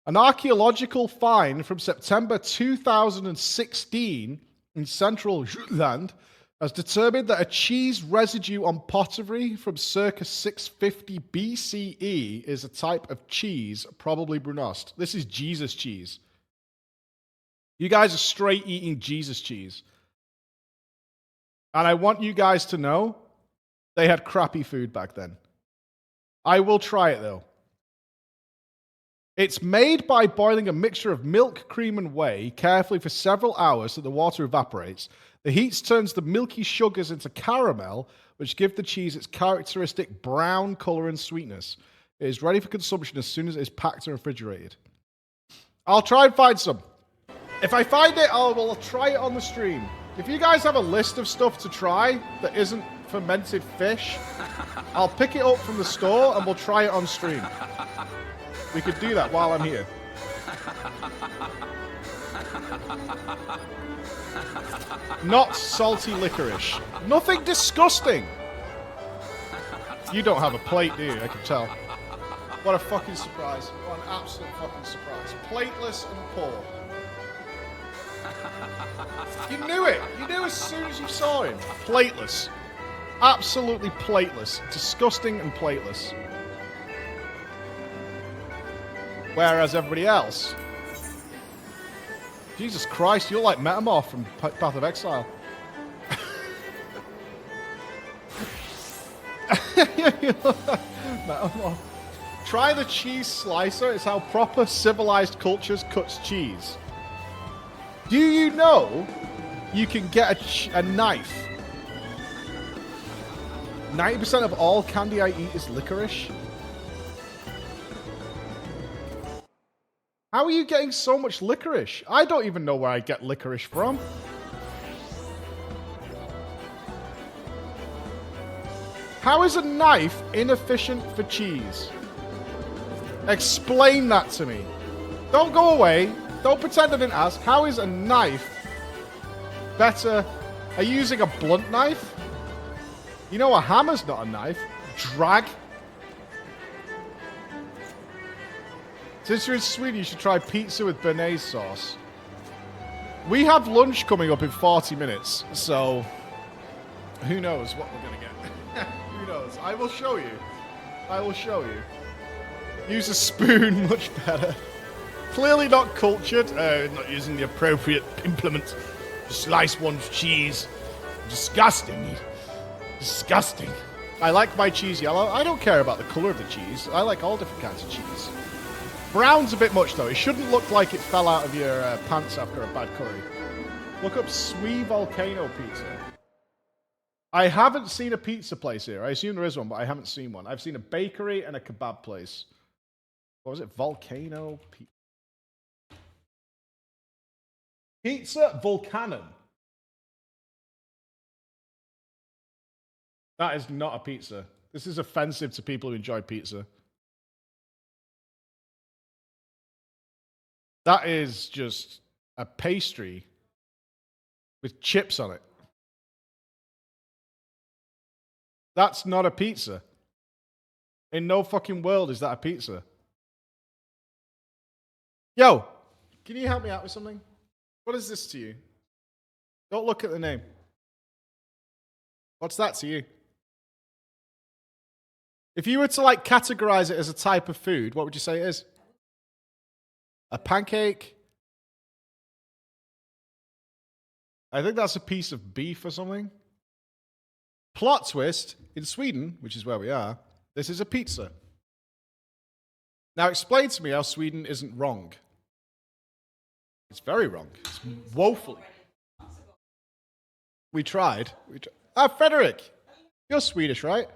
An archaeological find from September 2016 in central Jutland has determined that a cheese residue on pottery from circa 650 BCE is a type of cheese, probably Brunost. This is Jesus cheese. You guys are straight eating Jesus cheese. And I want you guys to know they had crappy food back then. I will try it though. It's made by boiling a mixture of milk, cream, and whey carefully for several hours so the water evaporates. The heat turns the milky sugars into caramel, which give the cheese its characteristic brown color and sweetness. It is ready for consumption as soon as it is packed and refrigerated. I'll try and find some. If I find it, I will try it on the stream. If you guys have a list of stuff to try that isn't fermented fish, I'll pick it up from the store and we'll try it on stream. We could do that while I'm here. Not salty licorice. Nothing disgusting. You don't have a plate, do you? I can tell. What a fucking surprise. What an absolute fucking surprise. Plateless and poor. You knew it. You knew as soon as you saw him. Plateless. Absolutely plateless. Disgusting and plateless. Whereas everybody else... Jesus Christ, you're like Metamorph from Path of Exile. Metamorph. Try the cheese slicer. It's how proper civilized cultures cuts cheese. Do you know you can get a knife? 90% of all candy I eat is licorice. How are you getting so much licorice? I don't even know where I get licorice from. How is a knife inefficient for cheese? Explain that to me. Don't go away. Don't pretend I didn't ask. How is a knife better? Are you using a blunt knife? You know a hammer's not a knife. Drag. Since you're in Sweden, you should try pizza with béarnaise sauce. We have lunch coming up in 40 minutes, so who knows what we're going to get. Who knows? I will show you. I will show you. Use a spoon, much better. Clearly not cultured. Not using the appropriate implement to slice one's cheese. Disgusting. Disgusting. I like my cheese yellow. I don't care about the colour of the cheese. I like all different kinds of cheese. Brown's a bit much, though. It shouldn't look like it fell out of your pants after a bad curry. Look up Sui Volcano Pizza. I haven't seen a pizza place here. I assume there is one, but I haven't seen one. I've seen a bakery and a kebab place. What was it? Volcano Pizza. Pizza Volcanon. That is not a pizza. This is offensive to people who enjoy pizza. That is just a pastry with chips on it. That's not a pizza. In no fucking world is that a pizza. Yo, can you help me out with something? What is this to you? Don't look at the name. What's that to you? If you were to like categorize it as a type of food, what would you say it is? A pancake? I think that's a piece of beef or something. Plot twist, in Sweden, which is where we are, this is a pizza. Now explain to me how Sweden isn't wrong. It's very wrong. It's woefully. We tried. Ah, Frederick! You're Swedish, right?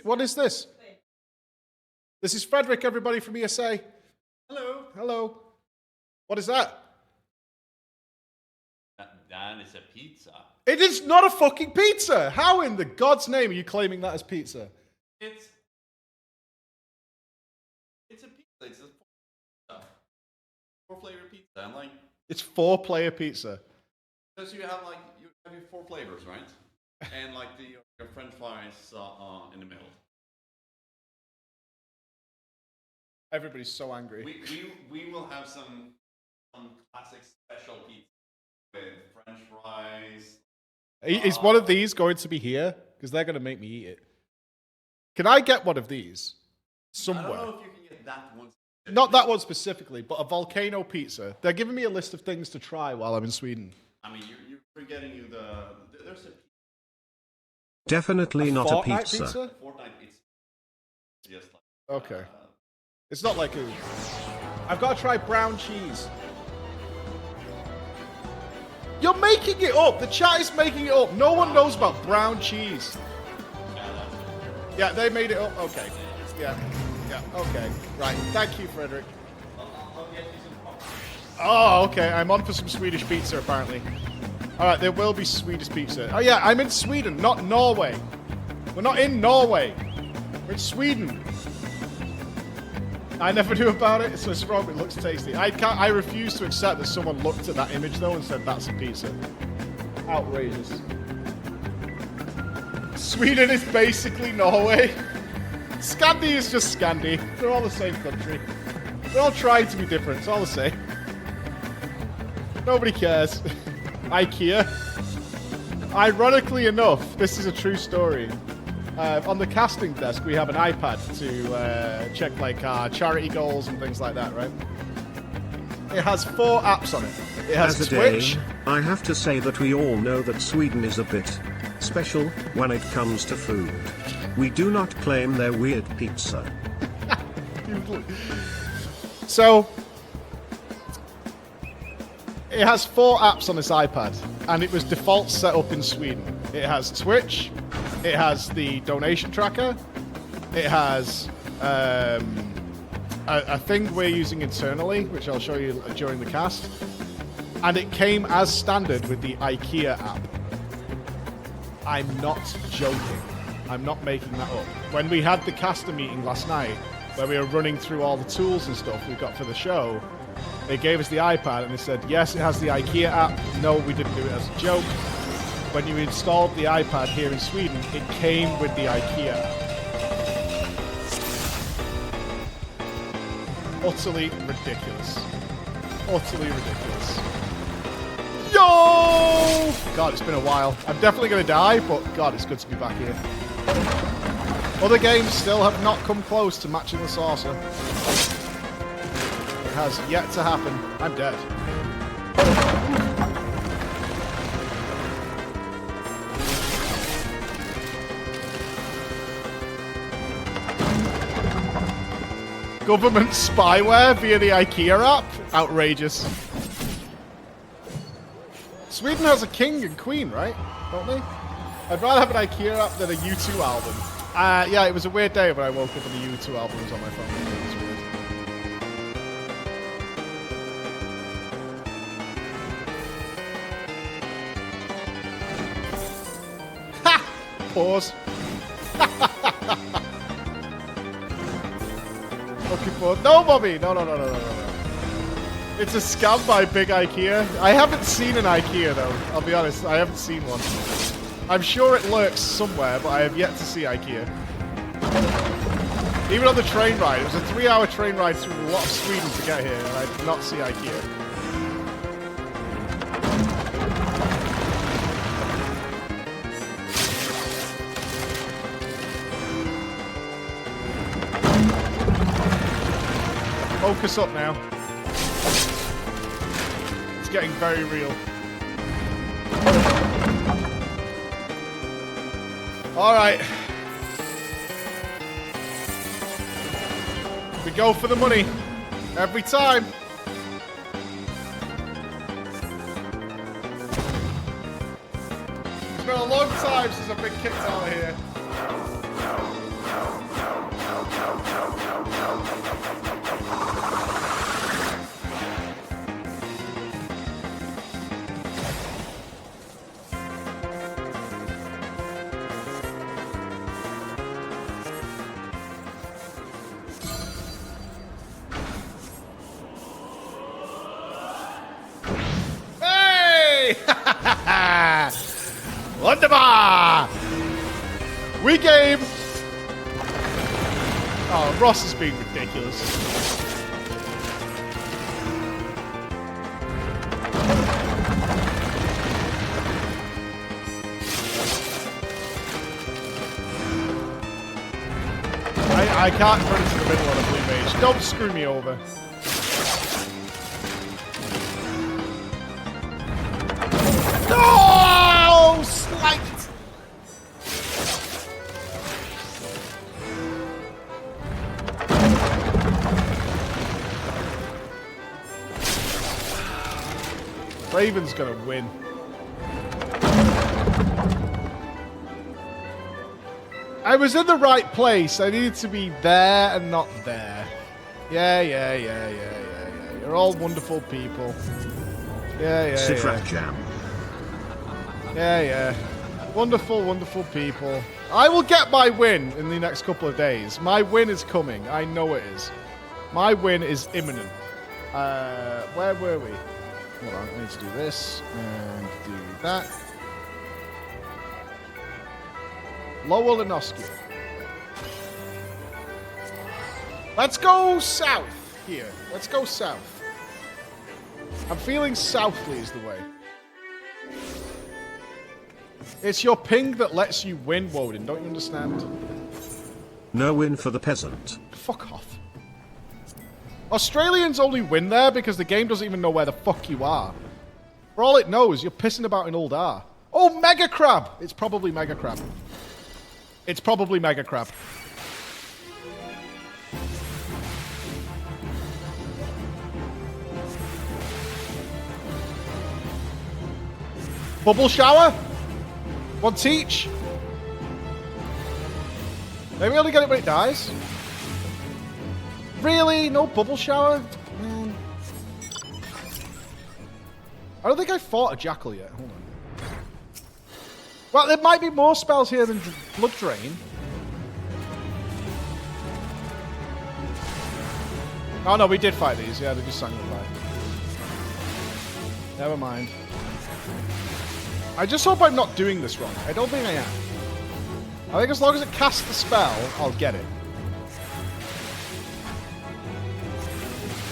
What is this? This is Frederick, everybody from ESA. Hello. Hello. What is that? That is a pizza. It is not a fucking pizza. How in the God's name are you claiming that as pizza? It's a pizza. It's a four flavor pizza. I'm like It's 4-player pizza. So you have like you have your 4 flavors, right? And like your French fries in the middle. Everybody's so angry. We will have some classic special pizza with French fries. Is one of these going to be here? Because they're going to make me eat it. Can I get one of these somewhere? I don't know if you can get that one. Not that one specifically, but a volcano pizza. They're giving me a list of things to try while I'm in Sweden. I mean, you're forgetting there's a Definitely not a Fortnite pizza. Fortnite pizza. Just like Okay. It's not like a... I've got to try brown cheese. You're making it up. The chat is making it up. No one knows about brown cheese. Yeah, they made it up. Okay. Yeah. Yeah. Okay. Right. Thank you, Frederick. Oh, okay. I'm on for some Swedish pizza, apparently. All right, there will be Swedish pizza. Oh, yeah, I'm in Sweden, not Norway. We're not in Norway. We're in Sweden. I never knew about it, so it's wrong. It looks tasty. I refuse to accept that someone looked at that image, though, and said that's a pizza. Outrageous. Sweden is basically Norway. Scandi is just Scandi. They're all the same country. They're all trying to be different. It's all the same. Nobody cares. IKEA. Ironically enough, this is a true story. On the casting desk, we have an iPad to check like our charity goals and things like that, right? It has 4 apps on it. It has As a Twitch. Dane, I have to say that we all know that Sweden is a bit special when it comes to food. We do not claim their weird pizza. So, it has 4 apps on this iPad, and it was default set up in Sweden. It has Twitch, it has the donation tracker, it has a thing we're using internally, which I'll show you during the cast, and it came as standard with the IKEA app. I'm not joking. I'm not making that up. When we had the caster meeting last night, where we were running through all the tools and stuff we've got for the show, they gave us the iPad and they said, yes, it has the IKEA app. No, we didn't do it as a joke. When you installed the iPad here in Sweden, it came with the IKEA app. Utterly ridiculous. Utterly ridiculous. Yo! God, it's been a while. I'm definitely going to die, but God, it's good to be back here. Other games still have not come close to matching the saucer. It has yet to happen. I'm dead. Government spyware via the IKEA app? Outrageous. Sweden has a king and queen, right? Don't they? I'd rather have an IKEA app than a U2 album. Yeah, it was a weird day when I woke up and the U2 album was on my phone. It was weird. Ha! Pause. Okay, pause. No, Bobby! No. It's a scam by Big IKEA. I haven't seen an IKEA, though. I'll be honest, I haven't seen one. I'm sure it lurks somewhere, but I have yet to see IKEA. Even on the train ride, it was a 3-hour train ride through a lot of Sweden to get here, and I did not see IKEA. Focus up now. It's getting very real. All right. We go for the money. Every time. It's been a long time since I've been kicked out of here. Wunderbar! We game. Oh, Ross is being ridiculous. I can't run into the middle of a blue mage. Don't screw me over. No! Slight! Raven's gonna win. I was in the right place. I needed to be there and not there. Yeah. You're all wonderful people. Yeah. Sifrat Jam. Yeah. Wonderful, wonderful people. I will get my win in the next couple of days. My win is coming. I know it is. My win is imminent. Where were we? Hold on, I need to do this and do that. Lowell Linoski. Let's go south here. Let's go south. I'm feeling southly is the way. It's your ping that lets you win, Woden. Don't you understand? No win for the peasant. Fuck off. Australians only win there because the game doesn't even know where the fuck you are. For all it knows, you're pissing about in Old R. Oh, Mega Crab! It's probably Mega Crab. It's probably Mega Crab. Bubble shower? Want each? Maybe only get it when it dies. Really? No bubble shower? Man. I don't think I fought a jackal yet. Hold on. Well, there might be more spells here than Blood Drain. Oh no, we did fight these. Yeah, they just sang goodbye. Never mind. I just hope I'm not doing this wrong. I don't think I am. I think as long as it casts the spell, I'll get it.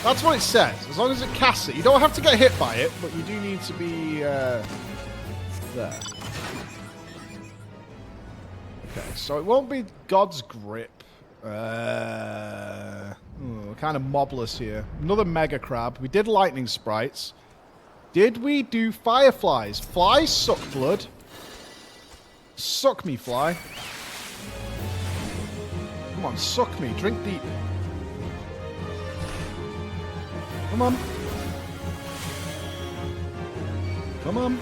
That's what it says. As long as it casts it. You don't have to get hit by it, but you do need to be there. Okay, so it won't be God's Grip. Kind of mobless here. Another Mega Crab. We did Lightning Sprites. Did we do Fireflies? Flies suck blood. Suck me, fly. Come on, suck me. Drink deep. Come on. Come on.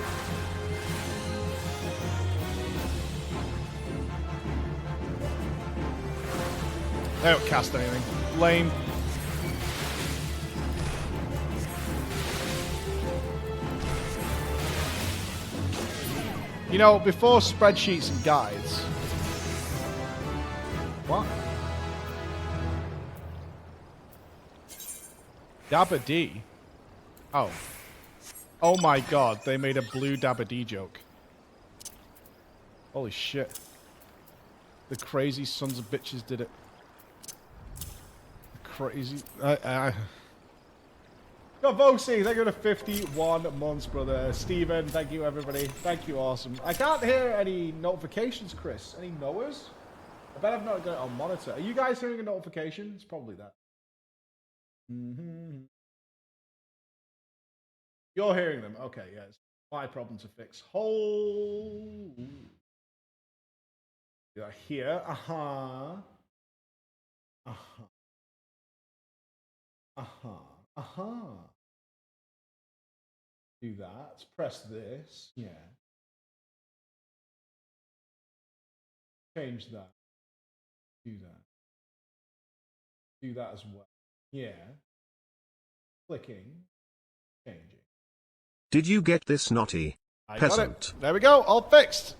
They don't cast anything. Lame. You know, before spreadsheets and guides. What? Dabba D? Oh. Oh my god, they made a blue Dabba D joke. Holy shit. The crazy sons of bitches did it. Crazy. Got Voxy, thank you for 51 months, brother. Steven, thank you, everybody. Thank you, awesome. I can't hear any notifications, Chris. Any knowers? I bet I've not got it on monitor. Are you guys hearing a notification? It's probably that. You're hearing them. Okay, yeah. It's my problem to fix. Hold. Yeah, here. Uh-huh. Uh-huh. Uh-huh. Uh-huh. Do that. Press this. Yeah. Change that. Do that. Do that as well. Yeah. Clicking. Changing. Did you get this, naughty peasant? Got it. There we go. All fixed.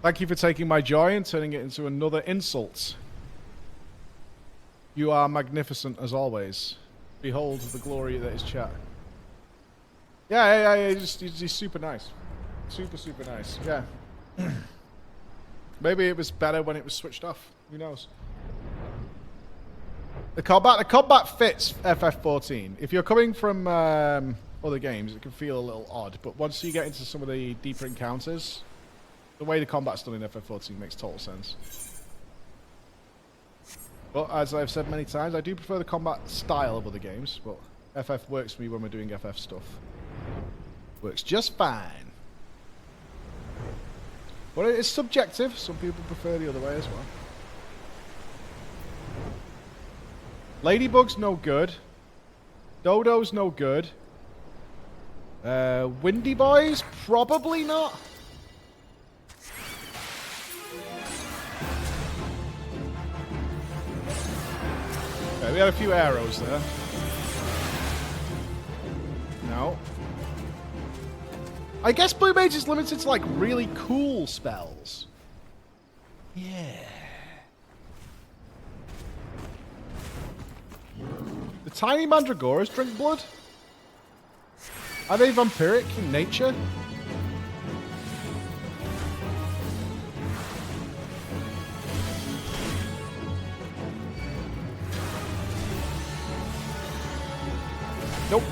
Thank you for taking my joy and turning it into another insult. You are magnificent as always. Behold the glory that is chat. Yeah. He's super nice. Super nice. Yeah. Maybe it was better when it was switched off. Who knows? The combat fits FF14. If you're coming from other games, it can feel a little odd. But once you get into some of the deeper encounters, the way the combat's done in FF14 makes total sense. But as I've said many times, I do prefer the combat style of other games. But FF works for me when we're doing FF stuff. Works just fine. But it's subjective. Some people prefer the other way as well. Ladybug's no good. Dodo's no good. Windy Boys? Probably not. Okay, we had a few arrows there. No. I guess Blue Mage is limited to, like, really cool spells. Yeah. The tiny mandragoras drink blood? Are they vampiric in nature? Nope.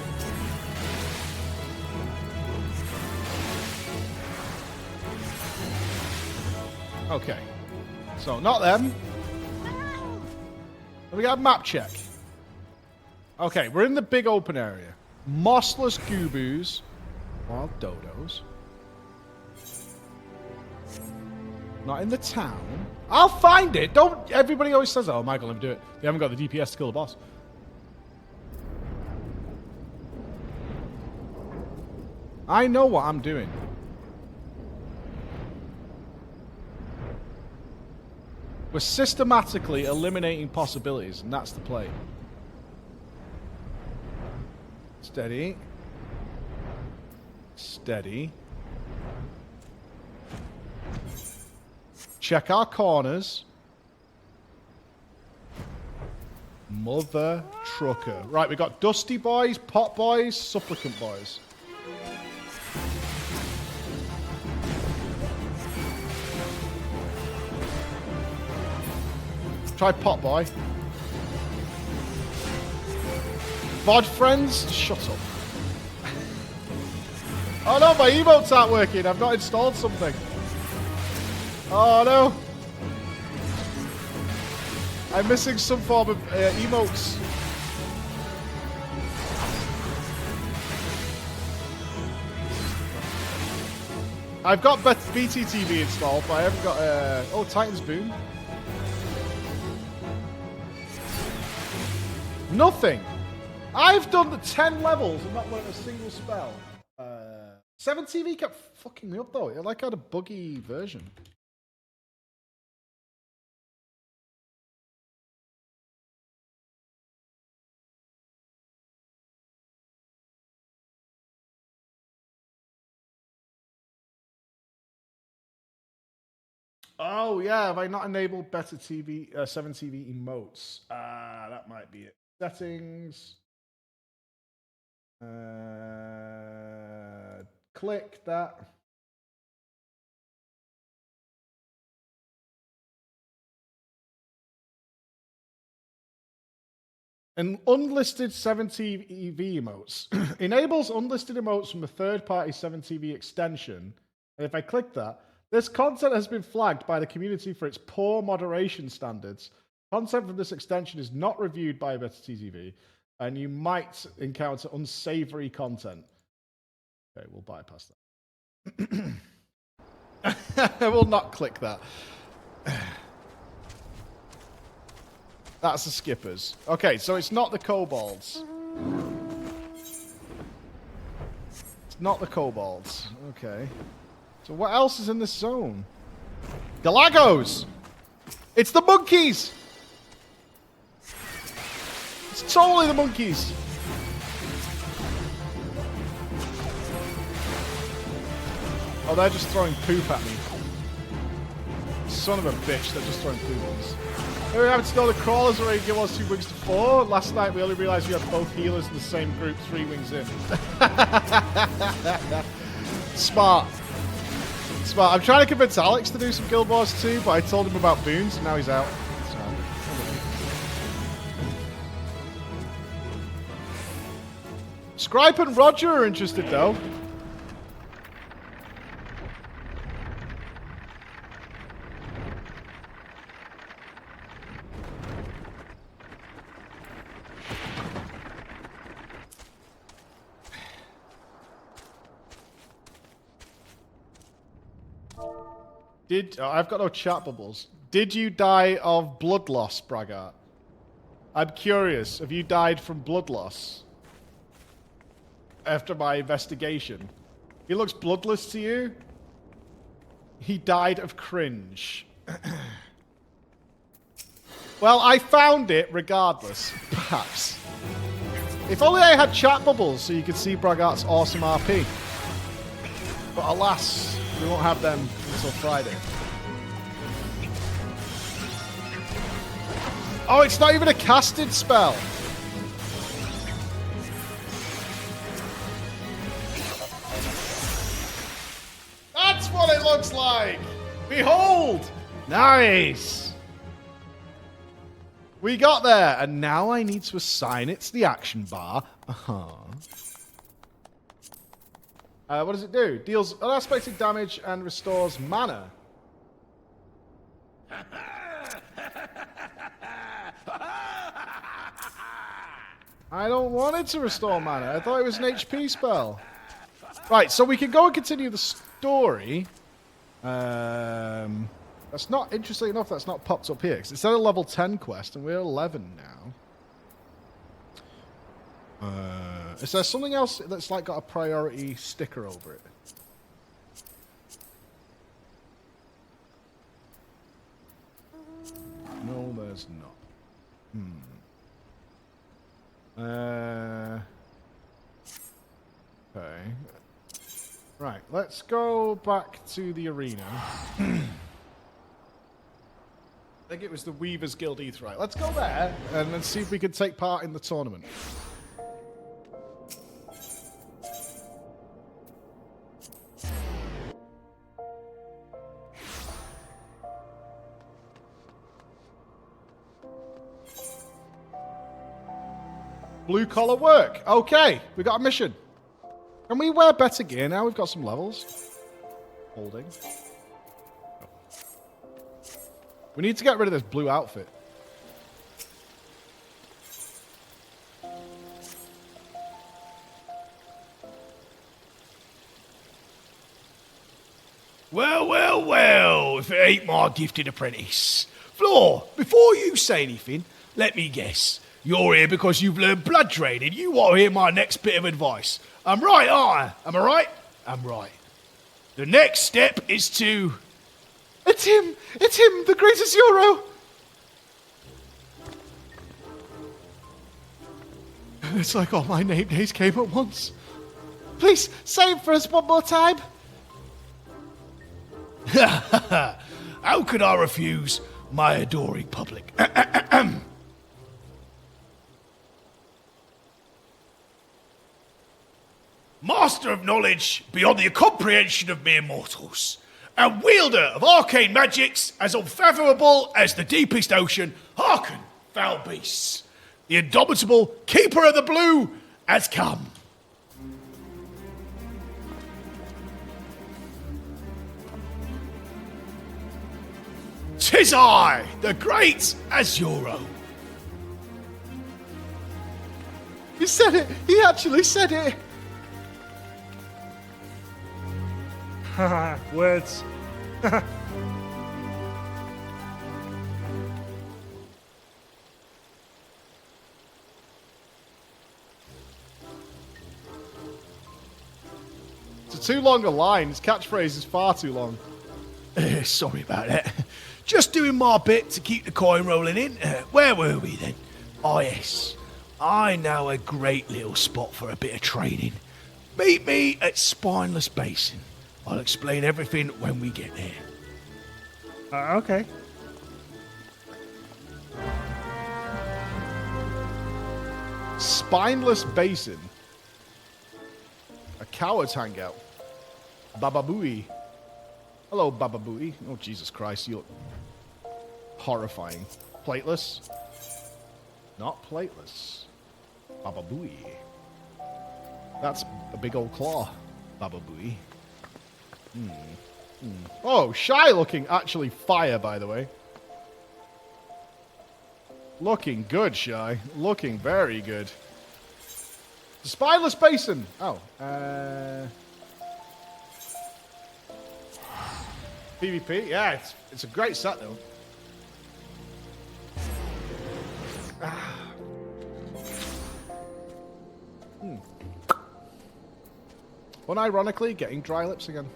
Okay. So, not them. We got a map check. Okay, we're in the big open area. Mossless goobos. Wild dodos. Not in the town. I'll find it. Don't. Everybody always says, oh, Michael, let me do it. They haven't got the DPS to kill the boss. I know what I'm doing. We're systematically eliminating possibilities, and that's the play. Steady. Steady. Check our corners. Mother trucker. Right, we got Dusty Boys, Pot Boys, Supplicant Boys. Try Pot Boy. VOD friends, shut up. Oh no, my emotes aren't working. I've not installed something. Oh no. I'm missing some form of emotes. I've got BTTV installed, but I haven't got oh, Titan's Boon. Nothing. I've done the 10 levels and not learned a single spell. 7TV kept fucking me up though. It like had a buggy version. Oh yeah, have I not enabled better TV 7TV emotes? That might be it. Settings. Click that. And unlisted 7TV emotes. Enables unlisted emotes from a third-party 7TV extension. And if I click that, this content has been flagged by the community for its poor moderation standards. Content from this extension is not reviewed by Better TV, and you might encounter unsavory content. Okay, we'll bypass that. I will not click that. That's the skippers. Okay, so it's not the kobolds. It's not the kobolds. Okay. So what else is in this zone? Galagos! It's the monkeys! It's totally the monkeys! Oh, they're just throwing poop at me. Son of a bitch, they're just throwing poop at us. We were having to go the crawlers already give us 2 wings to 4. Last night we only realised we had both healers in the same group, 3 wings in. Smart. Smart. I'm trying to convince Alex to do some Guild Wars too, but I told him about boons and now he's out. So. Scripe and Roger are interested though. I've got no chat bubbles. Did you die of blood loss, Braggart? I'm curious. Have you died from blood loss? After my investigation. He looks bloodless to you? He died of cringe. Well, I found it regardless. Perhaps. If only I had chat bubbles so you could see Braggart's awesome RP. But alas, we won't have them until Friday. Oh, it's not even a casted spell. That's what it looks like. Behold. Nice. We got there, and now I need to assign it to the action bar. What does it do? Deals unexpected damage and restores mana. I don't want it to restore mana. I thought it was an HP spell. Right, so we can go and continue the story. That's not, interesting enough, that's not popped up here. 'Cause it's at a level 10 quest, and we're 11 now. Is there something else that's like got a priority sticker over it? No, there's not. Okay. Right, let's go back to the arena. I think it was the Weavers Guild Aetheryte. Let's go there and then see if we can take part in the tournament. Blue collar work. Okay, we got a mission. Can we wear better gear now? We've got some levels. Holding. We need to get rid of this blue outfit. Well, well, well, if it ain't my gifted apprentice. Floor, before you say anything, let me guess. You're here because you've learned blood training. You want to hear my next bit of advice. I'm right, aren't I? Am I right? I'm right. The next step is to... It's him! It's him, the greatest Euro! It's like all my name days came at once. Please, say it for us one more time. How could I refuse my adoring public? Master of knowledge beyond the comprehension of mere mortals, and wielder of arcane magics as unfathomable as the deepest ocean, hearken, foul beasts. The indomitable Keeper of the Blue has come. Tis I, the great Azuro. He said it! He actually said it! Haha, words. It's too long a line. His catchphrase is far too long. Sorry about that. Just doing my bit to keep the coin rolling in. Where were we then? Oh yes, I know a great little spot for a bit of training. Meet me at Spineless Basin. I'll explain everything when we get there. Okay. Spineless basin. A coward's hangout. Baba Booey. Hello, Baba Booey. Oh, Jesus Christ, you look horrifying. Plateless? Not plateless. Baba Booey. That's a big old claw. Baba Booey. Oh, shy looking. Actually fire, by the way. Looking good, Shy. Looking very good. The Spineless Basin. Oh. PvP? Yeah, it's a great set, though. Unironically, getting dry lips again.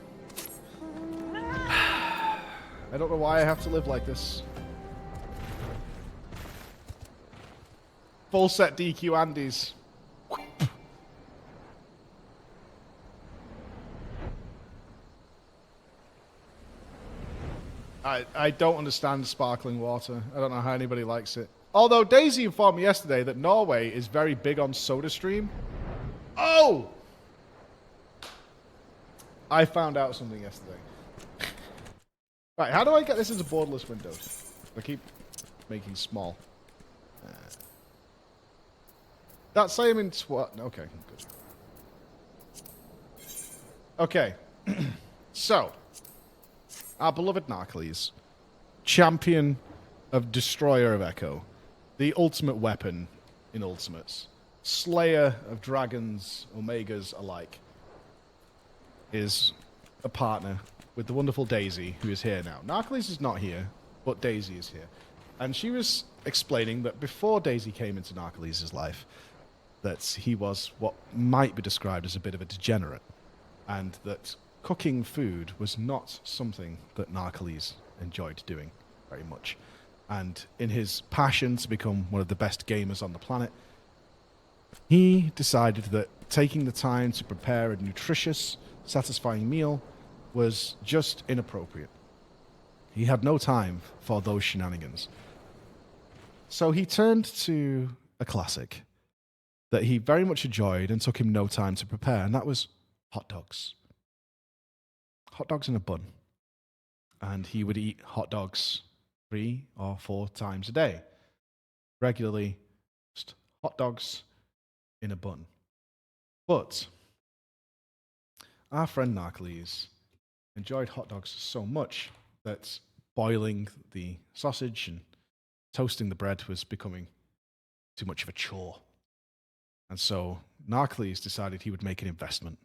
I don't know why I have to live like this. Full set DQ Andes. I don't understand sparkling water. I don't know how anybody likes it. Although Daisy informed me yesterday that Norway is very big on SodaStream. Oh! I found out something yesterday. Right, how do I get this into borderless windows? I keep making small. That's same in okay, good. Okay. So, our beloved Narcles, champion of Destroyer of Echo, the ultimate weapon in Ultimates, slayer of dragons, omegas alike, is a partner with the wonderful Daisy, who is here now. Narcles is not here, but Daisy is here. And she was explaining that before Daisy came into Narcles' life, that he was what might be described as a bit of a degenerate, and that cooking food was not something that Narcles enjoyed doing very much. And in his passion to become one of the best gamers on the planet, he decided that taking the time to prepare a nutritious, satisfying meal was just inappropriate. He had no time for those shenanigans. So he turned to a classic that he very much enjoyed and took him no time to prepare, and that was hot dogs. Hot dogs in a bun. And he would eat hot dogs 3 or 4 times a day. Regularly, just hot dogs in a bun. But our friend Narcles enjoyed hot dogs so much that boiling the sausage and toasting the bread was becoming too much of a chore. And so Narcles decided he would make an investment.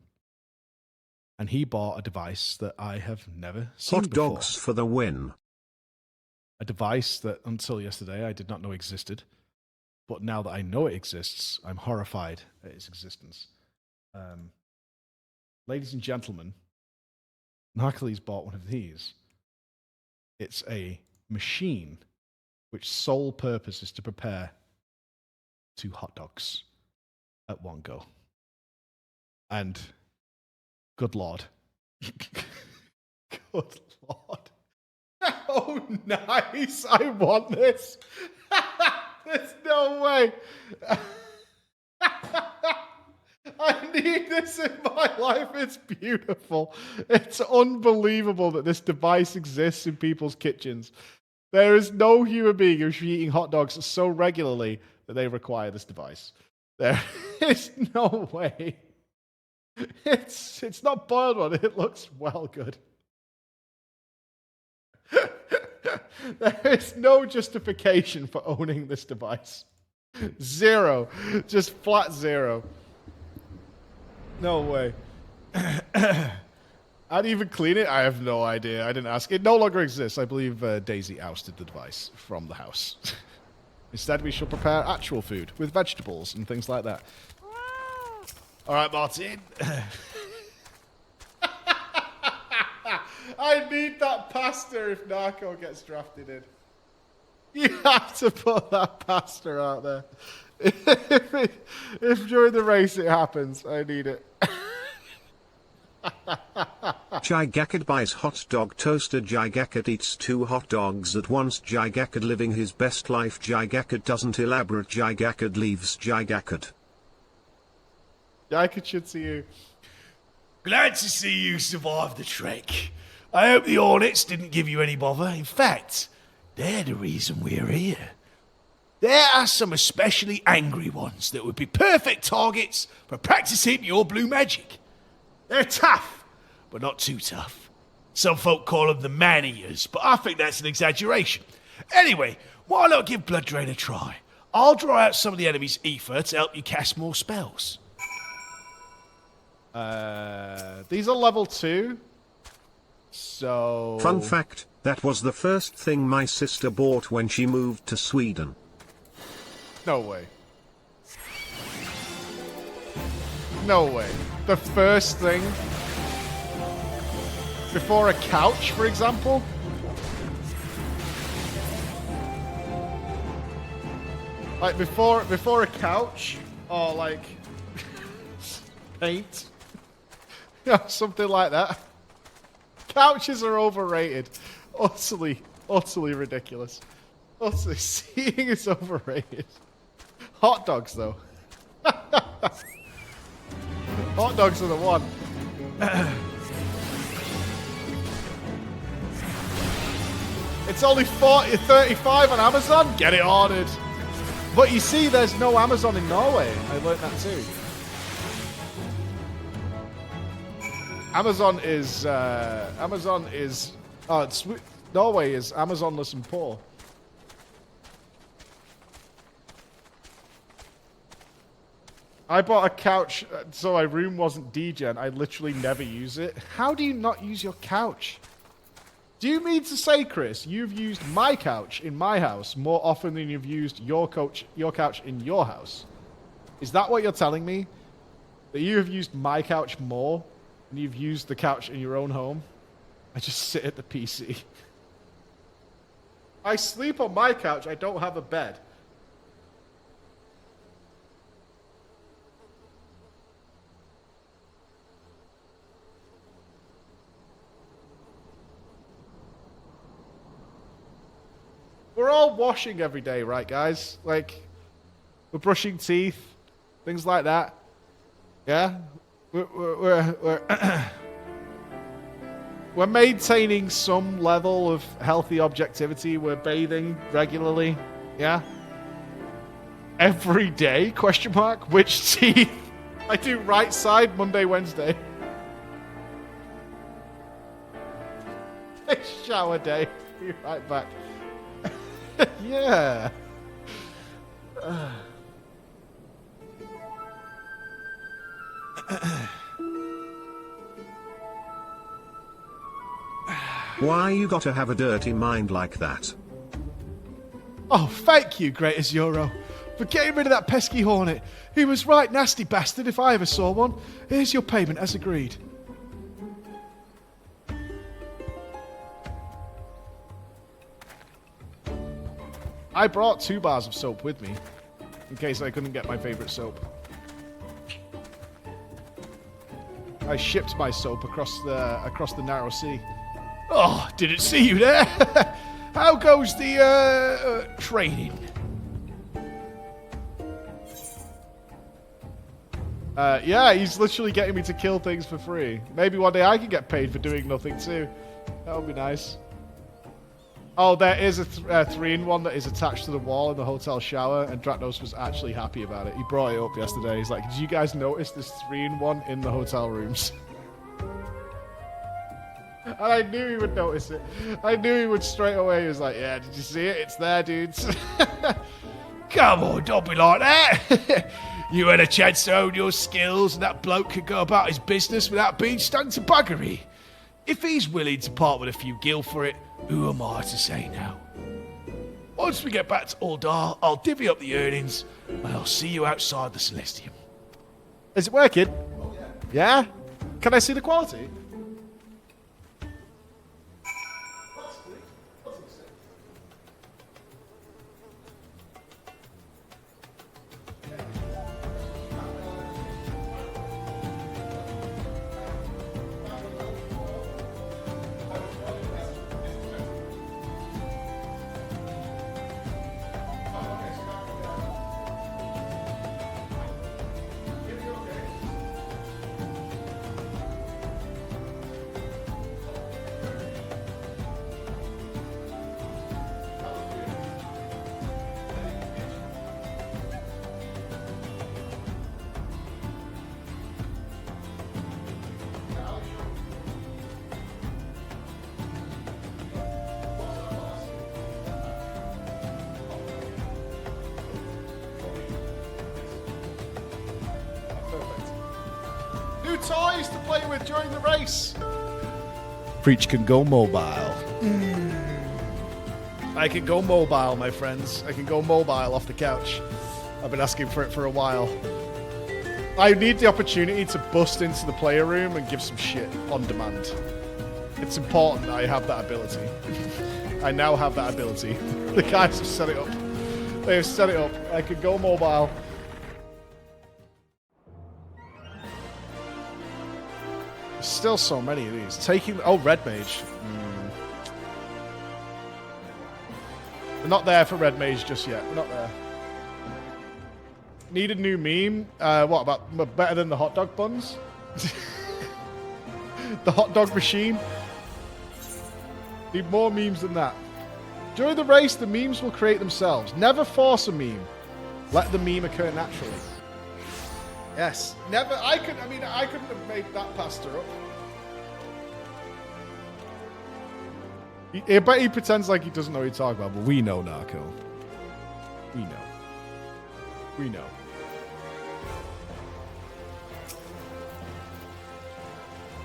And he bought a device that I have never seen Hot before. dogs for the win. A device that until yesterday I did not know existed. But now that I know it exists, I'm horrified at its existence. Ladies and gentlemen, Narcles bought one of these. It's a machine which sole purpose is to prepare 2 hot dogs at one go. And good Lord. Good Lord. Oh, nice. I want this. There's no way. I need this in my life. It's beautiful. It's unbelievable that this device exists in people's kitchens. There is no human being who should be eating hot dogs so regularly that they require this device. There is no way. It's not boiled one. It looks well good. There is no justification for owning this device. 0. Just flat 0. No way. I'd even clean it? I have no idea. I didn't ask. It no longer exists. I believe Daisy ousted the device from the house. Instead, we shall prepare actual food with vegetables and things like that. All right, Martin. I need that pasta if Narco gets drafted in. You have to put that pasta out there. If during the race it happens, I need it. Gigakid buys hot dog toaster. Gigakid eats 2 hot dogs at once. Gigakid living his best life. Gigakid doesn't elaborate. Gigakid leaves. Gigakid. Gigakid should see you. Glad to see you survived the trek. I hope the Hornets didn't give you any bother. In fact, they're the reason we're here. There are some especially angry ones that would be perfect targets for practicing your blue magic. They're tough, but not too tough. Some folk call them the man-eaters, but I think that's an exaggeration. Anyway, why not give Blood Drain a try? I'll draw out some of the enemy's ether to help you cast more spells. These are level 2. So... Fun fact, that was the first thing my sister bought when she moved to Sweden. No way. No way. The first thing... Before a couch, for example? Like, before a couch? Or, like... paint? Yeah, something like that. Couches are overrated. Utterly ridiculous. Utterly, seeing is overrated. Hot dogs, though. Hot dogs are the one. It's only 35 on Amazon. Get it ordered. But you see, there's no Amazon in Norway. I learned that too. Amazon is Norway is Amazonless and poor. I bought a couch so my room wasn't degen. I literally never use it. How do you not use your couch? Do you mean to say, Chris, you've used my couch in my house more often than you've used your couch in your house? Is that what you're telling me? That you have used my couch more than you've used the couch in your own home? I just sit at the PC. I sleep on my couch. I don't have a bed. We're all washing every day, right, guys? Like, we're brushing teeth, things like that. Yeah? We're maintaining some level of healthy objectivity. We're bathing regularly. Yeah? Every day? Question mark. Which teeth? I do right side Monday, Wednesday. Shower day. Be right back. Yeah. Why you gotta have a dirty mind like that? Oh, thank you, Great Azuro, for getting rid of that pesky hornet. He was right nasty bastard if I ever saw one. Here's your payment as agreed. I brought 2 bars of soap with me, in case I couldn't get my favorite soap. I shipped my soap across the narrow sea. Oh, didn't see you there. How goes the training? Yeah, he's literally getting me to kill things for free. Maybe one day I can get paid for doing nothing too. That would be nice. Oh, there is a 3-in-1 that is attached to the wall in the hotel shower, and Dratnos was actually happy about it. He brought it up yesterday. He's like, did you guys notice this 3-in-1 in the hotel rooms? And I knew he would notice it. I knew he would straight away. He was like, yeah, did you see it? It's there, dudes. Come on, don't be like that. You had a chance to own your skills, and that bloke could go about his business without being stung to buggery. If he's willing to part with a few gil for it, who am I to say no? Once we get back to Uldar, I'll divvy up the earnings, and I'll see you outside the Celestium. Is it working? Oh, yeah. Yeah? Can I see the quality? new toys to play with during the race. Preach can go mobile. I can go mobile, my friends. I can go mobile off the couch. I've been asking for it for a while. I need the opportunity to bust into the player room and give some shit on demand. It's important that I have that ability. I now have that ability. The guys have set it up. They have set it up. I can go mobile. There's still so many of these. Taking... Oh, Red Mage. We're not there for Red Mage just yet. We're not there. Need a new meme. What about better than the hot dog buns? The hot dog machine. Need more memes than that. During the race, the memes will create themselves. Never force a meme. Let the meme occur naturally. Yes. Never. I couldn't have made that pasta up. I bet he pretends like he doesn't know what you're talking about, but we know, Narco. We know. We know.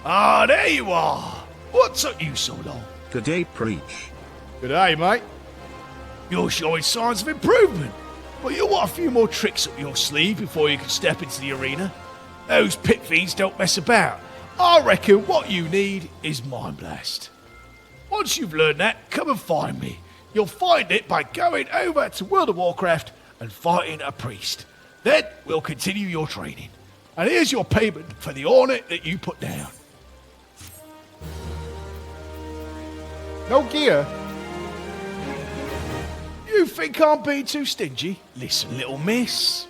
Ah, there you are. What took you so long? Good day, Preach. Good day, mate. You're showing signs of improvement, but you'll want a few more tricks up your sleeve before you can step into the arena. Those pit fiends don't mess about. I reckon what you need is Mind Blast. Once you've learned that, come and find me. You'll find it by going over to World of Warcraft and fighting a priest. Then we'll continue your training. And here's your payment for the ornament that you put down. No gear. You think I'm being too stingy? Listen, little miss.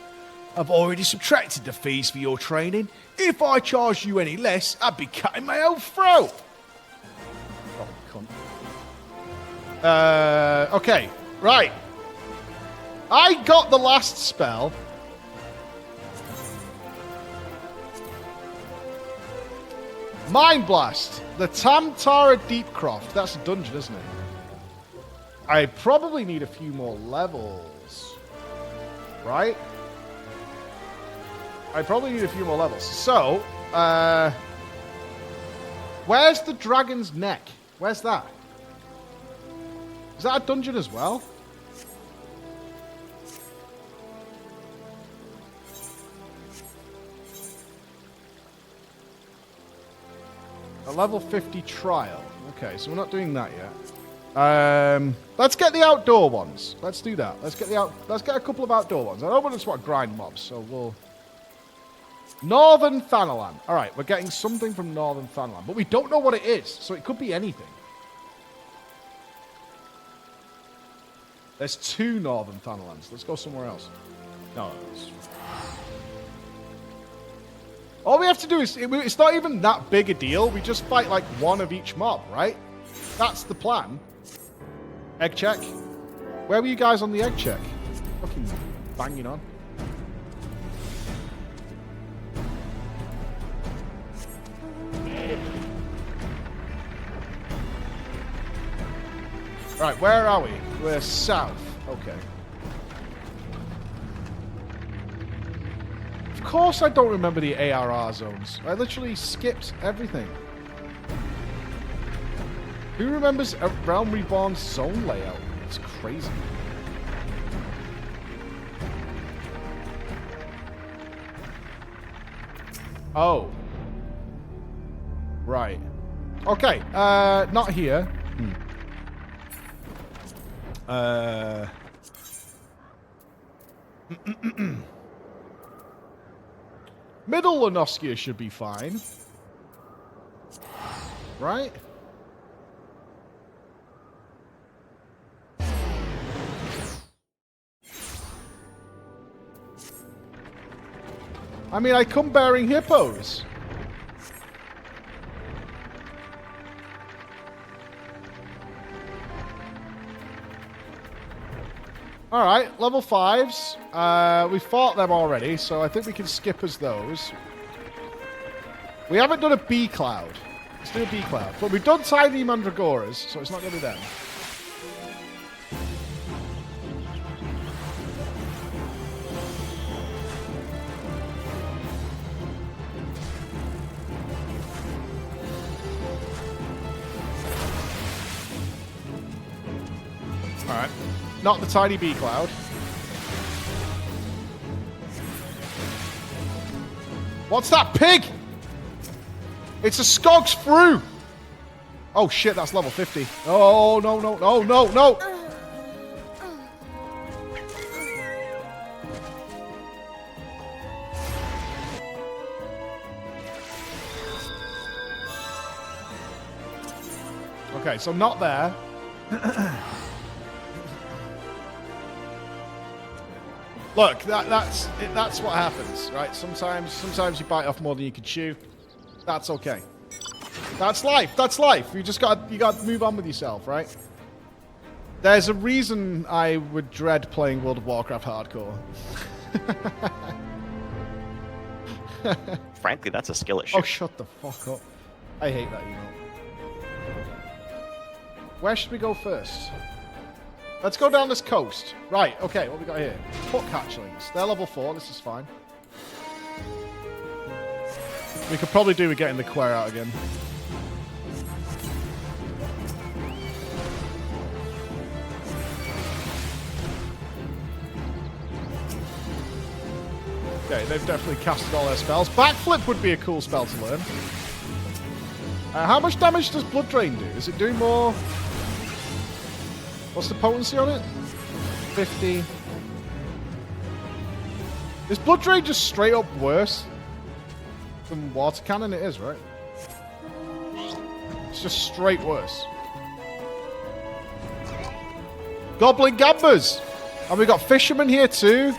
I've already subtracted the fees for your training. If I charged you any less, I'd be cutting my own throat. Oh, cunt. Okay, right. I got the last spell. Mind Blast. The Tamtara Deepcroft. That's a dungeon, isn't it? I probably need a few more levels. Right? I probably need a few more levels. So, where's the dragon's neck? Where's that? Is that a dungeon as well? A level 50 trial. Okay, so we're not doing that yet. Let's get the outdoor ones. Let's do that. Let's get a couple of outdoor ones. I don't just want to grind mobs, so we'll... Northern Thanalan. Alright, we're getting something from Northern Thanalan, but we don't know what it is, so it could be anything. There's 2 Northern Thanalans. Let's go somewhere else. No, all we have to do is... It's not even that big a deal. We just fight like one of each mob, right? That's the plan. Egg check. Where were you guys on the egg check? Fucking banging on. Right, where are we? We're south. Okay. Of course I don't remember the ARR zones. I literally skipped everything. Who remembers a Realm Reborn zone layout? It's crazy. Oh. Right. Okay, not here. Middle Lenoskia should be fine. Right? I mean, I come bearing hippos. Alright, level 5s. We fought them already, so I think we can skip as those. We haven't done a B Cloud. Let's do a B Cloud. But we've done Tiny Mandragoras, so it's not going to be them. Alright. Not the tiny bee cloud. What's that pig? It's a Skog's Fruit! Oh shit, that's level 50. Oh, no, no, no, no, no! Okay, so not there. Look, that's what happens, right? Sometimes you bite off more than you can chew. That's okay. That's life. That's life. You got to move on with yourself, right? There's a reason I would dread playing World of Warcraft hardcore. Frankly, that's a skill issue. Oh, shut the fuck up. I hate that, you know. Where should we go first? Let's go down this coast. Right, okay, what we got here? Hook hatchlings. They're level 4, this is fine. We could probably do with getting the quail out again. Okay, they've definitely casted all their spells. Backflip would be a cool spell to learn. How much damage does Blood Drain do? Is it doing more? What's the potency on it? 50. Is Blood Drain just straight up worse than Water Cannon? It is, right? It's just straight worse. Goblin Gambers! And we got Fishermen here too.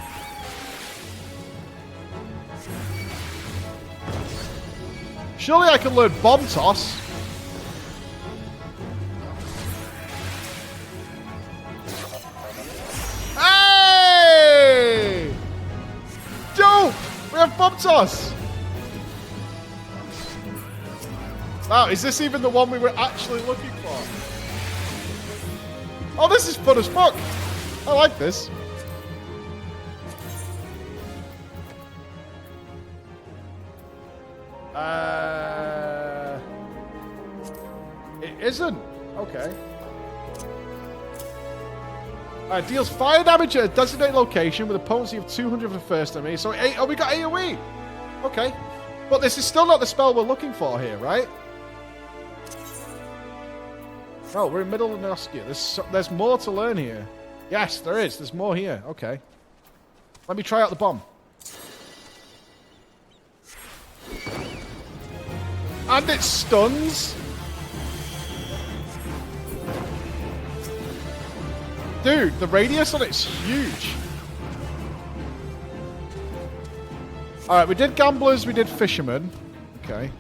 Surely I can learn Bomb Toss. Hey! Dope! We have Bomb Toss! Wow, is this even the one we were actually looking for? Oh, this is fun as fuck! I like this. It isn't. Okay. Deals fire damage at a designated location with a potency of 200 for the first enemy. So, oh, we got AoE. Okay. But this is still not the spell we're looking for here, right? Oh, we're in middle of Noskia. There's more to learn here. Yes, there is. There's more here. Okay. Let me try out the bomb. And it stuns. Dude, the radius on it's huge. Alright, we did Gamblers, we did Fishermen. Okay.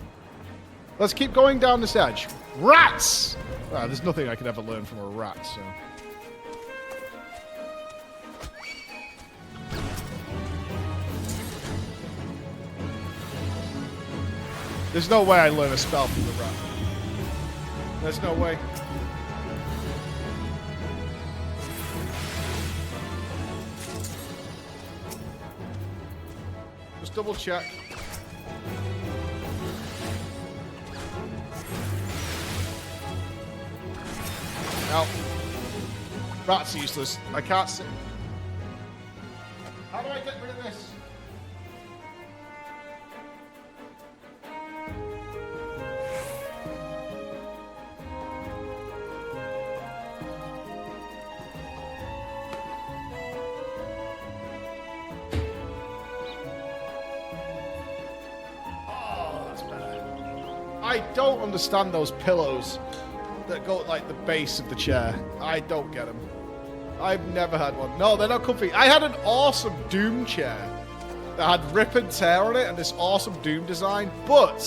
Let's keep going down this edge. Rats! Well, there's nothing I could ever learn from a rat, so... There's no way I learn a spell from the rat. There's no way. Just double check. No. Rat's useless. I can't see. How do I get rid of this? I don't understand those pillows that go at, like, the base of the chair. I don't get them. I've never had one. No, they're not comfy. I had an awesome Doom chair that had rip and tear on it and this awesome Doom design, but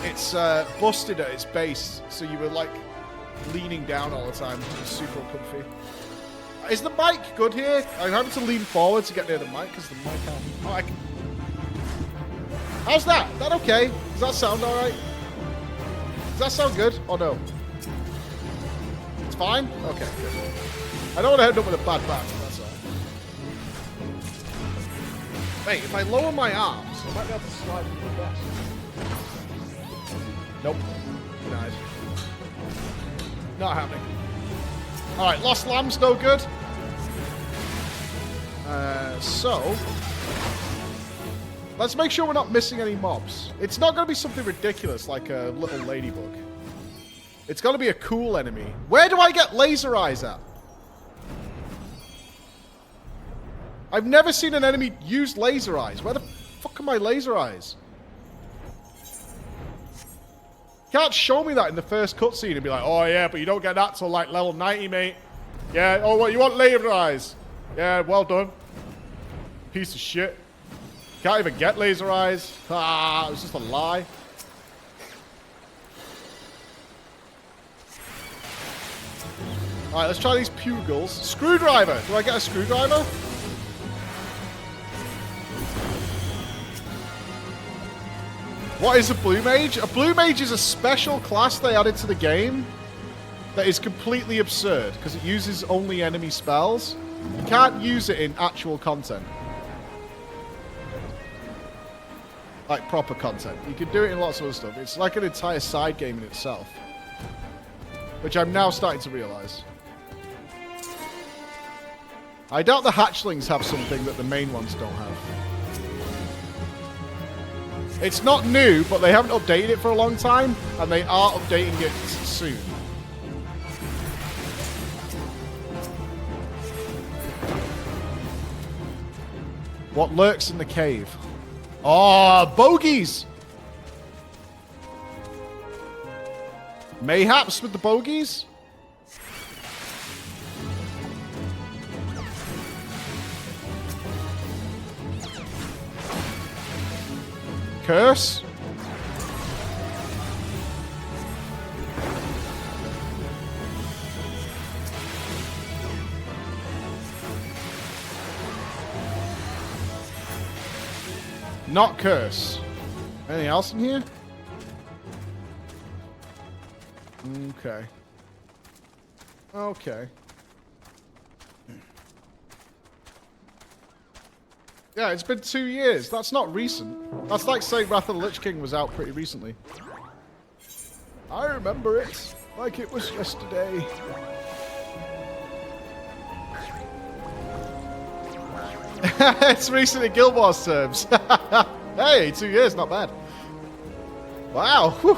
it's busted at its base, so you were, like, leaning down all the time. It was super uncomfy. Is the mic good here? I'm having to lean forward to get near the mic because the mic can't... Oh, I can... How's that? Is that okay? Does that sound alright? Does that sound good? Or no? It's fine? Okay, good. I don't want to end up with a bad back, that's alright. Wait, if I lower my arms, I might be able to slide through the desk. Nope. Denied. Not happening. Alright, lost lamb's no good. So, let's make sure we're not missing any mobs. It's not going to be something ridiculous like a little ladybug. It's going to be a cool enemy. Where do I get laser eyes at? I've never seen an enemy use laser eyes. Where the fuck are my laser eyes? You can't show me that in the first cutscene and be like, oh yeah, but you don't get that till like level 90, mate. Yeah, oh, what, you want laser eyes? Yeah, well done. Piece of shit. Can't even get laser eyes. Ah, it was just a lie. Alright, let's try these pugils. Screwdriver! Do I get a screwdriver? What is a blue mage? A blue mage is a special class they added to the game that is completely absurd because it uses only enemy spells. You can't use it in actual content. Like proper content. You can do it in lots of other stuff. It's like an entire side game in itself. Which I'm now starting to realize. I doubt the hatchlings have something that the main ones don't have. It's not new, but they haven't updated it for a long time, and they are updating it soon. What lurks in the cave? Oh, bogeys! Mayhaps with the bogeys? Curse? Not curse. Anything else in here? Okay. Okay. Yeah, it's been 2 years. That's not recent. That's like saying Wrath of the Lich King was out pretty recently. I remember it like it was yesterday. It's recent in Guild Wars terms. Hey, 2 years, not bad. Wow. Whew.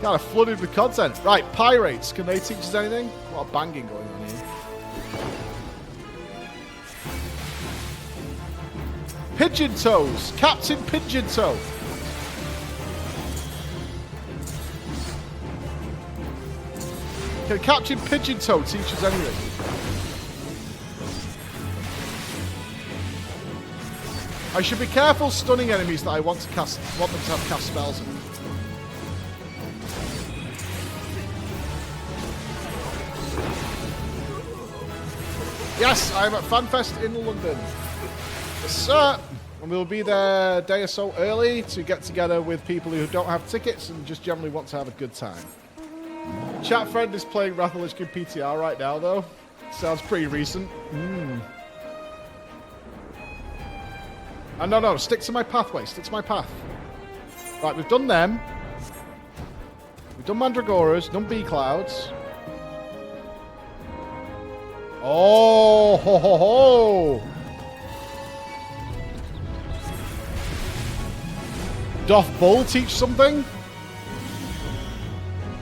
Kind of flooded with content. Right, pirates. Can they teach us anything? A lot of banging going on here. Pigeon Toes. Captain Pigeon Toe. Can Captain Pigeon Toe teach us anything? I should be careful stunning enemies that I want them to have cast spells on. Yes, I'm at FanFest in London. Yes, sir. And we'll be there a day or so early to get together with people who don't have tickets and just generally want to have a good time. Chat friend is playing Wrath of the Lich King PTR right now, though. Sounds pretty recent. No, stick to my pathway. Stick to my path. Right, we've done them. We've done Mandragoras, done B-Clouds. Oh, ho, ho, ho. Doth Bull teach something?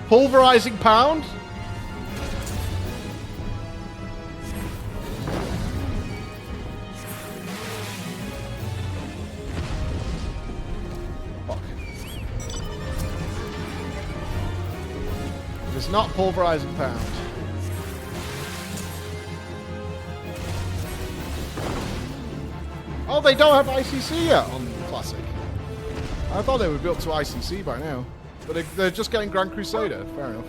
Pulverizing Pound? Fuck. It's not Pulverizing Pound. Oh, they don't have ICC yet on Classic. I thought they would be up to ICC by now. But they're just getting Grand Crusader. Fair enough.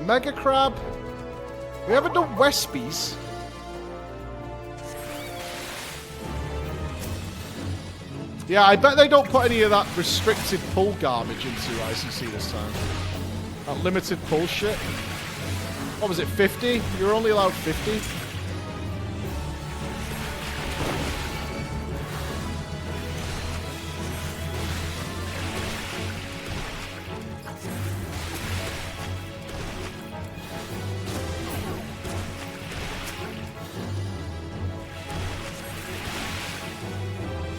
Mega Crab. We haven't done Wespies. Yeah, I bet they don't put any of that restricted pull garbage into ICC this time. That limited pull shit. What was it, 50? You were only allowed 50?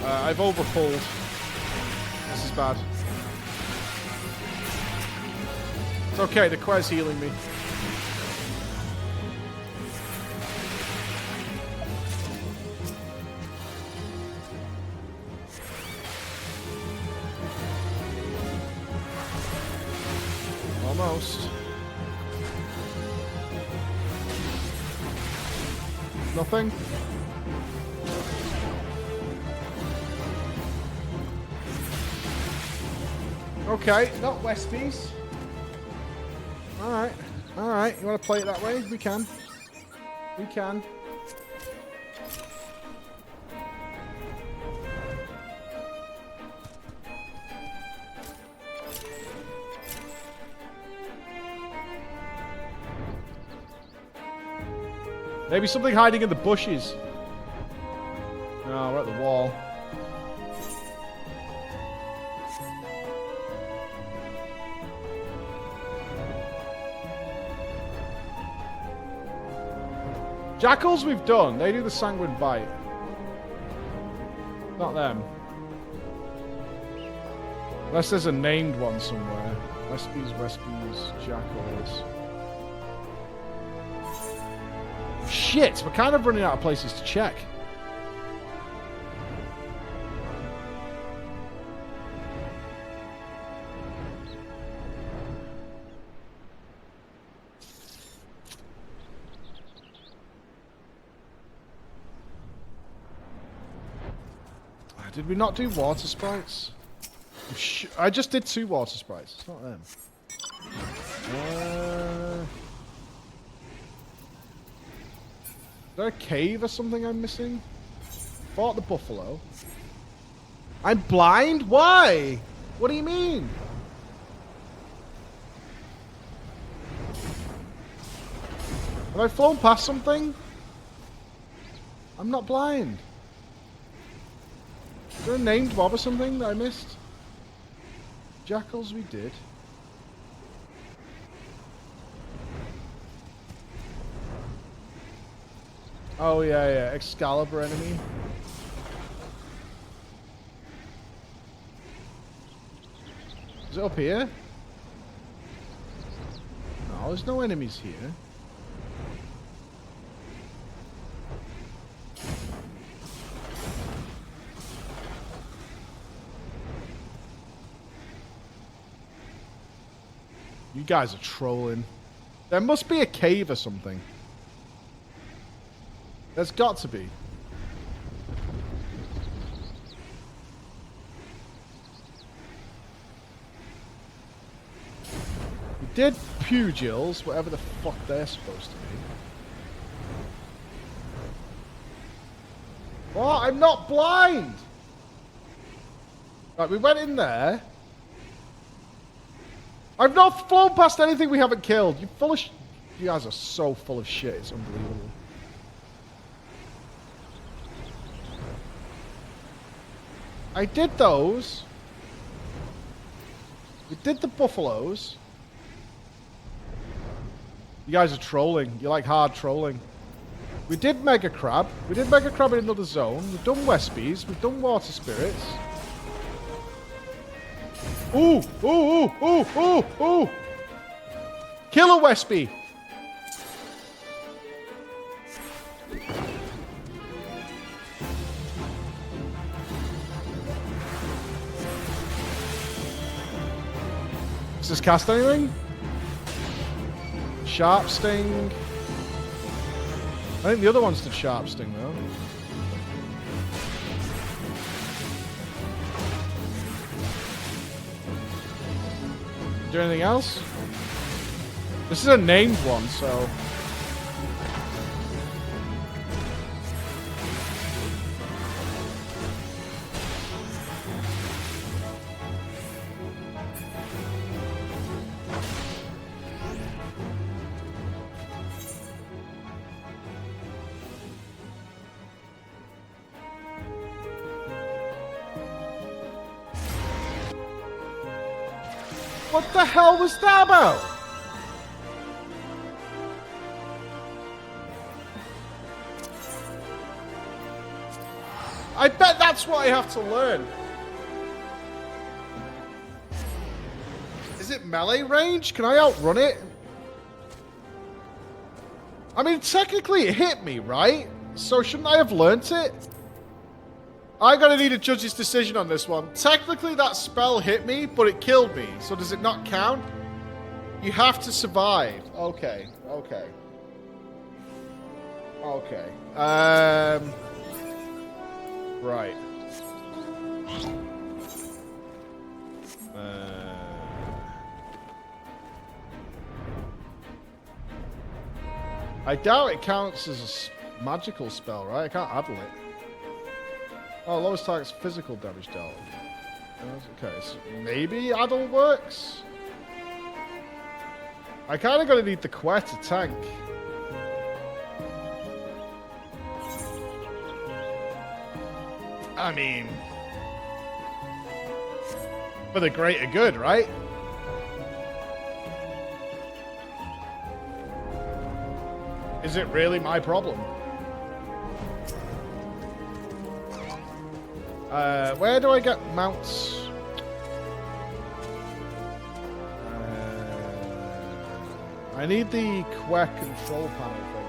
I've overpulled. This is bad. It's okay, the Quez healing me. Almost. Nothing? Okay, not Westies. Alright, alright. You want to play it that way? We can. We can. Maybe something hiding in the bushes. No, we're at the wall. Jackals we've done. They do the sanguine bite. Not them. Unless there's a named one somewhere. Wespies, jackals. Shit, we're kind of running out of places to check. Did we not do water sprites? I just did 2 water sprites. It's not them. Is there a cave or something I'm missing? Fought the buffalo. I'm blind? Why? What do you mean? Have I flown past something? I'm not blind. Is there a named mob or something that I missed? Jackals we did. Oh yeah, yeah. Excalibur enemy. Is it up here? No, there's no enemies here. You guys are trolling. There must be a cave or something. There's got to be. We did pugils, whatever the fuck they're supposed to be. Oh, I'm not blind! Right, we went in there. I've not flown past anything we haven't killed. You're full of you guys are so full of shit. It's unbelievable. I did those. We did the buffaloes. You guys are trolling. You like hard trolling. We did Mega Crab. We did Mega Crab in another zone. We've done Wespies. We've done Water Spirits. Ooh! Ooh! Ooh! Ooh! Ooh! Ooh! Kill a Wespie! Does this cast anything? Sharp Sting. I think the other ones did Sharp Sting though. Do anything else? This is a named one, so. What the hell was that about? I bet that's what I have to learn. Is it melee range? Can I outrun it? I mean, technically it hit me, right? So shouldn't I have learnt it? I'm gonna need a judge's decision on this one. Technically that spell hit me, but it killed me. So does it not count? You have to survive. Okay, okay. Okay. Right. I doubt it counts as a magical spell, right? I can't addle it. Oh, lowest target's physical damage dealt. Okay, so maybe addle works? I kind of gotta need the quest to tank. I mean, for the greater good, right? Is it really my problem? Where do I get mounts? I need the Quack control panel thing.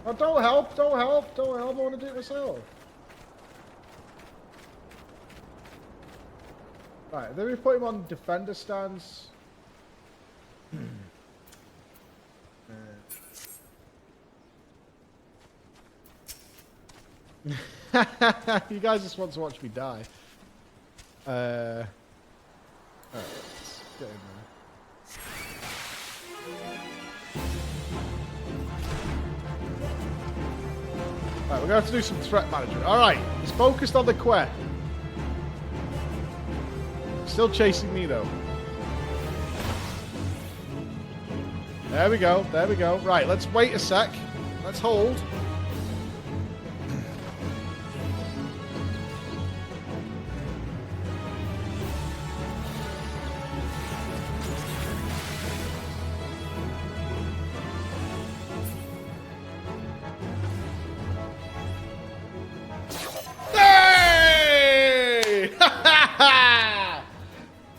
Oh, don't help, don't help, don't help, I want to do it myself. Right, then we put him on defender stance. You guys just want to watch me die. Alright, let's get in there. Alright, we're gonna have to do some threat management. Alright, he's focused on the quest. Still chasing me though. There we go, there we go. Right, let's wait a sec. Let's hold.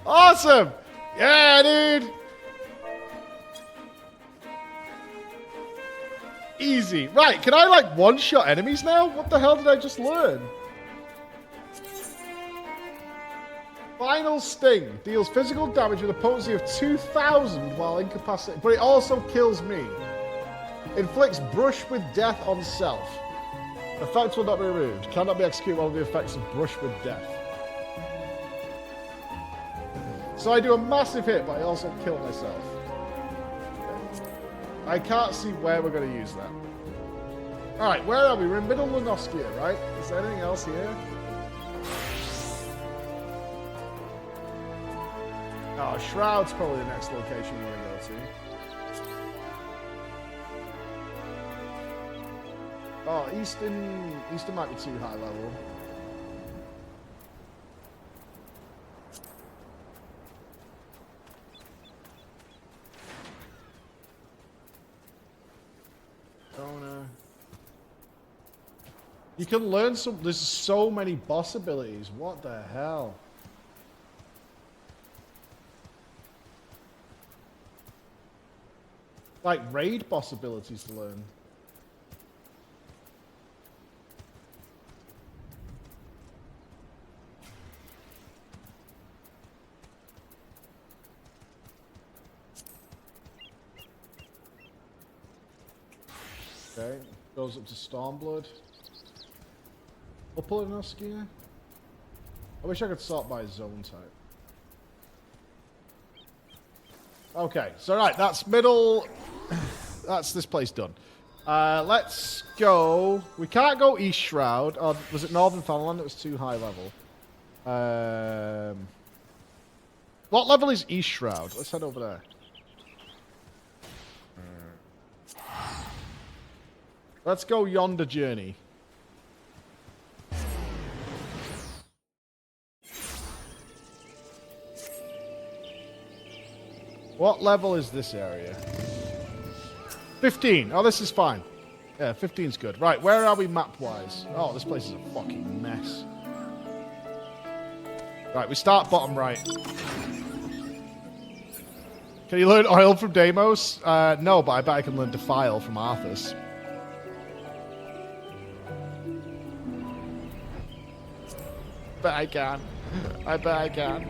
Awesome! Yeah, dude! Easy. Right, can I, like, one-shot enemies now? What the hell did I just learn? Final Sting. Deals physical damage with a potency of 2,000 while incapacitated, but it also kills me. Inflicts brush with death on self. Effects will not be removed. Cannot be executed while the effects of brush with death. So I do a massive hit, but I also kill myself. Okay. I can't see where we're going to use that. Alright, where are we? We're in Middle Lunoskia, right? Is there anything else here? Oh, Shroud's probably the next location we want to go to. Oh, Eastern might be too high level. You can learn some. There's so many boss abilities. What the hell? Like raid boss abilities to learn. Okay, goes up to Stormblood. Upper Lunoskia. I wish I could sort by zone type. Okay, so right, that's middle. That's this place done. Let's go. We can't go East Shroud. Or was it Northern Thanalan? It was too high level. What level is East Shroud? Let's head over there. Let's go yonder journey. What level is this area? 15. Oh, this is fine. Yeah, 15's good. Right, where are we map-wise? Oh, this place is a fucking mess. Right, we start bottom right. Can you learn oil from Deimos? No, but I bet I can learn defile from Arthas. Bet I can. I bet I can.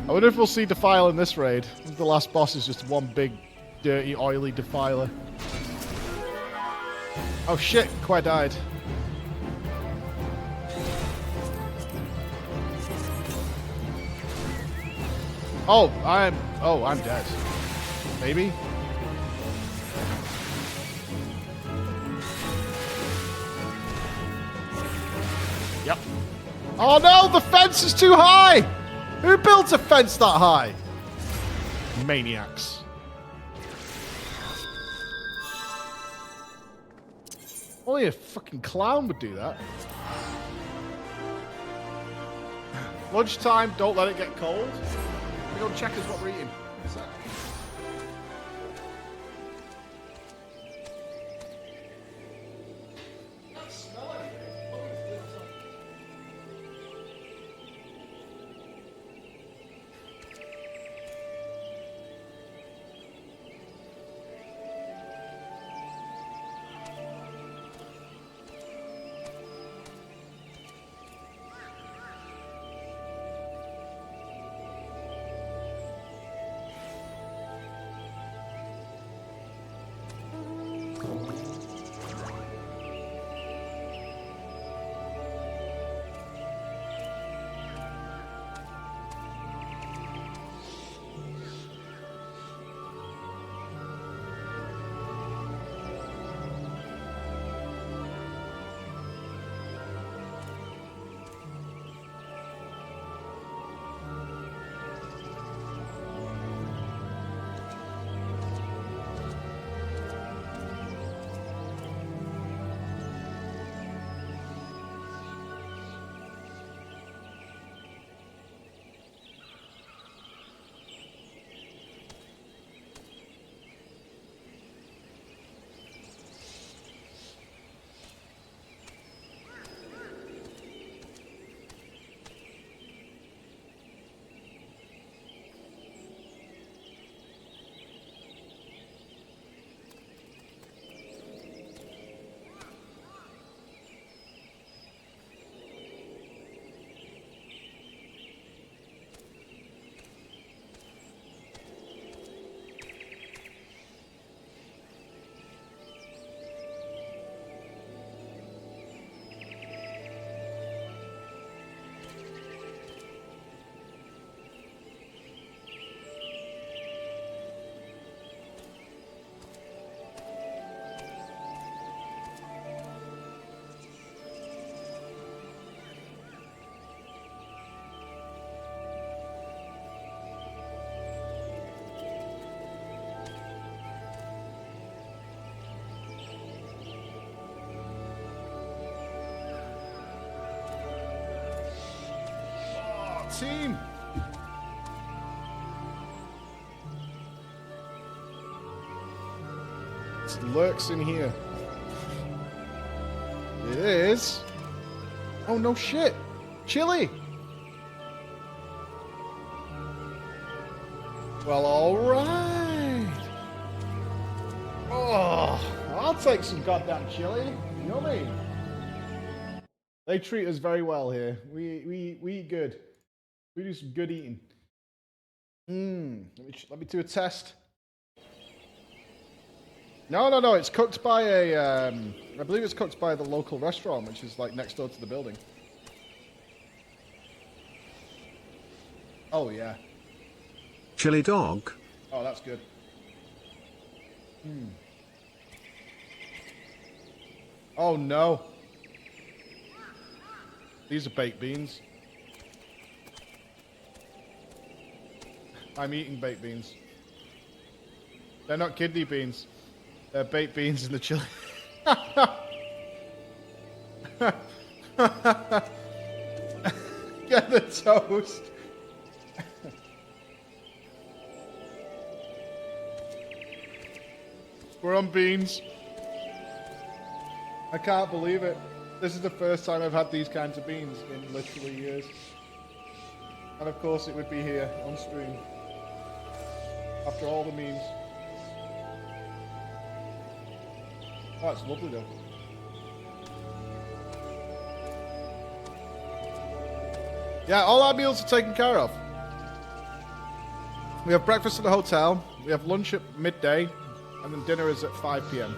I wonder if we'll see defile in this raid. The last boss is just one big, dirty, oily defiler. Oh shit, Quay died. Oh, I'm dead. Maybe? Yep. Oh no, the fence is too high! Who builds a fence that high? Maniacs. Only a fucking clown would do that. Lunchtime, don't let it get cold. We go check us what we're eating. What's that? Team! It lurks in here. It is. Oh no shit! Chili! Well, alright! Oh, I'll take some goddamn chili. Yummy! They treat us very well here. We eat good. We do some good eating. Let me do a test. No. It's cooked by a. I believe it's cooked by the local restaurant, which is like next door to the building. Oh yeah. Chili dog. Oh, that's good. Oh no. These are baked beans. I'm eating baked beans. They're not kidney beans. They're baked beans in the chili. get the toast. We're on beans. I can't believe it. This is the first time I've had these kinds of beans in literally years. And of course it would be here on stream. After all the memes. Oh, it's lovely though. Yeah, all our meals are taken care of. We have breakfast at the hotel, we have lunch at midday, and then dinner is at 5 p.m.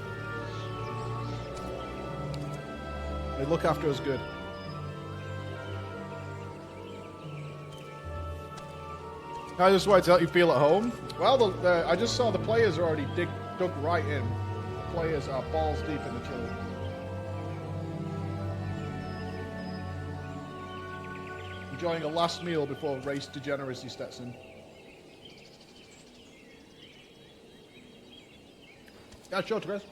They look after us good. I just wanted to let you feel at home. Well, I just saw the players are already dug right in. The players are balls deep in the chili. Enjoying a last meal before race degeneracy steps in. Yeah, sure, Chris.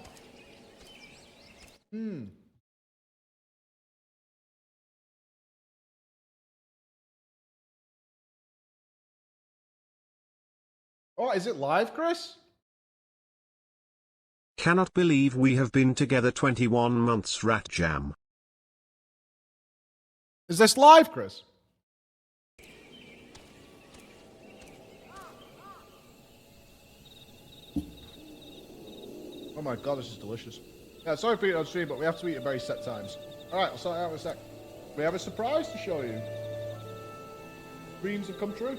Oh, is it live, Chris? Cannot believe we have been together 21 months, Rat Jam. Is this live, Chris? Oh my god, this is delicious. Yeah, sorry for eating on stream, but we have to eat at very set times. Alright, I'll sort it out in a sec. We have a surprise to show you. Dreams have come true.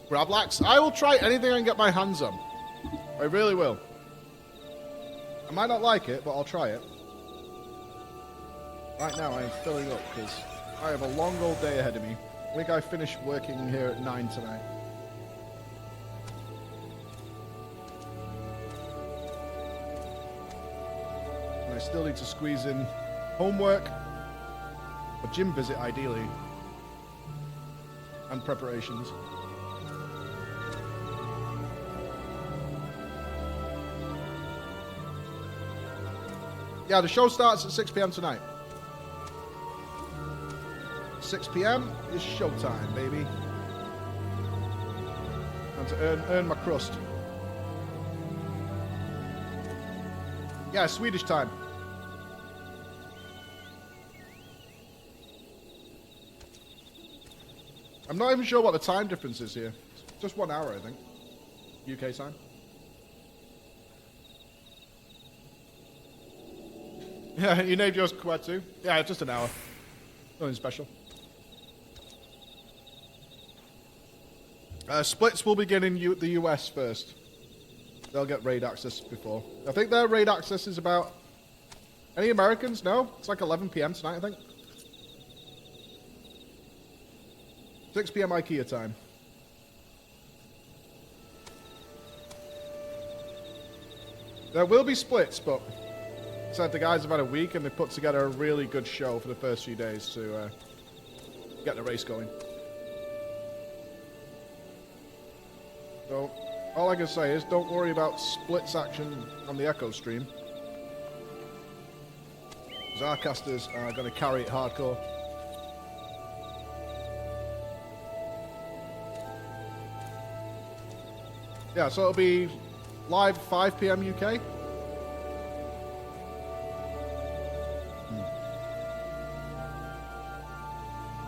Grablax. I will try anything I can get my hands on. I really will. I might not like it, but I'll try it. Right now I am filling up because I have a long old day ahead of me. I think I finish working here at 9 tonight. And I still need to squeeze in homework, a gym visit ideally, and preparations. Yeah, the show starts at 6 p.m. tonight. 6 p.m. is showtime, baby. And to earn my crust. Yeah, Swedish time. I'm not even sure what the time difference is here. It's just 1 hour, I think. UK time. Yeah, you named yours Quad too? Yeah, it's just an hour. Nothing special. Splits will begin in the US first. They'll get raid access before. I think their raid access is about... Any Americans? No? It's like 11 p.m. tonight, I think. 6 p.m. IKEA time. There will be splits, but... Said the guys have had a week and they put together a really good show for the first few days to get the race going. So, all I can say is don't worry about splits action on the Echo stream. Because our casters are going to carry it hardcore. Yeah, so it'll be live 5 p.m. UK.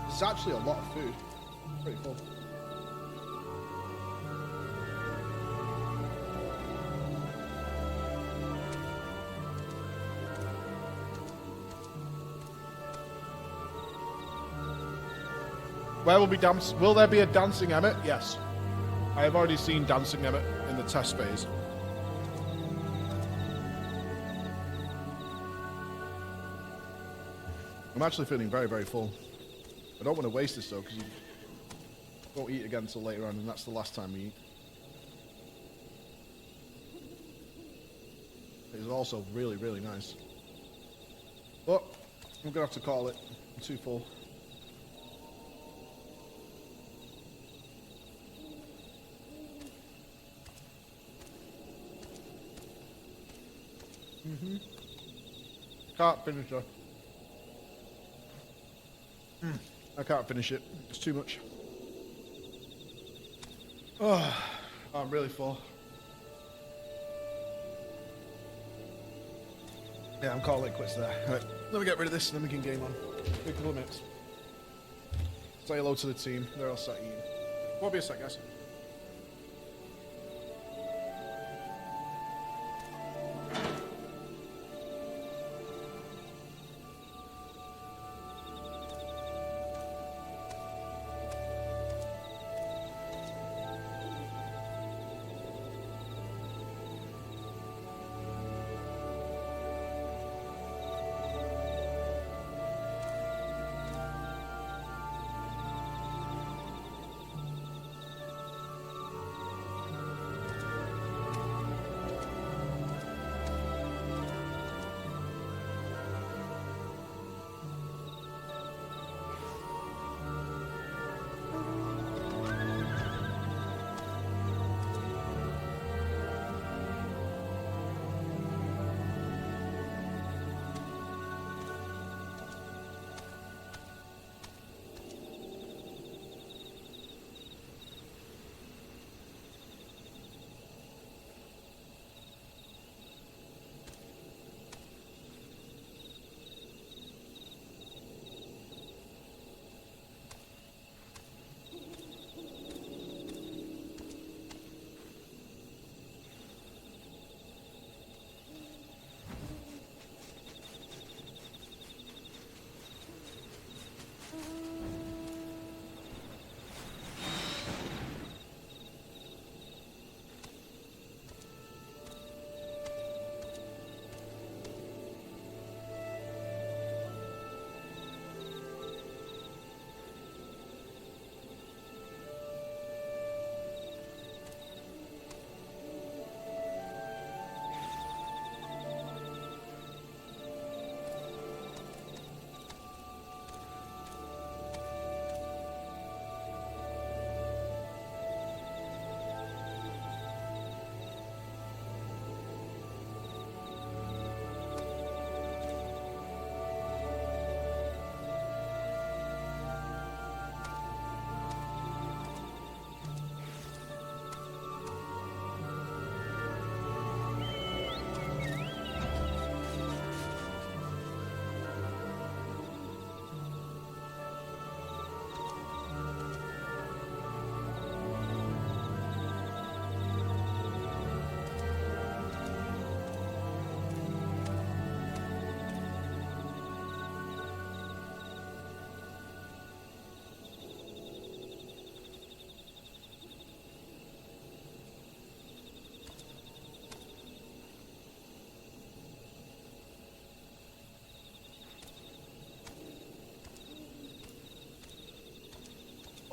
It's actually a lot of food. Pretty full. Where will be dance? Will there be a dancing Emmett? Yes. I have already seen dancing Emmett in the test phase. I'm actually feeling very, very full. I don't want to waste this though, because you won't eat again until later on, and that's the last time we eat. It is also really, really nice. But I'm going to have to call it. I'm too full. Can't finish her. I can't finish it. It's too much. Oh, I'm really full. Yeah, I'm calling it quits there. Right, let me get rid of this and then we can game on. Wait a couple of minutes. Say hello to the team. They're all sat eating. Won't be a sec, guys.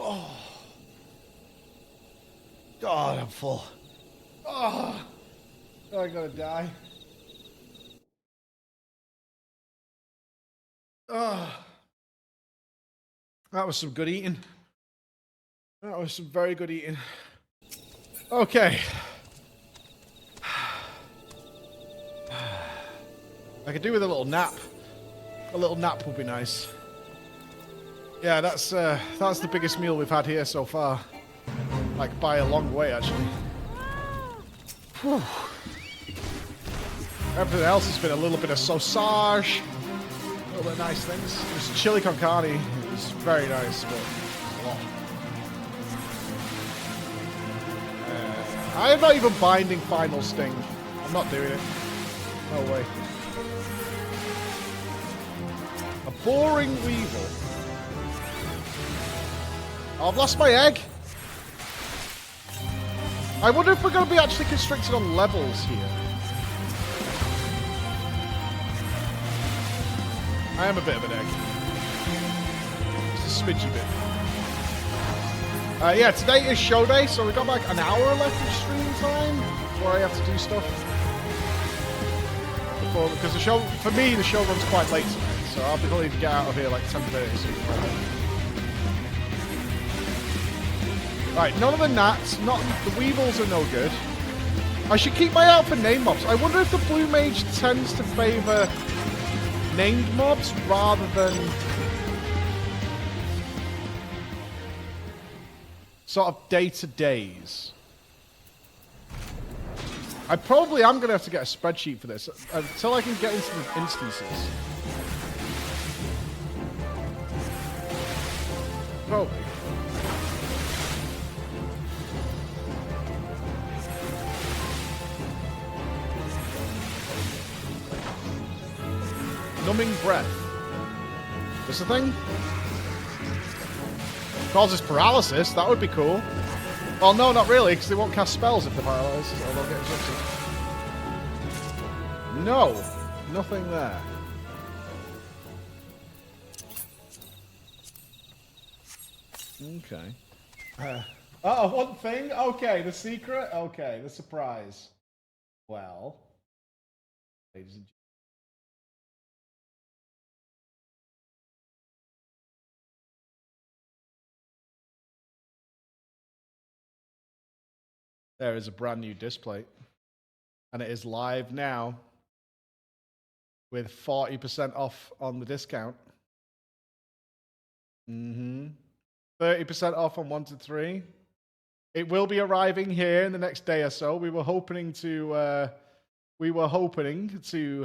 Oh. God, I'm full. Oh. I'm gonna die. Oh. That was some good eating. That was some very good eating. Okay. I could do with a little nap. A little nap would be nice. Yeah, that's the biggest meal we've had here so far. Like, by a long way, actually. Whew. Everything else has been a little bit of sausage. A little bit of nice things. This chili con carne is very nice, but it's a lot. I am not even binding Final Sting. I'm not doing it. No way. A boring weevil. Oh, I've lost my egg. I wonder if we're going to be actually constricted on levels here. I am a bit of an egg. Just a smidgy bit. Yeah, today is show day, so we've got like an hour left of stream time before I have to do stuff. Because the show, for me, the show runs quite late tonight, so I'll be willing to get out of here like 10:30. Right, none of the gnats, not the weevils are no good. I should keep my eye out for name mobs. I wonder if the blue mage tends to favour named mobs rather than sort of day-to-days. I probably am going to have to get a spreadsheet for this until I can get into the instances. Probably. Numbing breath. This a thing? Causes paralysis. That would be cool. Well, no, not really, because they won't cast spells if they're paralyzed, or they'll get exhausted. No, nothing there. Okay. Oh, one thing? Okay, the secret? Okay, the surprise. Well, ladies and gentlemen. There is a brand new display. And it is live now with 40% off on the discount. 30% off on 1 to 3. It will be arriving here in the next day or so. We were hoping to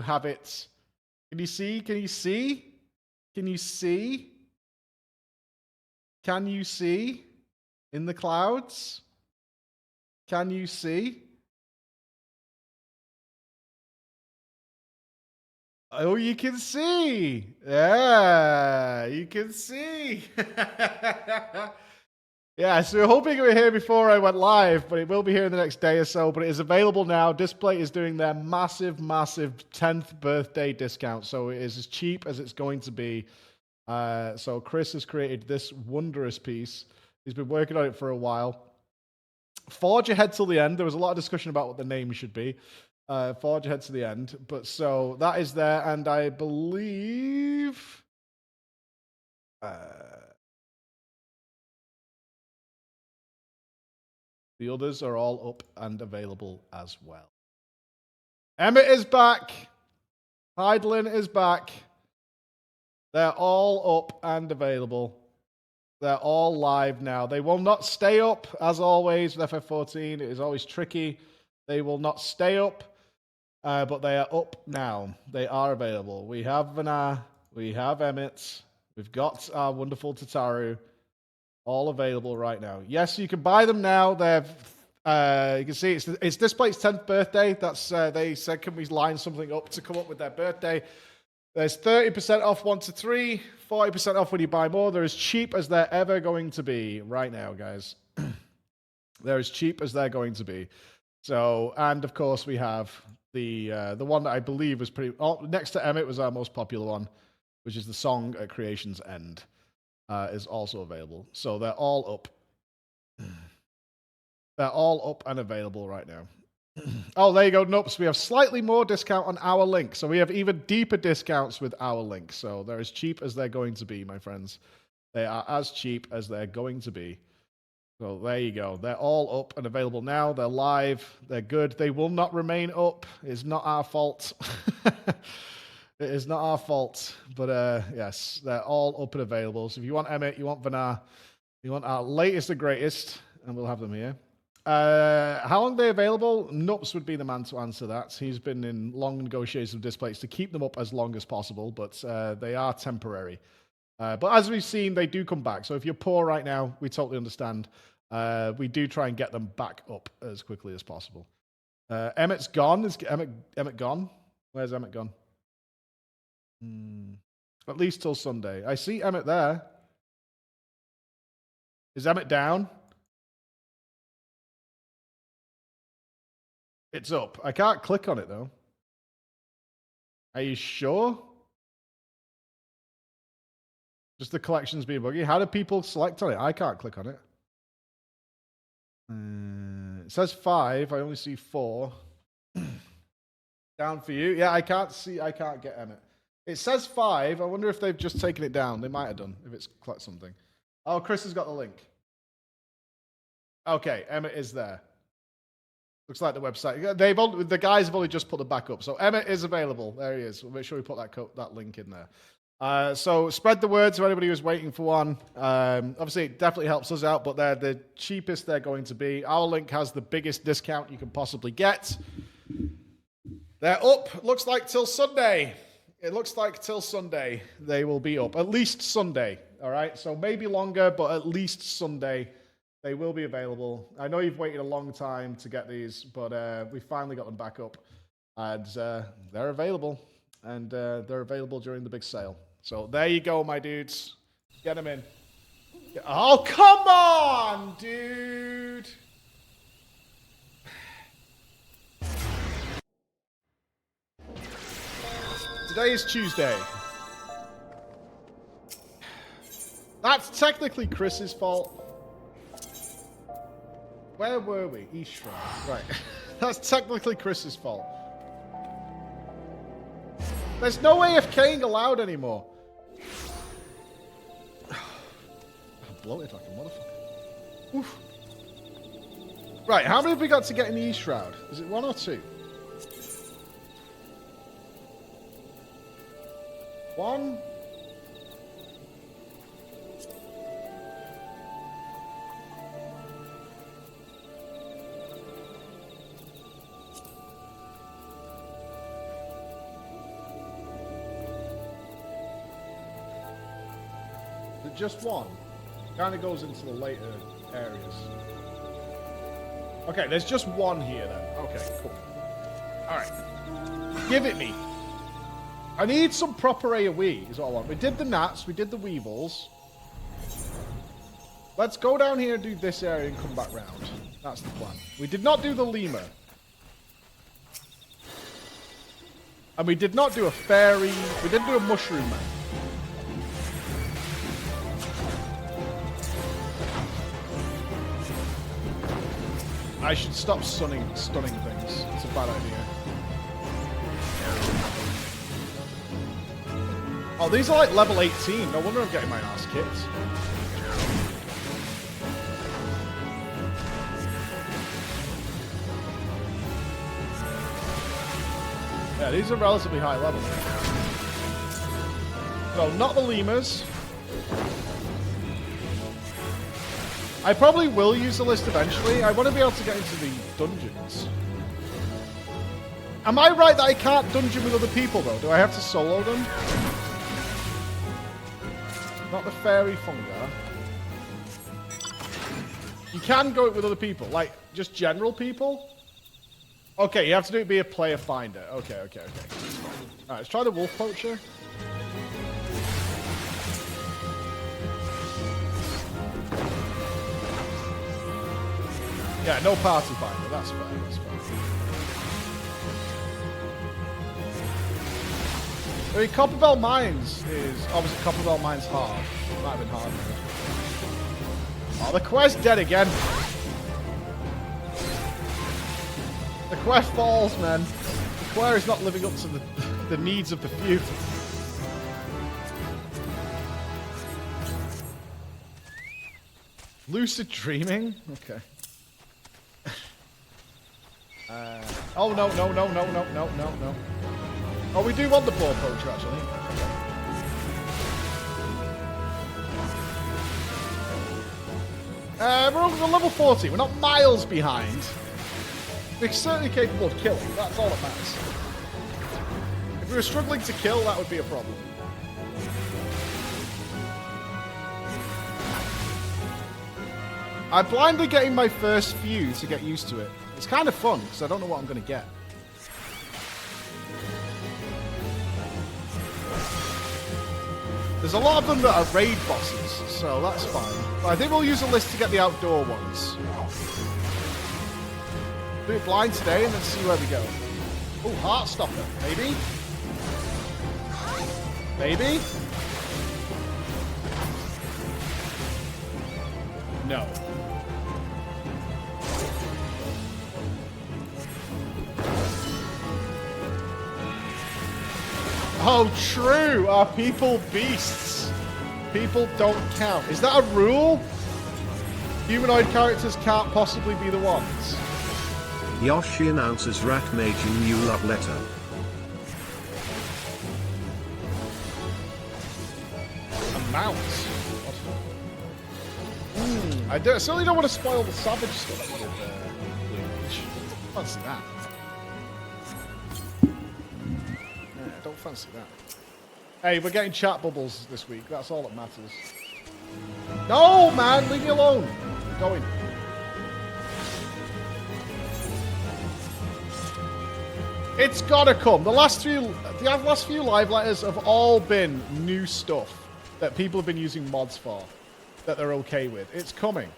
have it. Can you see? Can you see? Can you see? Can you see in the clouds? Can you see? Oh, you can see. Yeah, you can see. Yeah, so we're hoping it were here before I went live, but it will be here in the next day or so. But it is available now. Display is doing their massive 10th birthday discount. So it is as cheap as it's going to be. So Chris has created this wondrous piece. He's been working on it for a while. Forge ahead till the end. There was a lot of discussion about what the name should be. Forge ahead to the end. But so that is there, and I believe the others are all up and available as well. Emmett is back. Heidlin is back. They're all up and available. They're all live now. They will not stay up, as always, with FF14. It is always tricky. They will not stay up, but they are up now. They are available. We have Vanar. We have Emmett. We've got our wonderful Tataru. All available right now. Yes, you can buy them now. They're, you can see it's Display's 10th birthday. That's they said, can we line something up to come up with their birthday? There's 30% off 1 to 3, 40% off when you buy more. They're as cheap as they're ever going to be right now, guys. They're as cheap as they're going to be. So, and of course we have the one that I believe was pretty next to Emmett was our most popular one, which is the Song at Creation's End, is also available. So they're all up. They're all up and available right now. Oh, there you go. Nope. So we have slightly more discount on our link. So we have even deeper discounts with our link. So they're as cheap as they're going to be, my friends. They are as cheap as they're going to be. So there you go. They're all up and available now. They're live. They're good. They will not remain up. It's not our fault. It is not our fault. But yes, they're all up and available. So if you want Emmett, you want Vanar, you want our latest and greatest, and we'll have them here. How long are they available? Nups would be the man to answer that. He's been in long negotiations with Displays to keep them up as long as possible, but they are temporary. But as we've seen, they do come back. So if you're poor right now, we totally understand. We do try and get them back up as quickly as possible. Emmett's gone. Is Emmett gone? Where's Emmett gone? At least till Sunday. I see Emmett there. Is Emmett down? It's up. I can't click on it, though. Are you sure? Just the collections being buggy. How do people select on it? I can't click on it. It says 5. I only see 4. Down for you. Yeah, I can't get Emmett. It says 5. I wonder if they've just taken it down. They might have done, if it's clicked something. Oh, Chris has got the link. Okay, Emmett is there. Looks like the website. The guys have only just put them back up. So Emmett is available. There he is. We'll make sure we put that link in there. So spread the word to anybody who's waiting for one. Obviously, it definitely helps us out, but they're the cheapest they're going to be. Our link has the biggest discount you can possibly get. They're up. Looks like till Sunday. It looks like till Sunday they will be up. At least Sunday. All right. So maybe longer, but at least Sunday they will be available. I know you've waited a long time to get these, but we finally got them back up, and they're available. And they're available during the big sale. So there you go, my dudes. Get them in. Oh, come on, dude. Today is Tuesday. That's technically Chris's fault. Where were we? East Shrine. Right. That's technically Chris's fault. There's no AFKing allowed anymore. I'm bloated like a motherfucker. Oof. Right, how many have we got to get in the East Shroud? Is it 1 or 2? 1. Just 1. Kind of goes into the later areas. Okay, there's just 1 here then. Okay, cool. Alright. Give it me. I need some proper AoE is what I want. We did the gnats, we did the weevils. Let's go down here and do this area and come back round. That's the plan. We did not do the lemur. And we did not do a fairy. We didn't do a mushroom man. I should stop stunning things. It's a bad idea. Oh, these are like level 18. No wonder I'm getting my ass kicked. Yeah, these are relatively high level. So, not the lemurs. I probably will use the list eventually. I want to be able to get into the dungeons. Am I right that I can't dungeon with other people, though? Do I have to solo them? Not the fairy funga. You can go it with other people. Like, just general people? Okay, you have to do it be a player finder. Okay. Alright, let's try the wolf poacher. Yeah, no party finder. That's fair. I mean, Copperbell Mines is... Obviously, Copperbell Mines hard. Might have been hard. Oh, the quest dead again. The quest falls, man. The quest is not living up to the needs of the few. Lucid dreaming? Okay. Oh, no. Oh, we do want the ball poacher, actually. We're on level 40. We're not miles behind. We're certainly capable of killing. That's all that matters. If we were struggling to kill, that would be a problem. I'm blindly getting my first few to get used to it. It's kind of fun, because I don't know what I'm going to get. There's a lot of them that are raid bosses, so that's fine. But I think we'll use a list to get the outdoor ones. Do it blind today and then see where we go. Oh, Heartstopper. Maybe? Maybe? No. Oh, true. Are people beasts? People don't count. Is that a rule? Humanoid characters can't possibly be the ones. Yoshi announces Rat Mage in new love letter. Amount. I certainly don't want to spoil the savage stuff with Blue Mage. Fancy that. Yeah, I don't fancy that. Hey, we're getting chat bubbles this week. That's all that matters. No, man, leave me alone. I'm going. It's gotta come. The last few live letters have all been new stuff that people have been using mods for, that they're okay with. It's coming.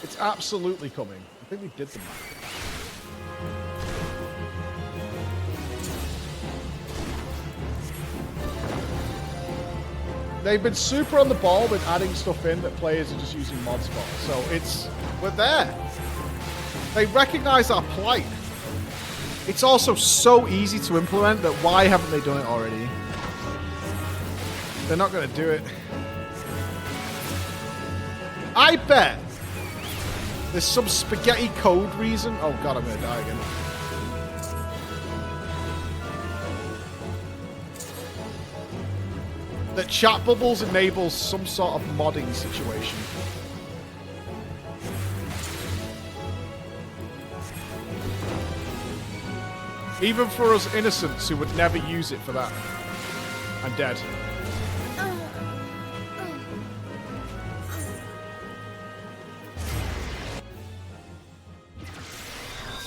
It's absolutely coming. I think we did the math. They've been super on the ball with adding stuff in that players are just using mods for. So we're there. They recognize our plight. It's also so easy to implement that why haven't they done it already? They're not going to do it. I bet there's some spaghetti code reason. Oh god, I'm going to die again. That chat bubbles enables some sort of modding situation. Even for us innocents who would never use it for that. I'm dead.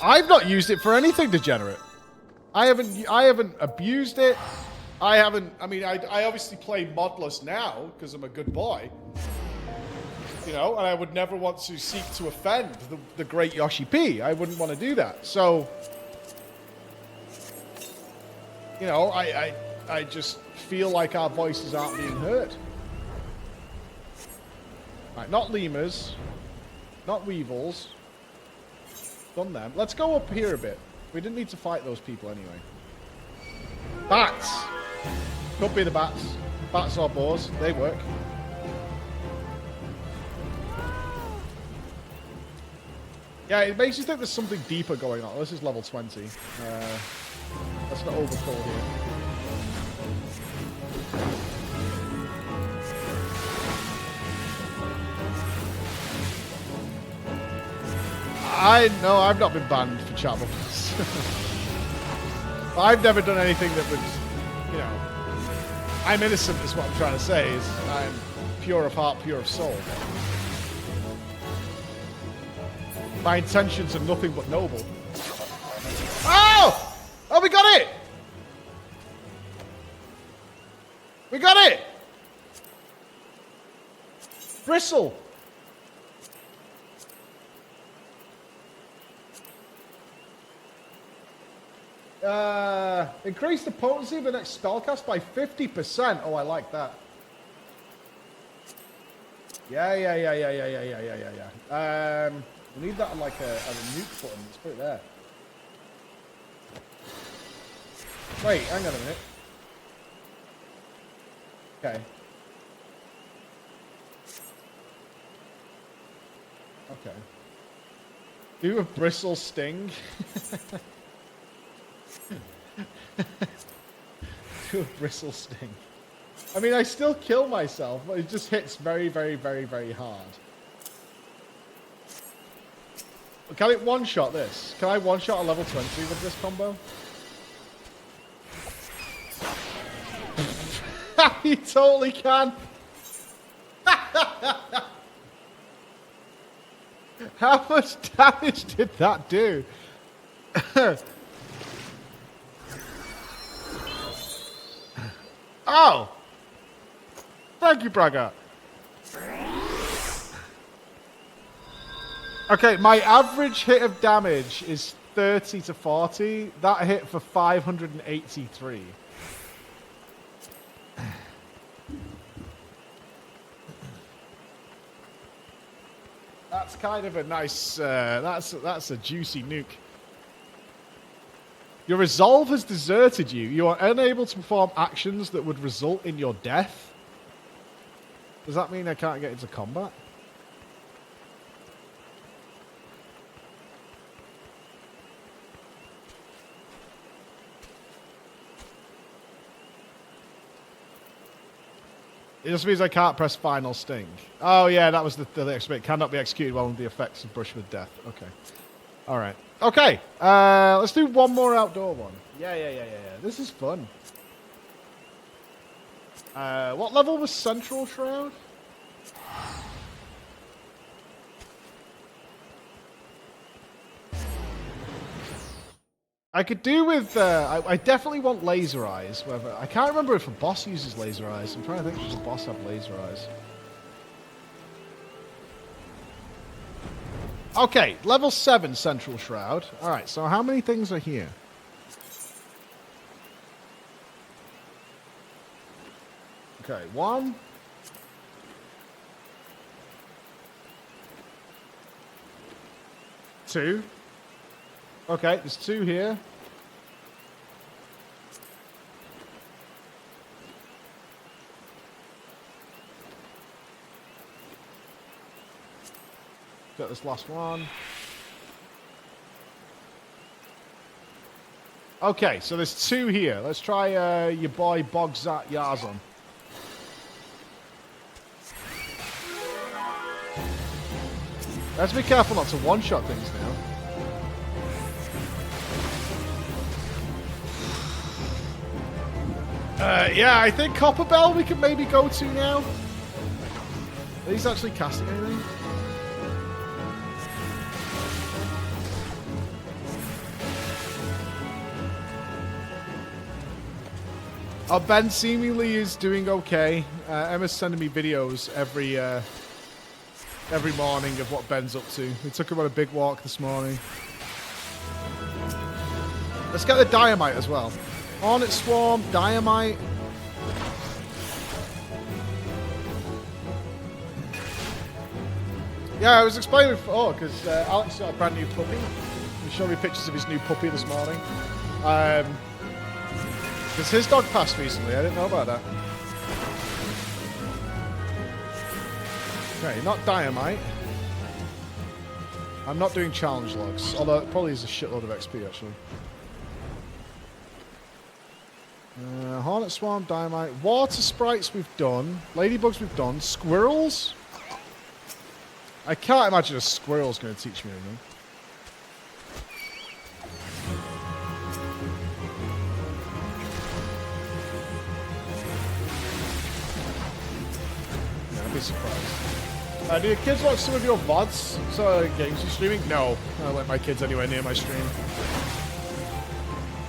I've not used it for anything degenerate. I haven't abused it. I mean, I obviously play modless now because I'm a good boy. You know, and I would never want to seek to offend the great Yoshi P. I wouldn't want to do that. So, you know, I just feel like our voices aren't being heard. Right, not lemurs, not weevils. Done them. Let's go up here a bit. We didn't need to fight those people anyway. Bats! Could be the bats. Bats or boars. They work. Yeah, it makes you think there's something deeper going on. This is level 20. Let's not overkill here. I've not been banned for chat bubbles. I've never done anything that would, you know, I'm innocent is what I'm trying to say, is I'm pure of heart, pure of soul. My intentions are nothing but noble. Oh! Oh, we got it! We got it! Bristle! Increase the potency of the next spellcast by 50%. Oh, I like that. Yeah. We need that on like a nuke button. Let's put it there. Wait, hang on a minute. Okay. Okay. Do a bristle sting. Do a bristle sting. I mean, I still kill myself, but it just hits very, very, very, very hard. Can it one-shot this? Can I one-shot a level 20 with this combo? You totally can. How much damage did that do? Oh! Thank you, Braga. Okay, my average hit of damage is 30 to 40. That hit for 583. That's kind of a nice, that's a juicy nuke. Your resolve has deserted you. You are unable to perform actions that would result in your death. Does that mean I can't get into combat? just means I can't press final sting. Oh yeah, that was the next bit. Cannot be executed while under the effects of brush with death. Okay. All right. Okay. Let's do one more outdoor one. Yeah. This is fun. What level was Central Shroud? I could do with... I definitely want laser eyes. Whether I can't remember if a boss uses laser eyes. I'm trying to think, does a boss have laser eyes? Okay, level 7 Central Shroud. Alright, so how many things are here? Okay, 1... 2... Okay, there's 2 here. Got this last one. Okay, so there's 2 here. Let's try your boy Bogzat Yarzon. Let's be careful not to one-shot things now. Yeah, I think Copper Bell we can maybe go to now. Are these actually casting anything? Oh, Ben seemingly is doing okay. Emma's sending me videos every morning of what Ben's up to. We took him on a big walk this morning. Let's get the Dynamite as well. Hornet Swarm, Dynamite. Yeah, I was explaining before, because Alex got a brand new puppy. He showed me pictures of his new puppy this morning. Because his dog passed recently, I didn't know about that. Okay, not Dynamite. I'm not doing challenge logs, although it probably is a shitload of XP actually. Hornet Swarm, Dynamite. Water Sprites we've done. Ladybugs we've done. Squirrels? I can't imagine a squirrel's going to teach me anything. Yeah, I'd be surprised. Do your kids watch some of your VODs? So, games you're streaming? No. I don't let my kids anywhere near my stream.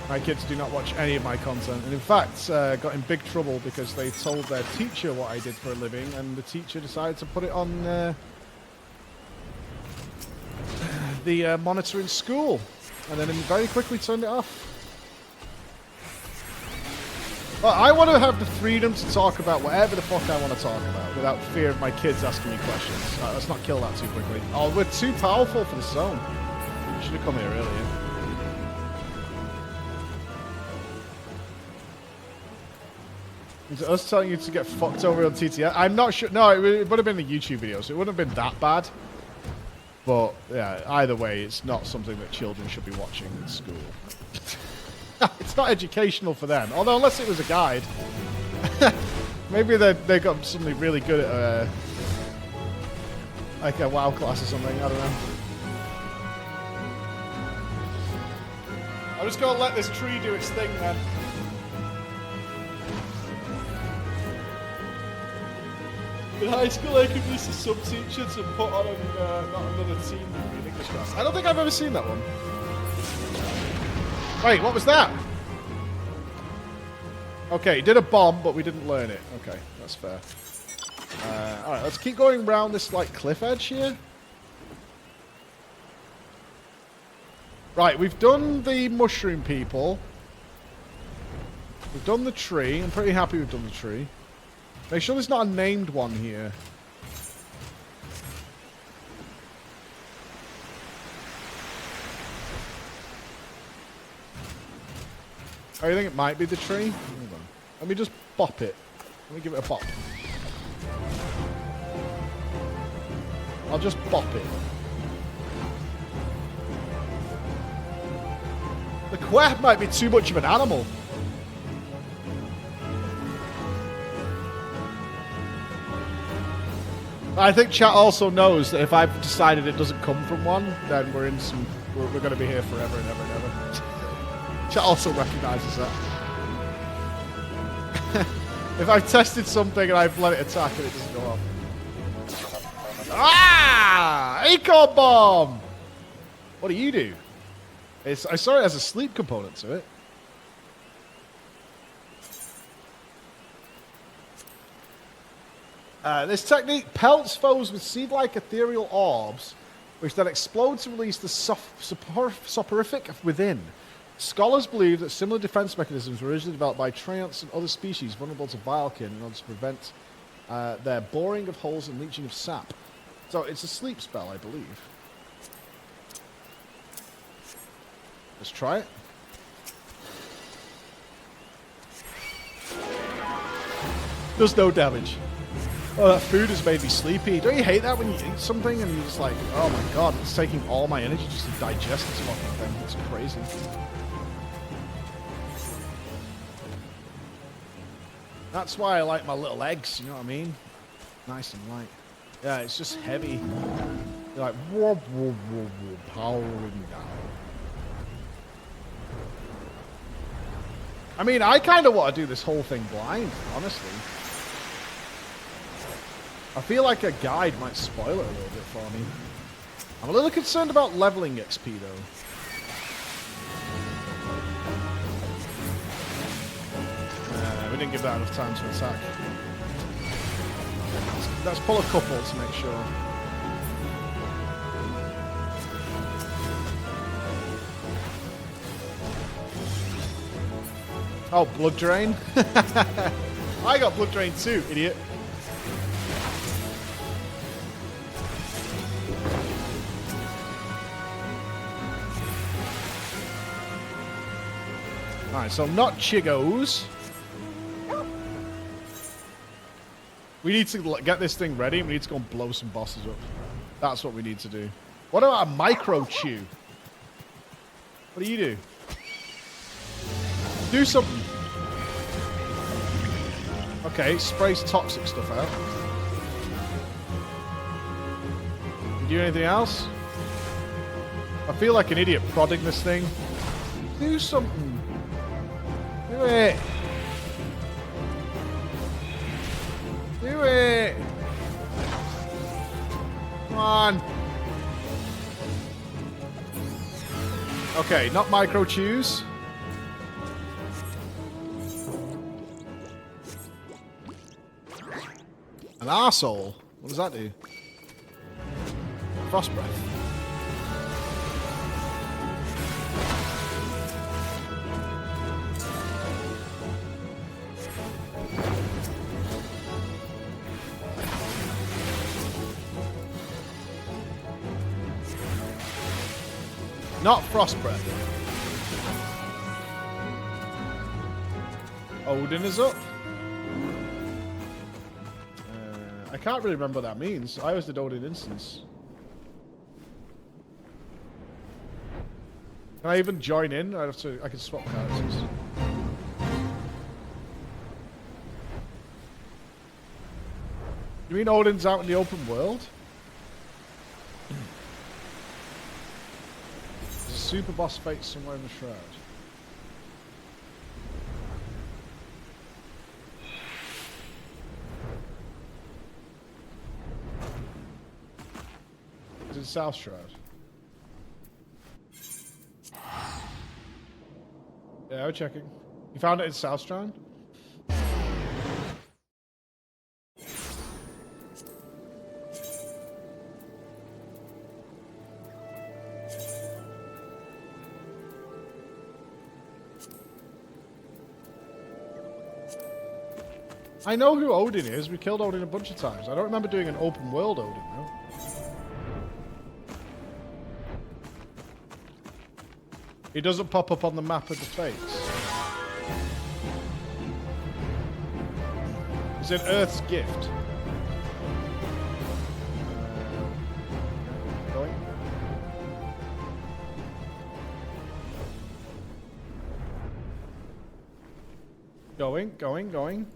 My kids do not watch any of my content, and in fact, got in big trouble because they told their teacher what I did for a living, and the teacher decided to put it on the monitor in school, and then very quickly turned it off. Well, I want to have the freedom to talk about whatever the fuck I want to talk about without fear of my kids asking me questions. Let's not kill that too quickly. Oh, we're too powerful for the zone. You should have come here earlier. Is it us telling you to get fucked over on TTS? I'm not sure. No, it would have been a YouTube video, so it wouldn't have been that bad. But, yeah, either way, it's not something that children should be watching in school. It's not educational for them. Although, unless it was a guide. Maybe they got something really good at, like a WoW class or something. I don't know. I'm just going to let this tree do its thing, then. In high school, I could be a sub-teacher to put on not another team in English class. I don't think I've ever seen that one. Wait, what was that? Okay, did a bomb, but we didn't learn it. Okay, that's fair. Alright, let's keep going around this, like, cliff edge here. Right, we've done the mushroom people. We've done the tree. I'm pretty happy we've done the tree. Make sure there's not a named one here. Oh, you think it might be the tree? Hold on. Let me just bop it. Let me give it a bop. I'll just bop it. The quack might be too much of an animal. I think chat also knows that if I've decided it doesn't come from one, then we're in some. We're going to be here forever and ever and ever. Chat also recognizes that. If I've tested something and I've let it attack and it doesn't go off. Ah! Acorn bomb! What do you do? I saw it as a sleep component to it. This technique pelts foes with seed-like ethereal orbs, which then explode to release the soporific within. Scholars believe that similar defense mechanisms were originally developed by treants and other species vulnerable to Vilekin in order to prevent their boring of holes and leaching of sap. So it's a sleep spell, I believe. Let's try it. Does no damage. Oh, that food has made me sleepy. Don't you hate that when you eat something and you're just like, oh my god, it's taking all my energy just to digest this fucking thing. It's crazy. That's why I like my little eggs, you know what I mean? Nice and light. Yeah, it's just heavy. You're like, whoa, whoa, whoa, whoa, powering down. I mean, I kind of want to do this whole thing blind, honestly. I feel like a guide might spoil it a little bit for me. I'm a little concerned about leveling XP, though. We didn't give that enough time to attack. Let's pull a couple to make sure. Oh, blood drain? I got blood drain too, idiot. Alright, so not Chigos. We need to get this thing ready. We need to go and blow some bosses up. That's what we need to do. What about a micro chew? What do you do? Do something. Okay, sprays toxic stuff out. You do anything else? I feel like an idiot prodding this thing. Do something. Do it. Do it. Come on. Okay, not micro chews. An arsehole? What does that do? Frost breath. Not frost breath. Odin is up. I can't really remember what that means. I always did Odin instance. Can I even join in? I can swap characters. You mean Odin's out in the open world? There's a super boss fight somewhere in the Shroud. Is it South Shroud? Yeah, we're checking. You found it in South Shroud? I know who Odin is. We killed Odin a bunch of times. I don't remember doing an open world Odin, though. He doesn't pop up on the map of the fates. Is it Earth's gift? Going? Going.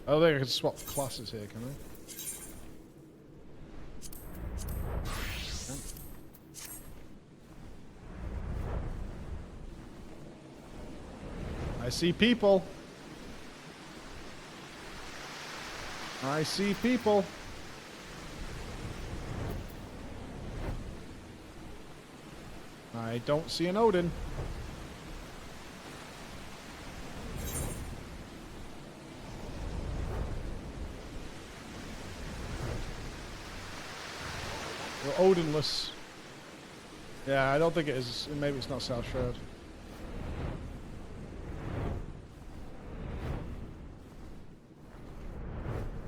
I don't think I can swap classes here, can I? I see people. I see people. I don't see an Odin. We're Odinless. Yeah, I don't think it is. Maybe it's not South Shroud.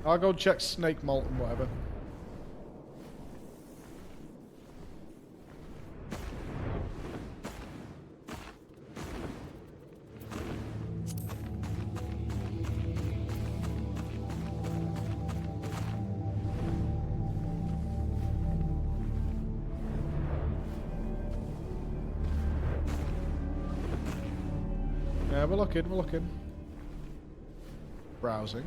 I'll go check Snake Malt and whatever. Yeah, we're looking. Browsing.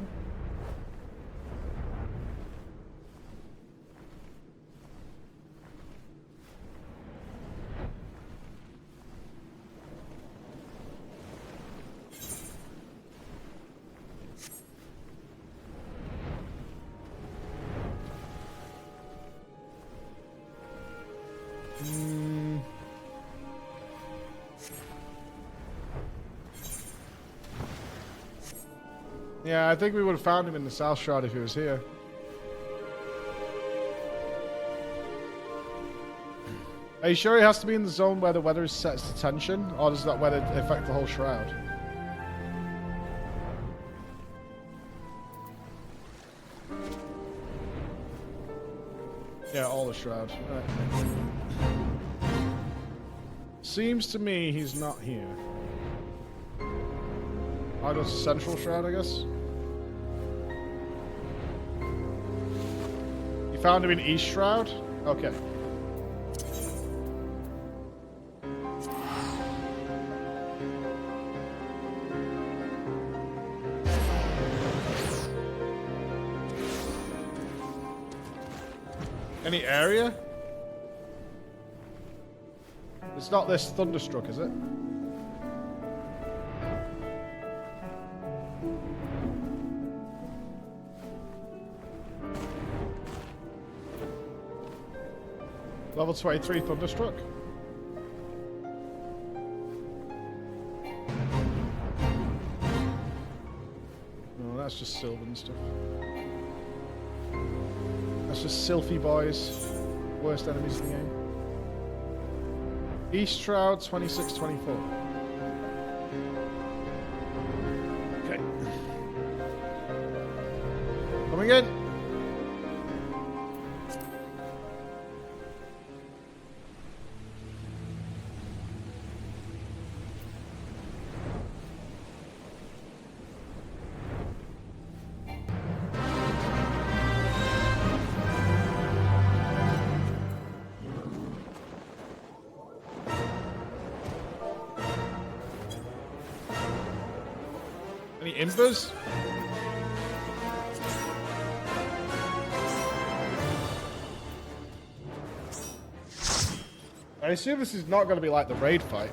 Yeah, I think we would have found him in the South Shroud if he was here. Are you sure he has to be in the zone where the weather is set to tension? Or does that weather affect the whole shroud? Yeah, all the shroud. Right. Seems to me he's not here. I'll go to Central Shroud, I guess. You found him in East Shroud? Okay. Any area? It's not this Thunderstruck, is it? Level 23 Thunderstruck. No, that's just Sylvan stuff. That's just Sylphy boys. Worst enemies in the game. East Shroud 26-24. Okay. Coming in. Any Imbers? I assume this is not going to be like the raid fight.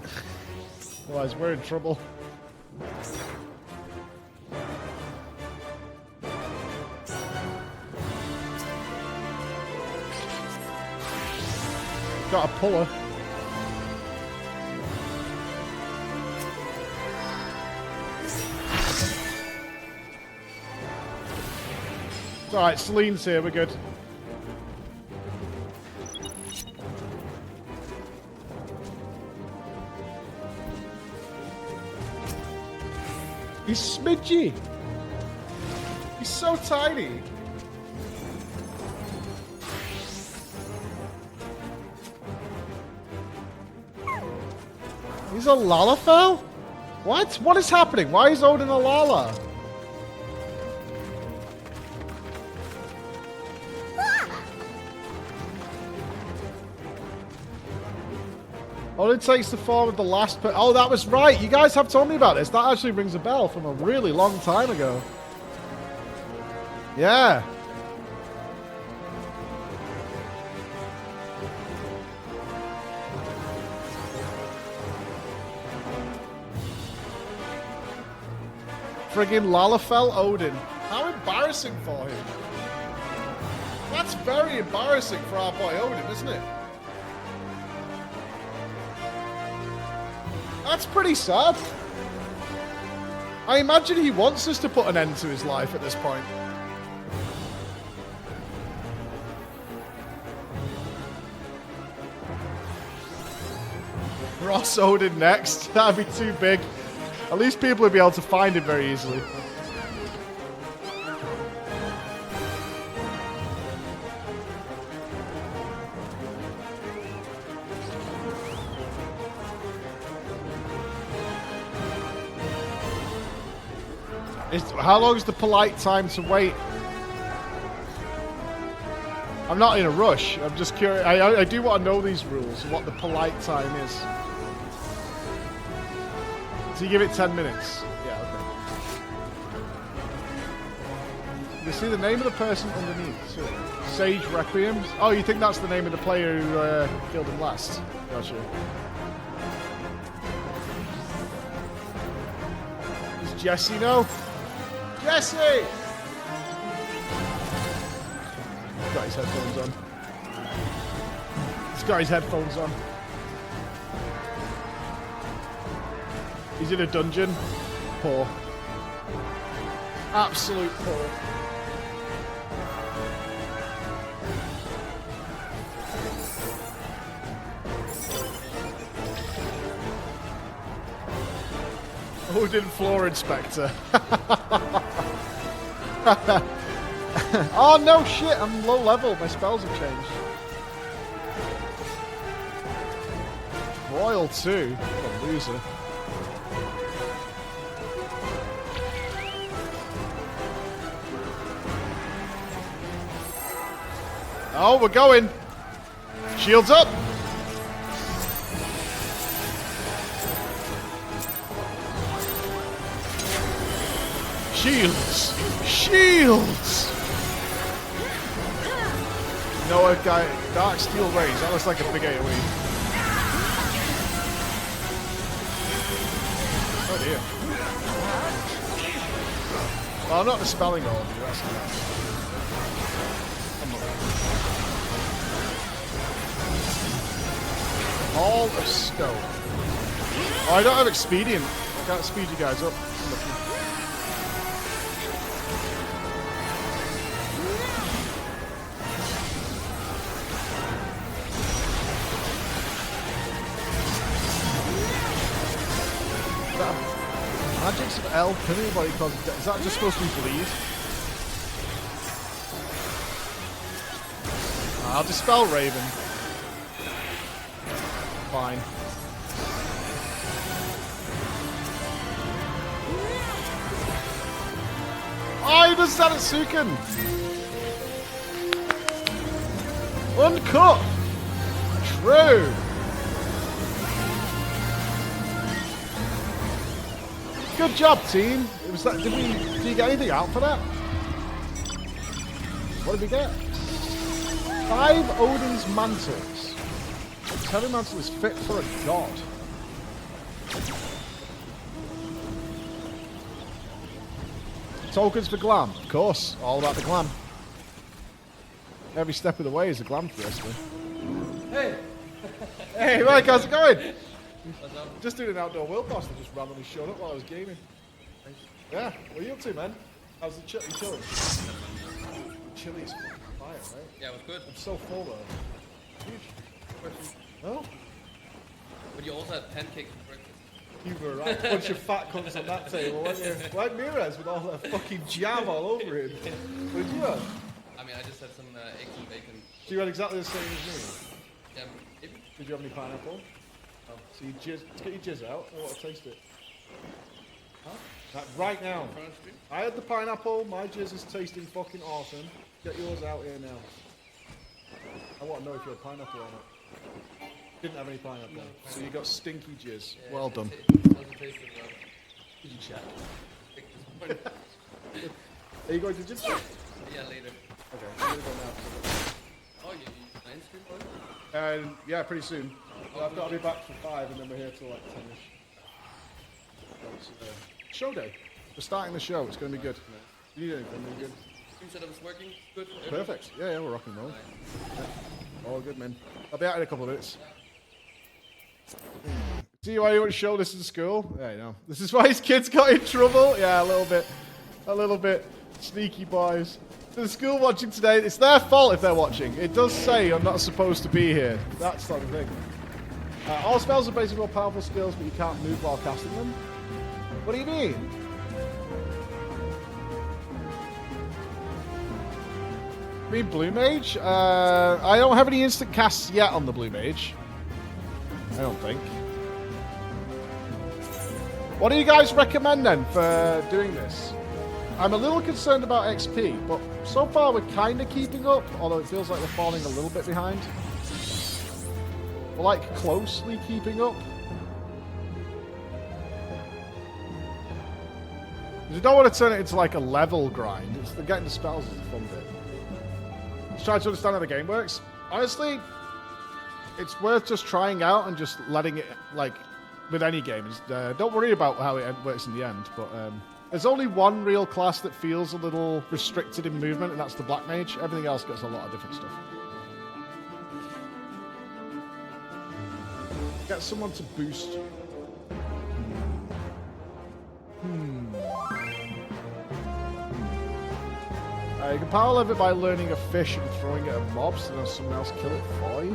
Otherwise, we're in trouble. Got a puller. It's alright, Celine's here, we're good. He's smidgy. He's so tiny. He's a Lalafell? What? What is happening? Why is Odin a Lala? Odin takes the form of the last oh, that was right. You guys have told me about this. That actually rings a bell from a really long time ago. Yeah. friggin' Lalafell Odin. How embarrassing for him. That's very embarrassing for our boy Odin, isn't it? That's pretty sad. I imagine he wants us to put an end to his life at this point. Ross Odin next. That'd be too big. At least people would be able to find him very easily. How long is the polite time to wait? I'm not in a rush. I'm just curious. I do want to know these rules, what the polite time is. So you give it 10 minutes? Yeah, okay. You see the name of the person underneath. So, Sage Requiem. Oh, you think that's the name of the player who killed him last? Gotcha. Does Jesse know? Jesse! He's got his headphones on. He's got his headphones on. He's in a dungeon. Poor. Absolute poor. Odin Floor Inspector. Oh no shit, I'm low level, my spells have changed. Royal 2? What a loser. Oh, we're going. Shields up. Shields! Shields! No, a guy, Dark Steel Rays, that looks like a big AoE. Oh dear. Well, I'm not dispelling all of you, that's nice. Hall of Stone. Oh, I don't have Expedient. I can't speed you guys up. Magics of L, killing anybody causes death. Is that just supposed to be bleed? I'll dispel Raven. Fine. Oh, he does that at Sukin! Uncut! True! Good job, team. It was that. Did you get anything out for that? What did we get? 5 Odin's mantles. This heavy mantle is fit for a god. Tokens for glam, of course. All about the glam. Every step of the way is a glam fiesta. Hey, hey, Mike, how's it going? Just doing an outdoor world boss that just randomly showed up while I was gaming. Yeah, what are you up to, man? How's the chili? Chili is fire, right? Yeah, it was good. I'm so full though. Huge. No? But you also had pancakes for breakfast. You were right. Bunch of fat cunts on that table, weren't you? Like Mirez with all that fucking jam all over him. What did you have? I mean, I just had some eggs and bacon. So you had exactly the same as me? Yeah, maybe. Did you have any pineapple? Oh, so you jizz, let's get your jizz out. I want to taste it. Huh? Right now. I had the pineapple. My jizz is tasting fucking awesome. Get yours out here now. I want to know if you had pineapple on it. Didn't have any pineapple. No, so you got stinky jizz. Yeah, well done. Did you check? Are you going to jizz? Yeah, later. Okay, I'm gonna go now. Oh, you nine stream point? Yeah, pretty soon. Well, I've got to be back for 5 and then we're here till like 10ish. Show day. We're starting the show. It's going to be good. You need anything? Are you good? Stream setup's working. Good. Perfect. Yeah, we're rocking and rolling. Yeah. All good, man. I'll be out in a couple of minutes. See why you want to show this in school? Yeah, you know. This is why his kids got in trouble? Yeah, a little bit. A little bit. Sneaky boys. To the school watching today, it's their fault if they're watching. It does say I'm not supposed to be here. That's not the thing. All spells are basically more powerful skills, but you can't move while casting them. What do you mean? You mean Blue Mage? I don't have any instant casts yet on the Blue Mage. I don't think. What do you guys recommend then for doing this? I'm a little concerned about XP, but so far we're kind of keeping up, although it feels like we're falling a little bit behind. We're like closely keeping up. You don't want to turn it into like a level grind. It's the getting the spells is the fun bit. Just trying to understand how the game works. Honestly, it's worth just trying out and just letting it, like, with any game. Don't worry about how it works in the end, but there's only one real class that feels a little restricted in movement, and that's the Black Mage. Everything else gets a lot of different stuff. Get someone to boost you. You can power level it by learning a fish and throwing it at mobs, and then someone else kill it for you.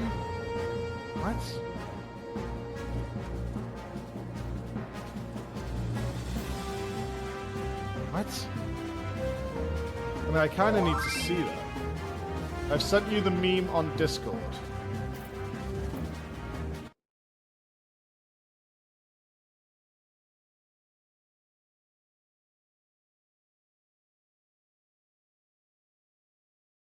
What? What? I mean, I kind of need to see that. I've sent you the meme on Discord.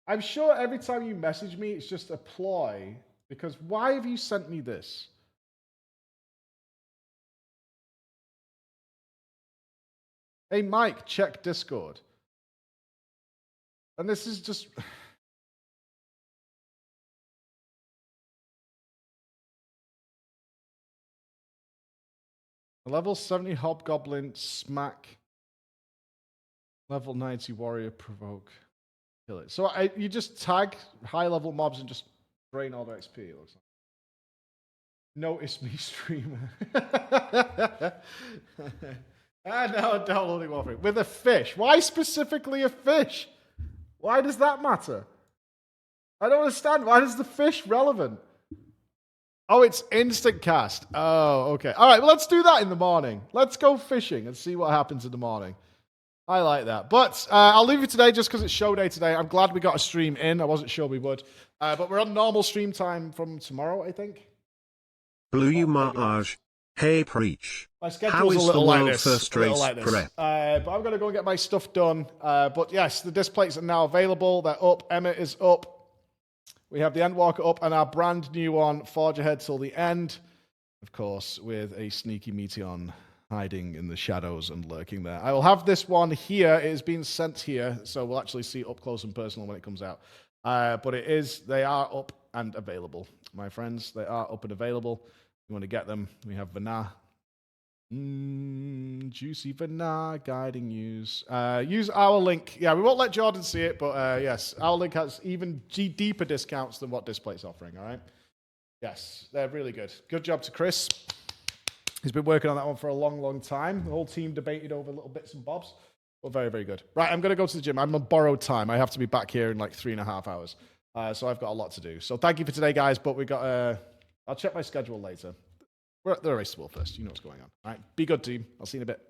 I'm sure every time you message me, it's just a ploy, because why have you sent me this? Hey, Mike, check Discord. And this is just... A level 70 Hobgoblin, smack. Level 90 Warrior, provoke. Kill it. So you just tag high-level mobs and just drain all their XP, it looks like. Notice me, streamer. No, downloading Warframe. With a fish. Why specifically a fish? Why does that matter? I don't understand. Why is the fish relevant? Oh, it's instant cast. Oh, okay. All right, well, let's do that in the morning. Let's go fishing and see what happens in the morning. I like that. But I'll leave you today just because it's show day today. I'm glad we got a stream in. I wasn't sure we would. But we're on normal stream time from tomorrow, I think. Blue you Marge. Hey Preach. My How schedule's is a little the like world this. first race prep? But I'm going to go and get my stuff done. But yes, the disc plates are now available. They're up. Emma is up. We have the Endwalker up and our brand new one, Forge Ahead Till the End. Of course, with a sneaky Meteon hiding in the shadows and lurking there. I will have this one here. It is being sent here, so we'll actually see it up close and personal when it comes out. But they are up and available, my friends. They are up and available. If you want to get them, we have Vana. Juicy Vana, guiding use. Use our link. Yeah, we won't let Jordan see it, but yes, our link has even deeper discounts than what Display's offering, all right? Yes, they're really good. Good job to Chris. He's been working on that one for a long, long time. The whole team debated over little bits and bobs. But very, very good. Right, I'm going to go to the gym. I'm on borrowed time. I have to be back here in like 3.5 hours. So I've got a lot to do. So thank you for today, guys. But we got... I'll check my schedule later. We're at the race to first. You know what's going on. All right, be good, team. I'll see you in a bit.